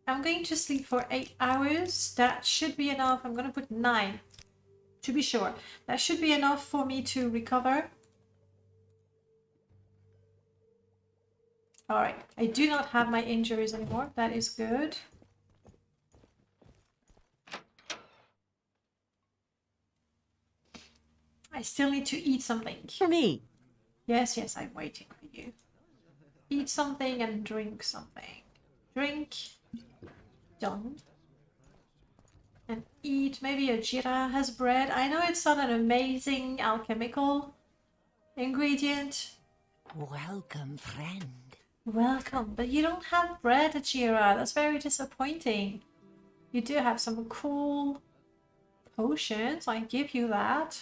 I'm going to sleep for 8 hours. That should be enough. I'm going to put 9 to be sure. That should be enough for me to recover. Alright, I do not have my injuries anymore. That is good. I still need to eat something. For me. Yes, I'm waiting for you. Eat something and drink something. Drink. Done. And eat. Maybe a jira has bread. I know it's not an amazing alchemical ingredient. Welcome, friend. Welcome, but you don't have bread, Ajira. That's very disappointing. You do have some cool potions. I give you that.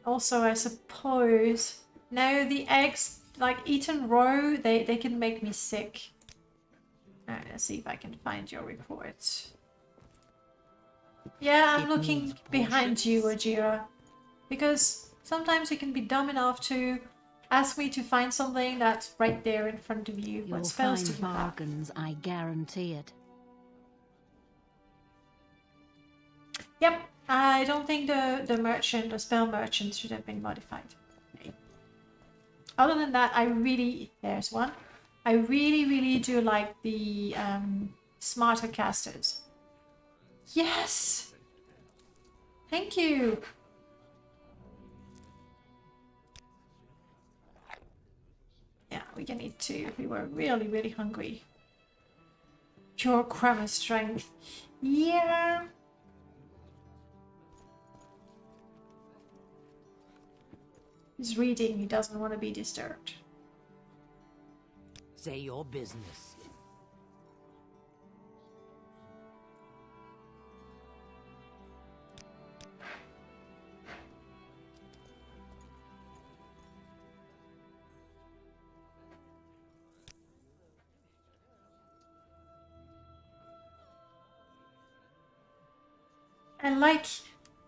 Also, I suppose now the eggs, like eaten raw, they can make me sick. Alright, let's see if I can find your report. Yeah, I'm looking behind you, Ajira, because sometimes you can be dumb enough to ask me to find something that's right there in front of you. You'll What spells do find you have? bargains, I guarantee it. Yep, I don't think the merchant, the spell merchant should have been modified. Okay. Other than that, I really, there's one. I really, really do like the smarter casters. Yes! Thank you! Yeah, we can eat too. We were really, really hungry. Pure crummy strength. Yeah. He's reading. He doesn't want to be disturbed. Say your business.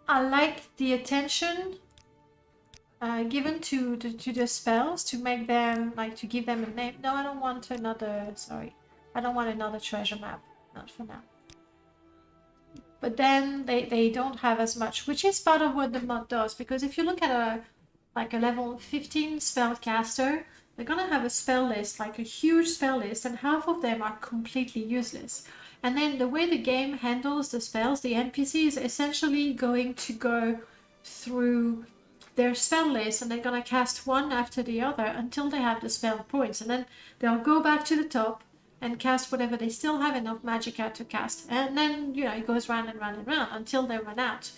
I like the attention given to the spells to make them, like, to give them a name. No, I don't want another, sorry. I don't want another treasure map. Not for now. But then they don't have as much, which is part of what the mod does. Because if you look at a level 15 spellcaster, they're gonna have a spell list, like a huge spell list, and half of them are completely useless. And then the way the game handles the spells, the NPC is essentially going to go through their spell list and they're going to cast one after the other until they have the spell points. And then they'll go back to the top and cast whatever they still have enough magicka to cast. And then, you know, it goes round and round and round until they run out.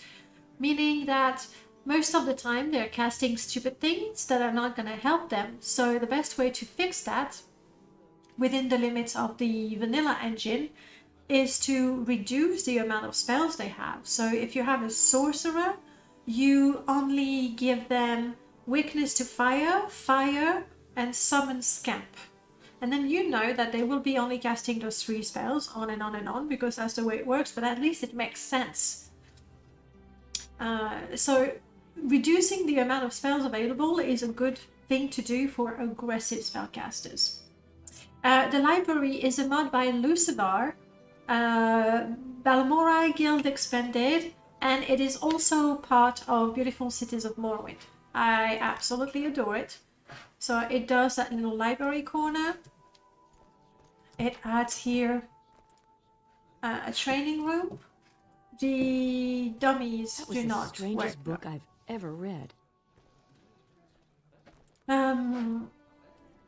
Meaning that most of the time they're casting stupid things that are not going to help them. So the best way to fix that within the limits of the vanilla engine is to reduce the amount of spells they have. So if you have a sorcerer, you only give them weakness to fire, and summon scamp. And then you know that they will be only casting those 3 spells on and on and on, because that's the way it works, but at least it makes sense. So reducing the amount of spells available is a good thing to do for aggressive spellcasters. The library is a mod by Lucivar, Balmora Guild Expanded, and it is also part of Beautiful Cities of Morrowind. I absolutely adore it. So it does that little library corner. It adds here a training room. The dummies do not the strangest work. book I've ever read.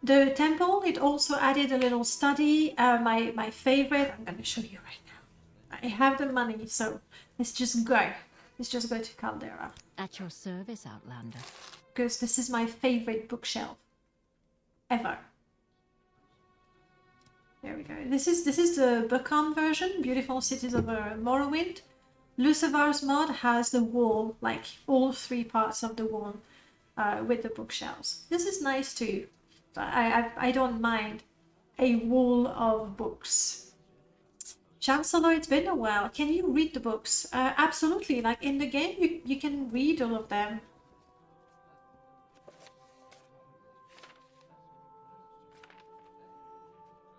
The temple, it also added a little study. My favorite, I'm going to show you right now. I have the money, so let's just go. Let's just go to Caldera. At your service, Outlander. Because this is my favorite bookshelf ever. There we go. This is the Buckham version, Beautiful Cities of Morrowind. Lucivar's mod has the wall, like all 3 parts of the wall with the bookshelves. This is nice too. I don't mind a wall of books. Chancellor, it's been a while. Can you read the books? Absolutely. Like in the game, you can read all of them.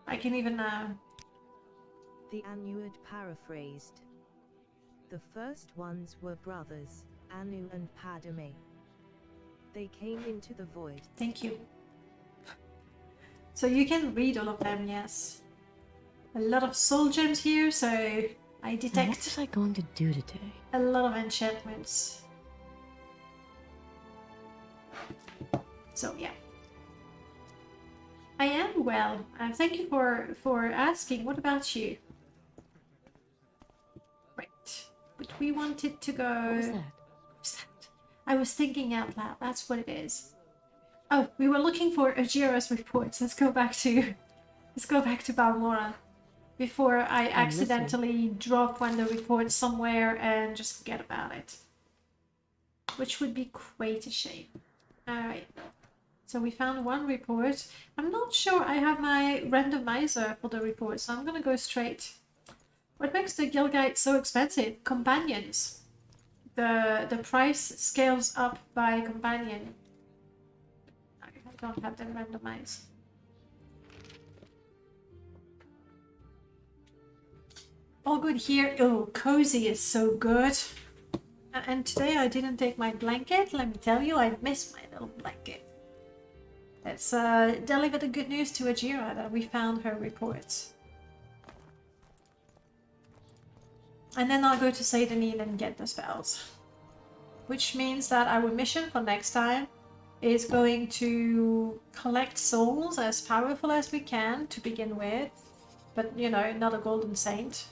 I can even... The Anuid paraphrased. The first ones were brothers, Anu and Padme. They came into the void. Thank you. So you can read all of them, yes. A lot of soul gems here, so I detect... What was I going to do today? A lot of enchantments. So yeah. I am well. Thank you for asking. What about you? Right. But we wanted to go... What was that? What's that? I was thinking out loud. That's what it is. Oh, we were looking for Ajira's reports. Let's go back to Balmora before I accidentally drop one of the reports somewhere and just forget about it. Which would be quite a shame. Alright. So we found one report. I'm not sure I have my randomizer for the report, so I'm gonna go straight. What makes the guild guide so expensive? Companions. The price scales up by companion. I don't have them randomized. All good here. Oh, cozy is so good. And today I didn't take my blanket. Let me tell you, I miss my little blanket. Let's deliver the good news to Ajira that we found her reports. And then I'll go to Seidanin and get the spells. Which means that our mission for next time is going to collect souls as powerful as we can to begin with. But, you know, not a golden saint.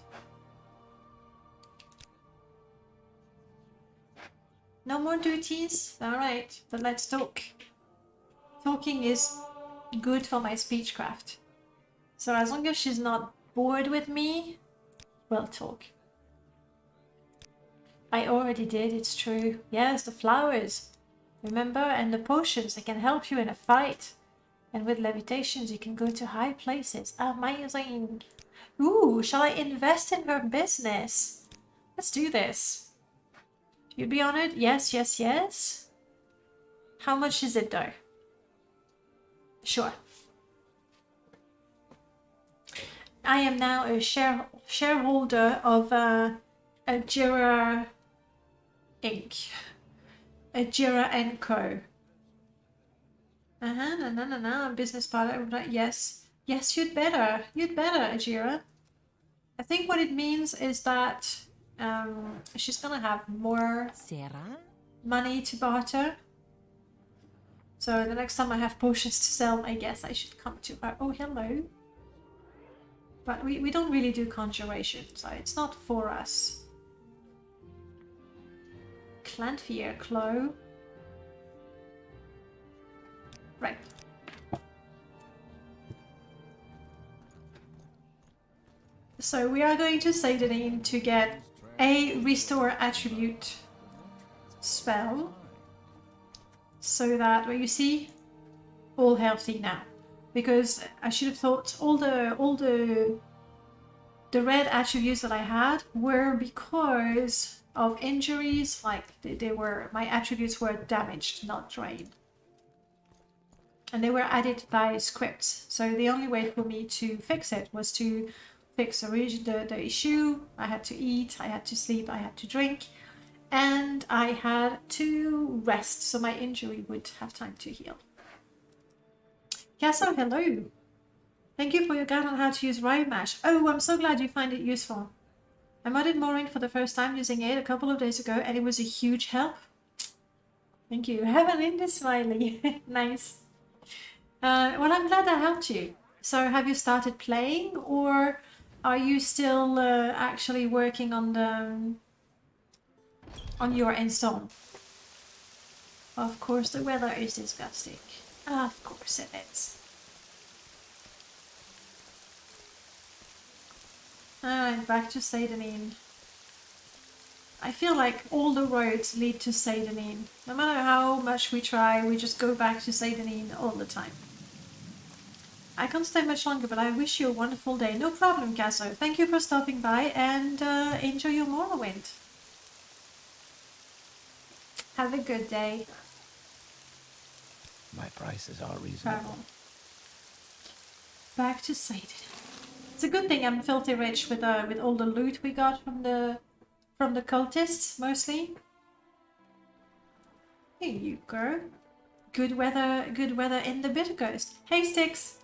No more duties? Alright, but let's talk. Talking is good for my speechcraft. So as long as she's not bored with me, we'll talk. I already did, it's true. Yes, the flowers. Remember? And the potions, they can help you in a fight. And with levitations, you can go to high places. Amazing! Ooh, shall I invest in her business? Let's do this. You'd be honored? Yes, yes, yes. How much is it though? Sure. I am now a shareholder of Ajira Inc. Ajira & Co. No, business partner. Yes. Yes, you'd better. You'd better, Ajira. I think what it means is that she's gonna have more money to barter. So the next time I have potions to sell, I guess I should come to her. Oh, hello. But we don't really do conjuration, so it's not for us. Clantfier Clo. Right. So we are going to Seidanin to get a restore attribute spell. So that, well, you see, all healthy now. Because I should have thought all the red attributes that I had were because of injuries, like they were, my attributes were damaged, not drained. And they were added by scripts. So the only way for me to fix it was to fix the issue. I had to eat, I had to sleep, I had to drink, and I had to rest so my injury would have time to heal. Casso, hello. Thank you for your guide on how to use Riot Mash. Oh, I'm so glad you find it useful. I modded Morrowind for the first time using it a couple of days ago, and it was a huge help. Thank you. Have an Linda smiley. Nice. Well, I'm glad that helped you. So have you started playing, or are you still actually working on the on your install? Of course, the weather is disgusting. Of course it is. Alright, back to Seidanin. I feel like all the roads lead to Seidanin. No matter how much we try, we just go back to Seidanin all the time. I can't stay much longer, but I wish you a wonderful day. No problem, Casso. Thank you for stopping by, and enjoy your Morrowind. Have a good day. My prices are reasonable. Back to Seidanin. It's a good thing I'm filthy rich with all the loot we got from the cultists, mostly. Here you go. Good weather in the Bitter Coast. Hey, Styx.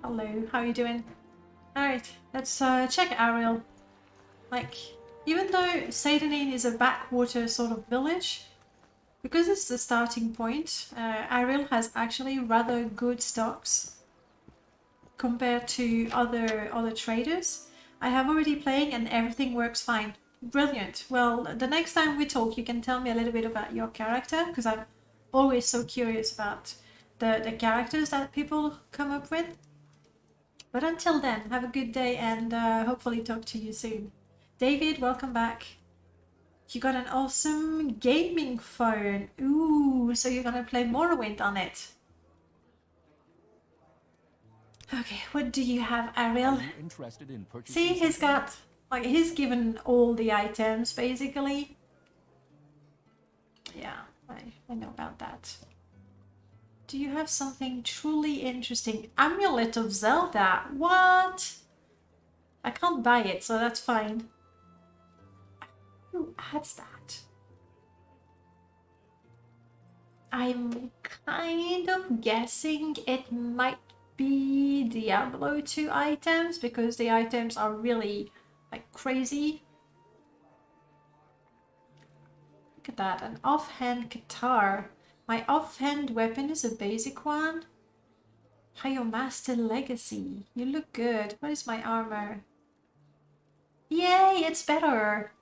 Hello, how are you doing? Alright, let's check Ariel. Like, even though Seidanin is a backwater sort of village, because it's the starting point, Ariel has actually rather good stocks compared to other traders. I have already playing and everything works fine. Brilliant. Well, the next time we talk, you can tell me a little bit about your character, because I'm always so curious about the characters that people come up with. But until then, have a good day and hopefully talk to you soon. David, welcome back. You got an awesome gaming phone. Ooh, so you're gonna play Morrowind on it. Okay, what do you have, Ariel? Are you interested in purchasing See, he's got, like, he's given all the items, basically. Yeah, I know about that. Do you have something truly interesting? Amulet of Zelda. What? I can't buy it, so that's fine. Who adds that? I'm kind of guessing it might be Diablo 2 items because the items are really like crazy. Look at that, an offhand guitar. My offhand weapon is a basic one. Master Legacy. You look good. What is my armor? Yay, it's better.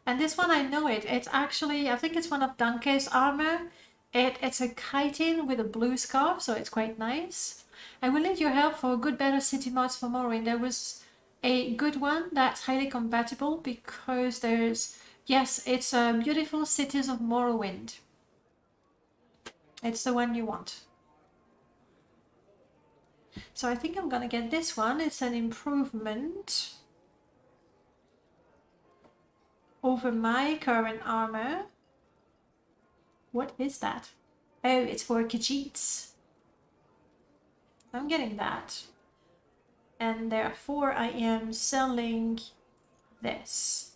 And this one, I know it. It's actually, I think it's one of Danke's armor. It's a chitin with a blue scarf, so it's quite nice. I will need your help for good, better city mods for Morrowind. There was a good one that's highly compatible because there's, yes, it's Beautiful Cities of Morrowind. It's the one you want. So I think I'm gonna get this one. It's an improvement over my current armor. What is that? Oh, it's for Khajiits. I'm getting that. And therefore I am selling this.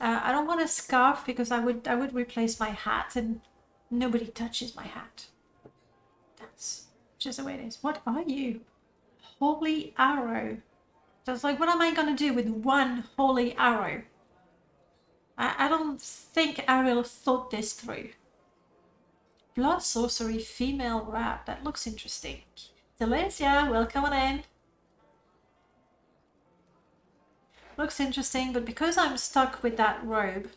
I don't want a scarf because I would replace my hat and nobody touches my hat. That's just the way it is. What are you? Holy arrow. Just like, what am I gonna do with one holy arrow? I don't think Ariel thought this through. Blood sorcery female wrap. That looks interesting. Delesia, welcome on in. Looks interesting, but because I'm stuck with that robe,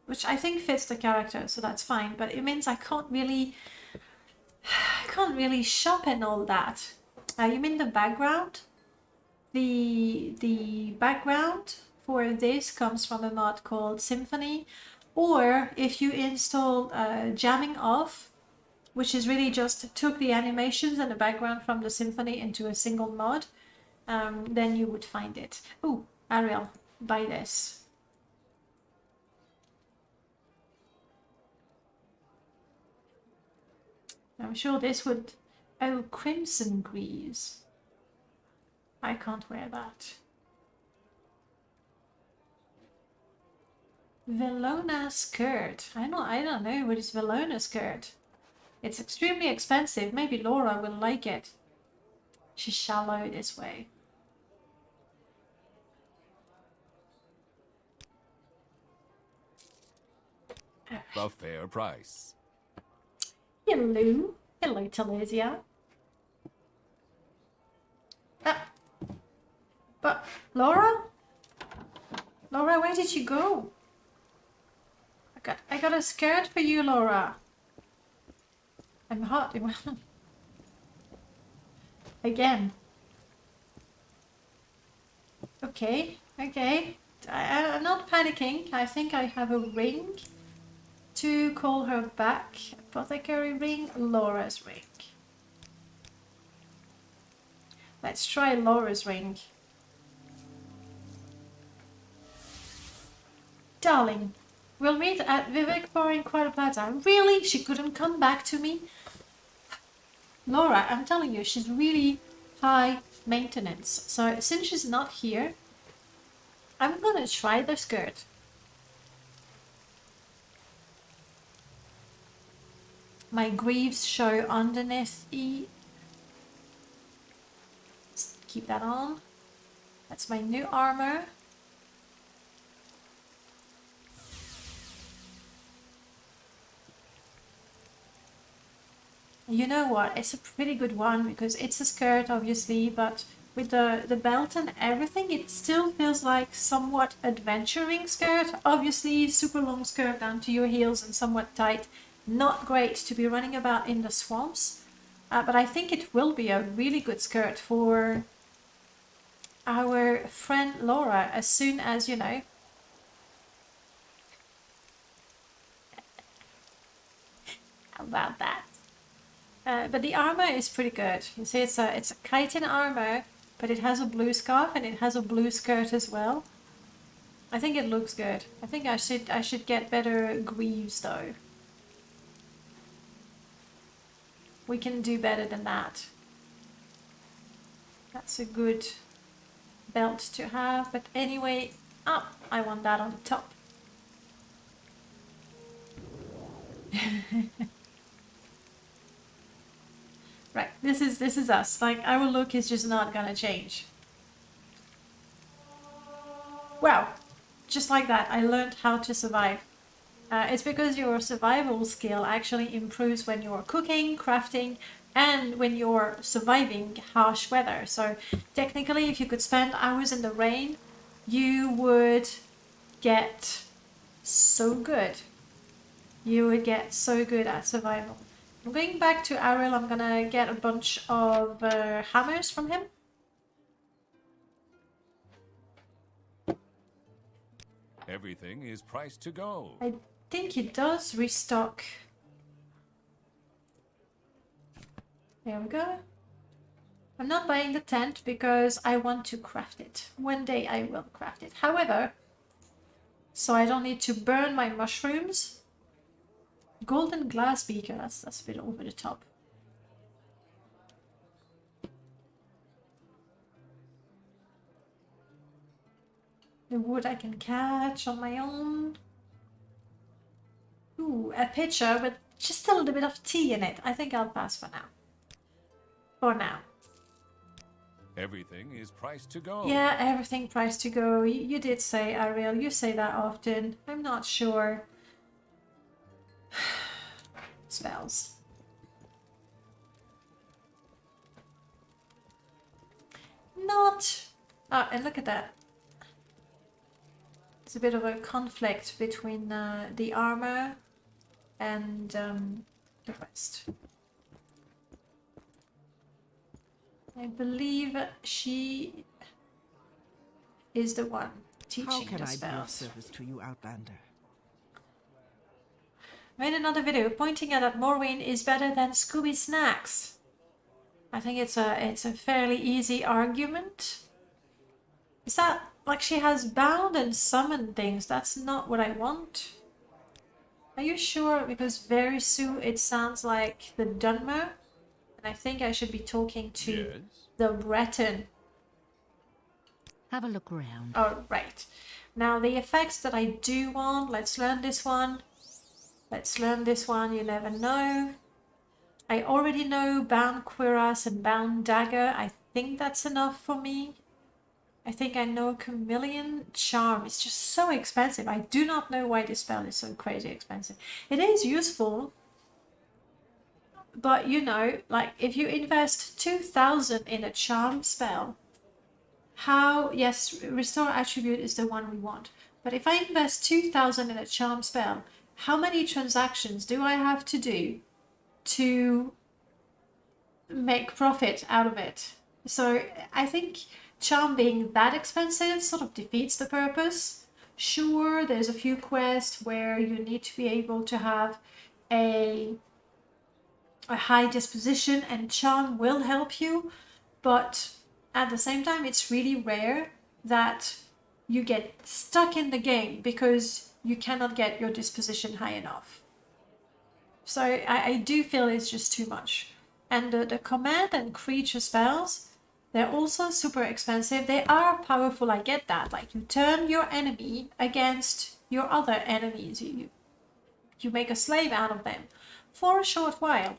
which I think fits the character, so that's fine, but it means I can't really shop and all that. You mean the background? The background for this comes from a mod called Symphony, or if you install Jamming Off, which is really just took the animations and the background from the Symphony into a single mod, then you would find it. Ooh, Ariel, buy this. I'm sure this would... Oh, Crimson Grease. I can't wear that. Velona skirt. I don't know what is Velona skirt. It's extremely expensive. Maybe Laura will like it. She's shallow this way. A fair price. Hello. Hello, Telesia. But Laura? Laura, where did you go? I got a skirt for you, Laura. I'm hot. Again. Okay, okay. I'm not panicking. I think I have a ring to call her back. Apothecary ring, Laura's ring. Let's try Laura's ring. Darling, we'll meet at Vivec Bar in Quarter Plaza. Really? She couldn't come back to me? Laura, I'm telling you, she's really high maintenance. So since she's not here, I'm gonna try the skirt. My greaves show underneath E. Let's keep that on. That's my new armor. You know what? It's a pretty good one because it's a skirt, obviously, but with the belt and everything, it still feels like somewhat adventuring skirt. Obviously, super long skirt down to your heels and somewhat tight. Not great to be running about in the swamps, but I think it will be a really good skirt for our friend Laura as soon as, you know. How about that? But the armor is pretty good. You see, it's a chitin armor, but it has a blue scarf and it has a blue skirt as well. I think it looks good. I think I should get better greaves though. We can do better than that. That's a good belt to have. But anyway, I want that on the top. Right, this is us. Like, our look is just not gonna change. Wow, just like that, I learned how to survive. It's because your survival skill actually improves when you're cooking, crafting, and when you're surviving harsh weather. So technically, if you could spend hours in the rain, you would get so good. You would get so good at survival. I'm going back to Ariel. I'm gonna get a bunch of hammers from him. Everything is priced to go. I think he does restock. There we go. I'm not buying the tent because I want to craft it. One day I will craft it. However, so I don't need to burn my mushrooms. Golden glass beaker, that's a bit over the top. The wood I can catch on my own. Ooh, a pitcher with just a little bit of tea in it. I think I'll pass for now. For now. Everything is priced to go. Yeah, everything priced to go. You did say, Ariel. You say that often. I'm not sure. Spells. Not... Oh, and look at that. It's a bit of a conflict between the armor and the rest. I believe she is the one teaching How can the I be of spells. service to you, Outlander? Made another video pointing out that Morrowind is better than Scooby Snacks. I think it's a fairly easy argument. Is that like she has bound and summoned things? That's not what I want. Are you sure? Because very soon it sounds like the Dwemer, and I think I should be talking to the Breton. Have a look around. Oh, right. Now the effects that I do want, let's learn this one. Let's learn this one, you never know. I already know Bound Cuirass and Bound Dagger. I think that's enough for me. I think I know Chameleon Charm. It's just so expensive. I do not know why this spell is so crazy expensive. It is useful. But you know, like if you invest 2,000 in a charm spell, how, yes, Restore Attribute is the one we want. But if I invest 2,000 in a charm spell, how many transactions do I have to do to make profit out of it? So I think charm being that expensive sort of defeats the purpose. Sure, there's a few quests where you need to be able to have a high disposition and charm will help you, but at the same time it's really rare that you get stuck in the game because you cannot get your disposition high enough. So I do feel it's just too much. And the command and creature spells, they're also super expensive. They are powerful, I get that. Like you turn your enemy against your other enemies. You make a slave out of them for a short while.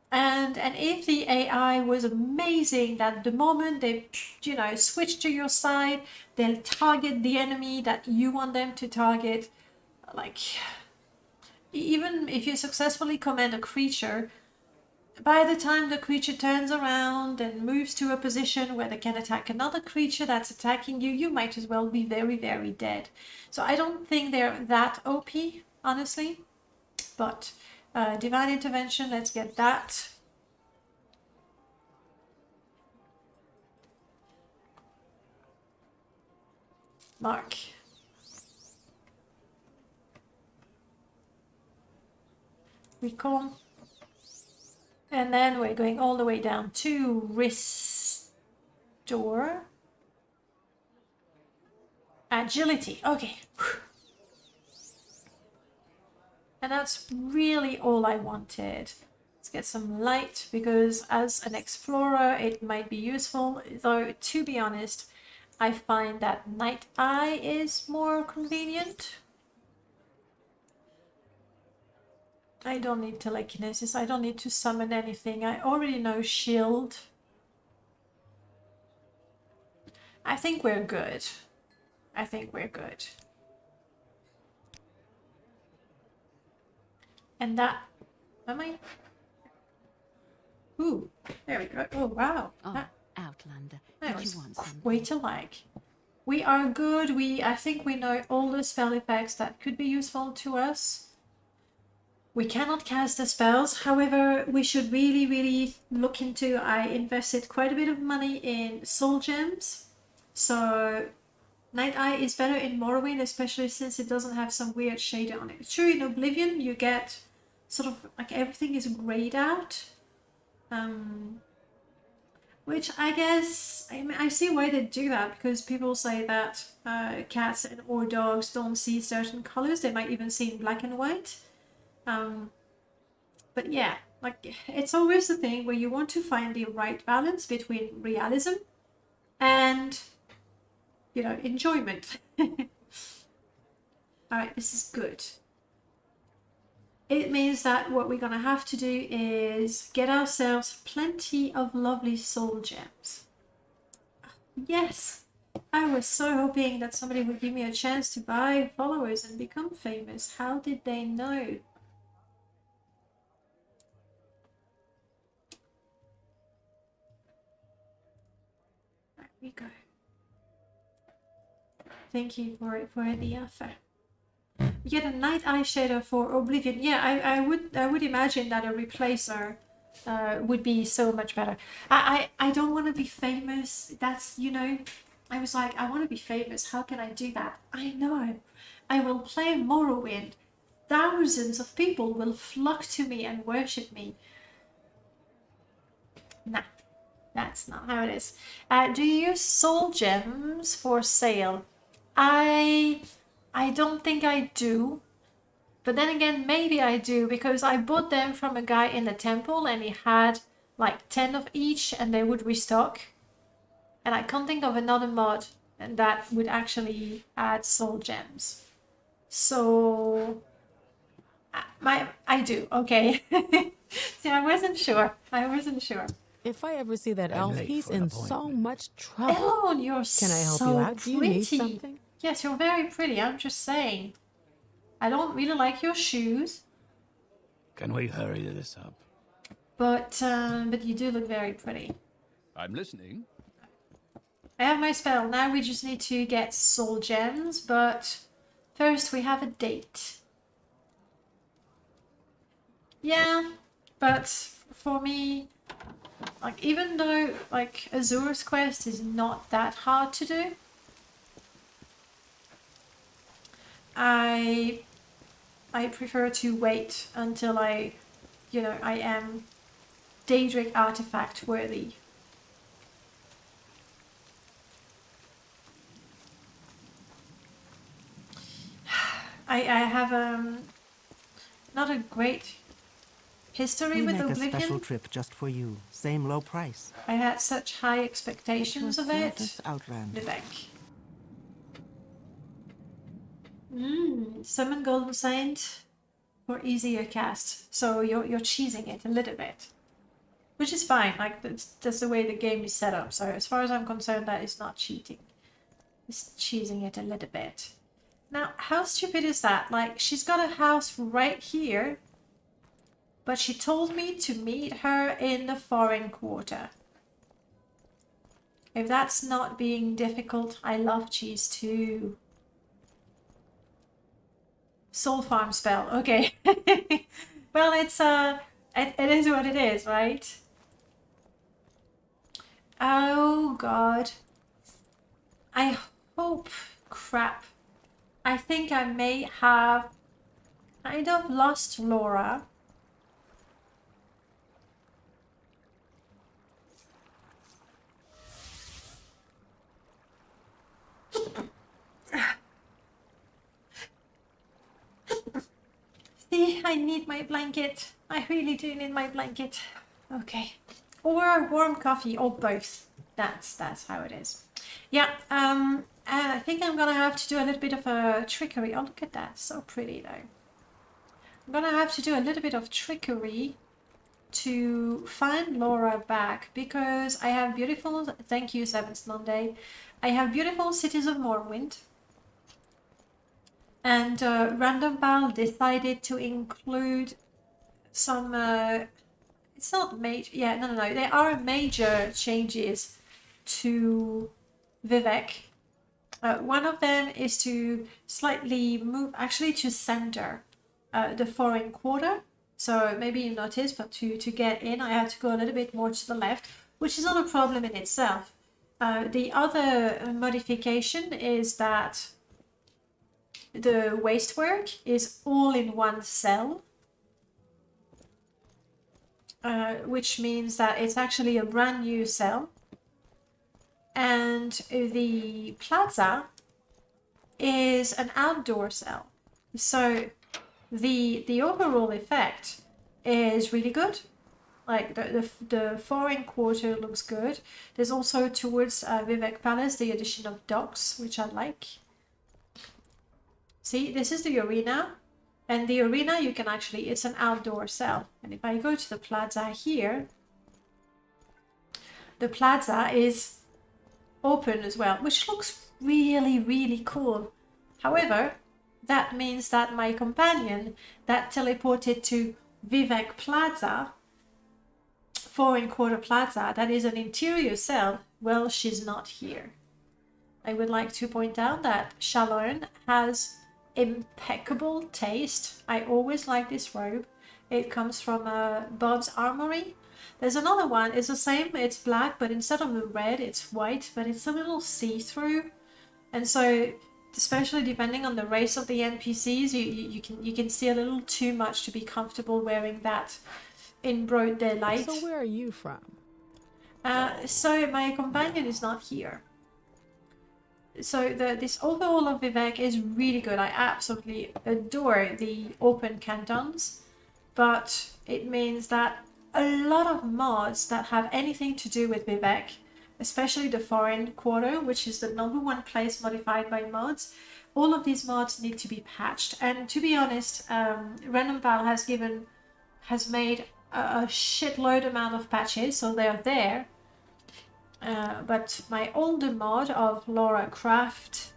And if the AI was amazing, that the moment they, you know, switch to your side, they'll target the enemy that you want them to target. Like, even if you successfully command a creature, by the time the creature turns around and moves to a position where they can attack another creature that's attacking you, you might as well be very, very dead. So I don't think they're that OP, honestly. But Divine Intervention, let's get that. Mark. Recall. And then we're going all the way down to Restore. Agility. Okay. And that's really all I wanted. Let's get some light, because as an explorer it might be useful, though to be honest I find that Night Eye is more convenient. I don't need telekinesis. I don't need to summon anything. I already know shield. I think we're good. I think we're good. And that... Am I? Ooh, there we go. Oh, wow. Oh, That, Outlander, that did was you want something? quite alike. We are good. I think we know all the spell effects that could be useful to us. We cannot cast the spells. However, we should really look into... I invested quite a bit of money in soul gems. So Night Eye is better in Morrowind, especially since it doesn't have some weird shade on it. Sure, in Oblivion you get sort of like everything is grayed out. Which I guess, I see why they do that, because people say that cats or dogs don't see certain colors. They might even see in black and white. But yeah, like it's always the thing where you want to find the right balance between realism and, you know, enjoyment. Alright, this is good. It means that what we're gonna have to do is get ourselves plenty of lovely soul gems. Yes! I was so hoping that somebody would give me a chance to buy followers and become famous. How did they know? There we go. Thank you for the offer. You get a night eye shader for Oblivion. Yeah, I would imagine that a replacer would be so much better. I don't want to be famous. That's, you know, I was like, I want to be famous. How can I do that? I know. I will play Morrowind. Thousands of people will flock to me and worship me. Nah, that's not how it is. Do you use soul gems for sale? I don't think I do. But then again, maybe I do, because I bought them from a guy in the temple and he had like 10 of each and they would restock. And I can't think of another mod that would actually add soul gems. So I do, okay. See, I wasn't sure. If I ever see that elf, he's in so much trouble. Ellen, you're Can I help so you out? Do you need pretty. something? Yes, you're very pretty. I'm just saying. I don't really like your shoes, Can we hurry this up? but you do look very pretty. I'm listening. I have my spell. Now we just need to get soul gems, but first we have a date. Yeah, but for me, like, even though like Azura's quest is not that hard to do, I prefer to wait until I am Daedric artifact worthy. I have not a great history with make Oblivion. a special trip just for you. Same low price. I had such high expectations of it. Outlander. Vivec. Summon Golden Saint for easier cast. So you're cheesing it a little bit, which is fine. Like that's the way the game is set up. So as far as I'm concerned, that is not cheating. It's cheesing it a little bit. Now, how stupid is that? Like, she's got a house right here, but she told me to meet her in the foreign quarter. If that's not being difficult, I love cheese too. Soul farm spell, okay. Well, it's it is what it is, right? Oh god. I hope... crap. I think I may have kind of lost Laura. See, I need my blanket. I really do need my blanket. Okay. Or warm coffee, or both. That's how it is. Yeah, I think I'm gonna have to do a little bit of a trickery. Oh, look at that. So pretty, though. I'm gonna have to do a little bit of trickery to find Laura back, because I have beautiful, thank you 7th Monday, I have beautiful Cities of Morrowind, and Random Pal decided to include some, it's not major, yeah, no, there are major changes to Vivec. One of them is to slightly move, actually to center the foreign quarter. So maybe you noticed, but to get in, I had to go a little bit more to the left, which is not a problem in itself. The other modification is that the wastework is all in one cell, which means that it's actually a brand new cell. And the plaza is an outdoor cell. So the overall effect is really good. Like the foreign quarter looks good. There's also towards Vivec Palace the addition of docks, which I like. See, this is the arena, and the arena you can actually, it's an outdoor cell. And if I go to the plaza here, the plaza is open as well, which looks really, really cool. However, that means that my companion that teleported to Vivec Plaza, foreign quarter plaza, that is an interior cell, well, she's not here. I would like to point out that Shalon has impeccable taste. I always like this robe. It comes from Bob's Armory. There's another one, it's the same, it's black, but instead of the red, it's white, but it's a little see-through. And so, especially depending on the race of the NPCs, you can see a little too much to be comfortable wearing that in broad daylight. So where are you from? So my companion is not here. So this overall of Vivec is really good. I absolutely adore the open cantons, but it means that a lot of mods that have anything to do with Vivec, especially the foreign quarter, which is the #1 place modified by mods, all of these mods need to be patched. And to be honest, Random Pal has made a shitload amount of patches, so they're there. But my older mod of Laura Craft,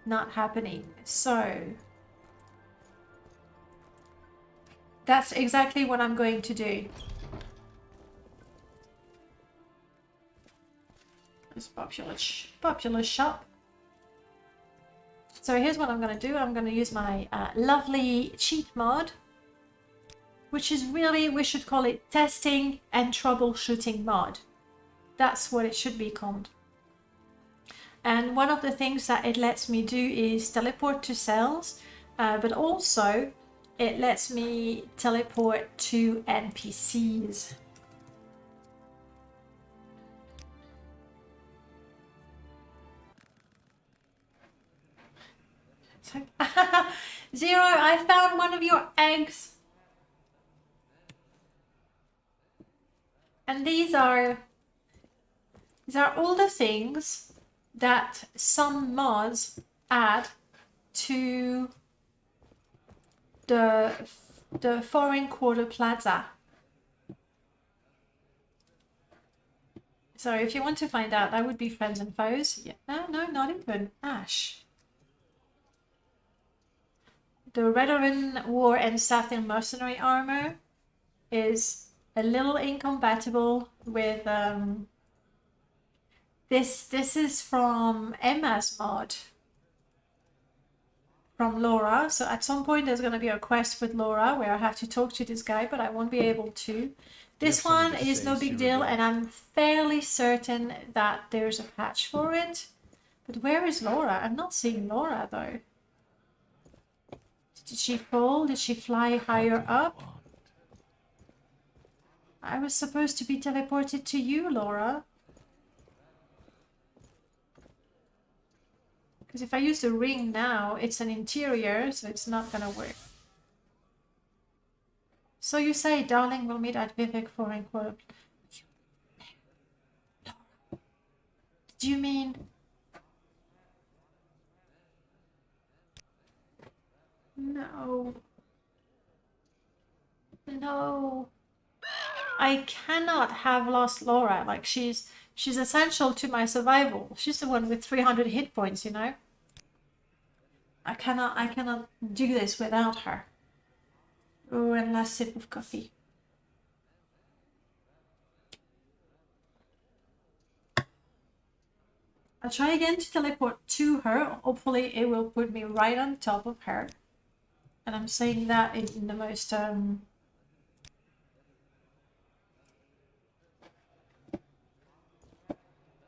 not happening. So that's exactly what I'm going to do. This popular shop. So here's what I'm going to do. I'm going to use my lovely cheat mod, which is really, we should call it testing and troubleshooting mod. That's what it should be called. And one of the things that it lets me do is teleport to cells, but also it lets me teleport to NPCs. Zero, I found one of your eggs. And these are all the things that some mods add to the foreign quarter plaza. So if you want to find out, that would be friends and foes. Yeah, no, not even. Ash. The Redoran War and Sathir Mercenary Armor is a little incompatible with this is from Emma's mod from Laura. So at some point there's going to be a quest with Laura where I have to talk to this guy, but I won't be able to. This one is no big deal, and I'm fairly certain that there's a patch for it. But where is Laura? I'm not seeing Laura though. Did she fall? Did she fly higher up? I was supposed to be teleported to you, Laura. Because if I use the ring now, it's an interior, so it's not gonna work. So you say, darling, we'll meet at Vivec Foreign Quarter. Laura. Did you mean... No. No. I cannot have lost Laura. Like, she's essential to my survival. She's the one with 300 hit points, you know? I cannot do this without her. Oh, and last sip of coffee. I'll try again to teleport to her. Hopefully it will put me right on top of her. And I'm saying that in the most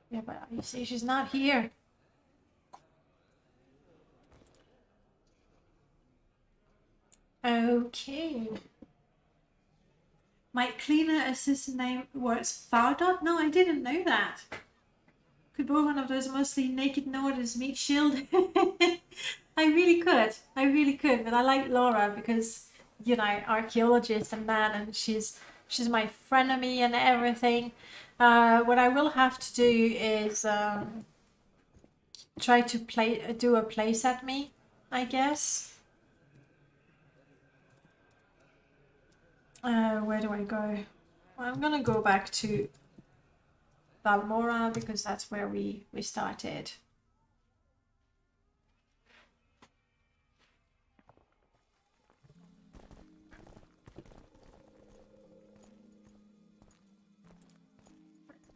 yeah, but you see she's not here. Okay. My cleaner assistant name was Fardot? No, I didn't know that. Could borrow one of those mostly naked Norders meat shield. I really could, but I like Laura because, you know, archaeologist and man, and she's my frenemy and everything. What I will have to do is try to do a place at me, I guess. Where do I go? Well, I'm gonna go back to Balmora because that's where we started.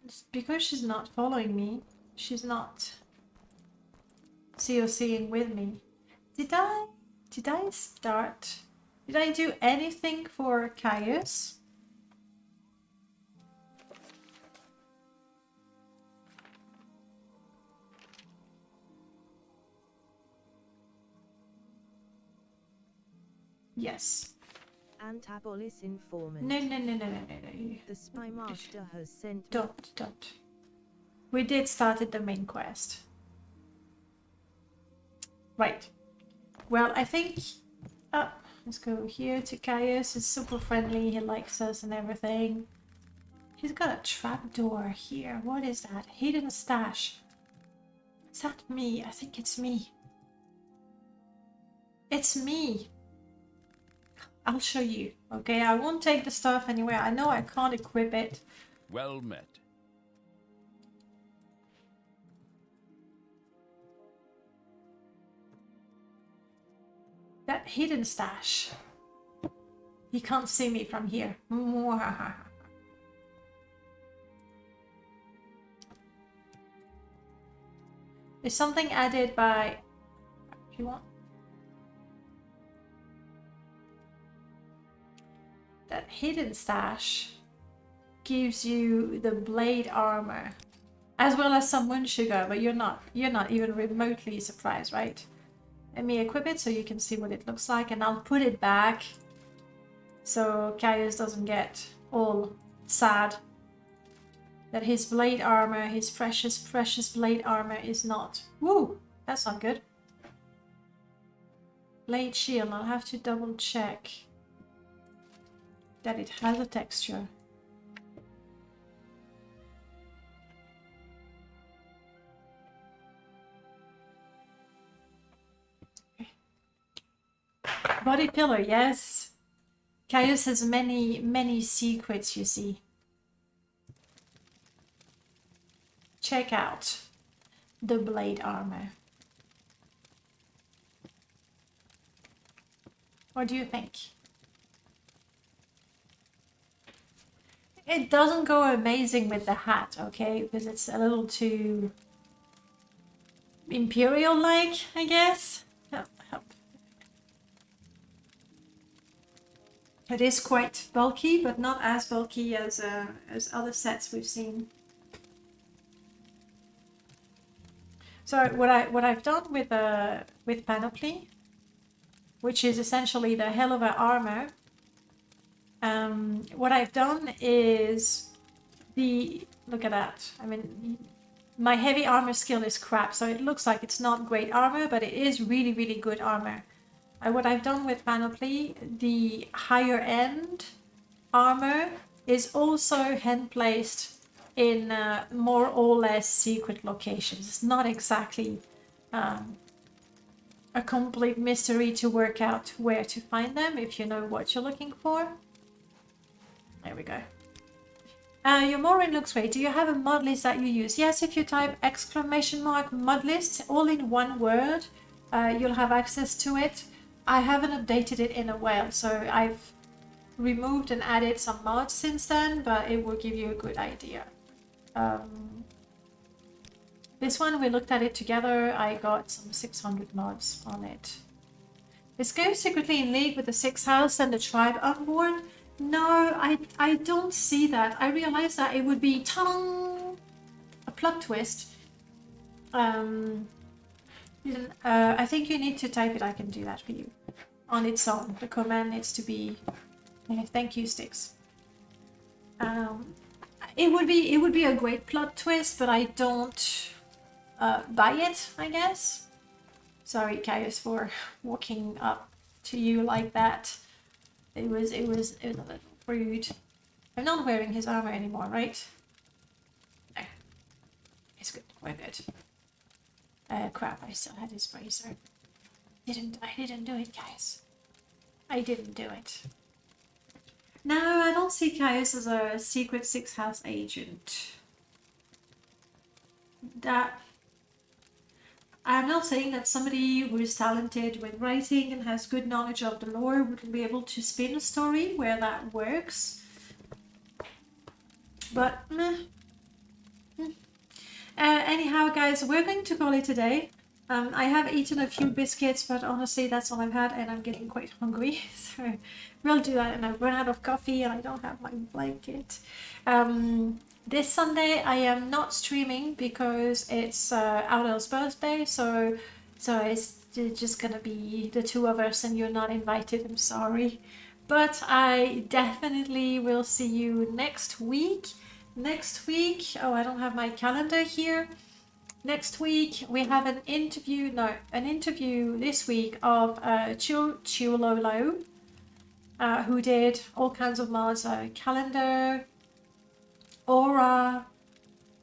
It's because she's not following me. She's not COCing with me. Did I do anything for Caius? Yes. Antabolis informant. No. The spy master has sent. Don't. We did start at the main quest. Right. Well, I think. Let's go here to Caius. He's super friendly. He likes us and everything. He's got a trapdoor here. What is that? Hidden stash. Is that me? I think it's me. It's me. I'll show you. Okay, I won't take the stuff anywhere. I know I can't equip it. Well met. That hidden stash. He can't see me from here. Is something added by... If you want. That hidden stash gives you the blade armor, as well as some wound sugar, but you're not even remotely surprised, right? Let me equip it so you can see what it looks like, and I'll put it back so Caius doesn't get all sad that his blade armor, his precious blade armor is not. Woo! That's not good. Blade shield, I'll have to double check that it has a texture. Okay. Body pillar, yes. Caius has many secrets, you see. Check out the blade armor. What do you think? It doesn't go amazing with the hat, okay? Because it's a little too imperial-like, I guess. Help. It is quite bulky, but not as bulky as other sets we've seen. So what I've done with Panoply, which is essentially the hell of an armor. What I've done is look at that. I mean, my heavy armor skill is crap, so it looks like it's not great armor, but it is really good armor. What I've done with Panoply, the higher end armor is also hand placed in more or less secret locations. It's not exactly a complete mystery to work out where to find them if you know what you're looking for. There we go. Your Morrowind looks great. Do you have a modlist that you use? Yes, if you type !modlist all in one word, you'll have access to it. I haven't updated it in a while, so I've removed and added some mods since then, but it will give you a good idea. This one, we looked at it together. I got some 600 mods on it. Is Go secretly in league with the 6th house and the tribe on board? No, I don't see that. I realized that it would be a plot twist. I think you need to type it. I can do that for you on its own. The command needs to be thank you, Sticks. It would be a great plot twist, but I don't buy it, I guess. Sorry, Caius, for walking up to you like that. It was a little rude. I'm not wearing his armor anymore, right? No. It's good. We're good. Crap, I still had his bracer. I didn't do it, guys. I didn't do it. No, I don't see Caius as a secret 6th house agent. I'm not saying that somebody who is talented with writing and has good knowledge of the lore would be able to spin a story where that works. But, anyhow, guys, we're going to call it a day. I have eaten a few biscuits, but honestly, that's all I've had, and I'm getting quite hungry. So we'll do that, and I've run out of coffee, and I don't have my blanket. This Sunday, I am not streaming because it's Outer's birthday, so it's just gonna be the two of us, and you're not invited. I'm sorry, but I definitely will see you next week. Next week, oh, I don't have my calendar here. Next week we have an interview this week of Chiololo, who did all kinds of mods, calendar, aura.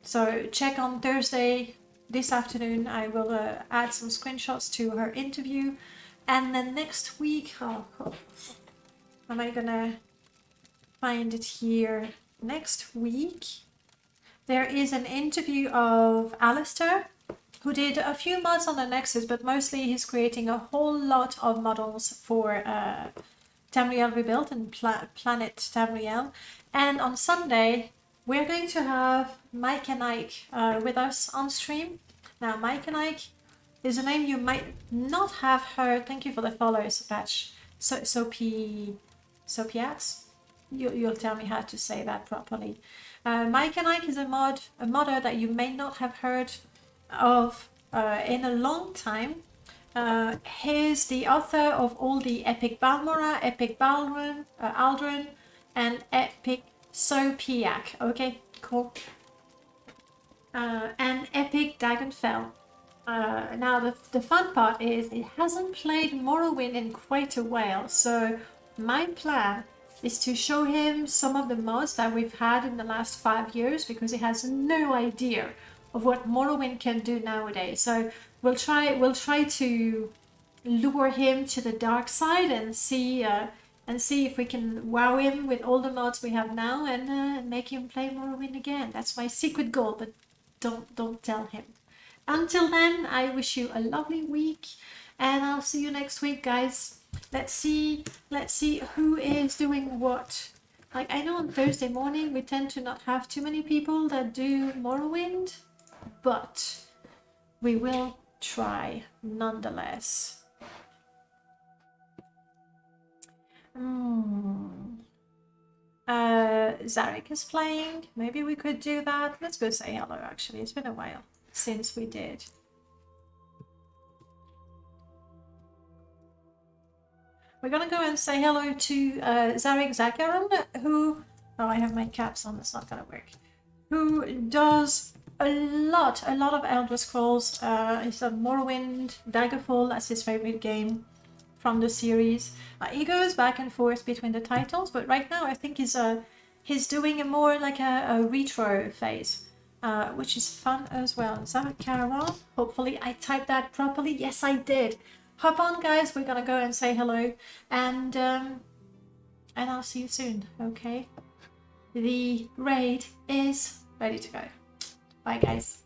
So check on Thursday this afternoon. I will add some screenshots to her interview, and then next week, am I gonna find it here? Next week there is an interview of Alistair, who did a few mods on the Nexus, but mostly he's creating a whole lot of models for Tamriel Rebuilt and Planet Tamriel. And on Sunday, we're going to have Mike and Ike with us on stream. Now, Mike and Ike is a name you might not have heard. Thank you for the follow, Patch. Sopias? You'll tell me how to say that properly. Mike and Ike is a modder that you may not have heard of in a long time. He's the author of all the Epic Balmora, Epic Aldrin, and Epic Sopiak. Okay, cool. And Epic Dagonfell. Now the fun part is it hasn't played Morrowind in quite a while, so my plan is to show him some of the mods that we've had in the last 5 years, because he has no idea of what Morrowind can do nowadays. So we'll try to lure him to the dark side and see if we can wow him with all the mods we have now, and make him play Morrowind again. That's my secret goal, but don't tell him. Until then, I wish you a lovely week, and I'll see you next week, guys. Let's see who is doing what. Like, I know on Thursday morning we tend to not have too many people that do Morrowind, but we will try nonetheless. Zarek is playing. Maybe we could do that. Let's go say hello, actually. It's been a while since we did. We're gonna go and say hello to Zarek Zakaran, who... Oh, I have my caps on, that's not gonna work. Who does a lot of Elder Scrolls. He's done Morrowind, Daggerfall, that's his favorite game from the series. He goes back and forth between the titles, but right now I think he's doing a more like a retro phase, which is fun as well. Zakaran, hopefully I typed that properly. Yes, I did. Hop on, guys, we're gonna go and say hello, and I'll see you soon, okay? the raid is ready to go. Bye, guys.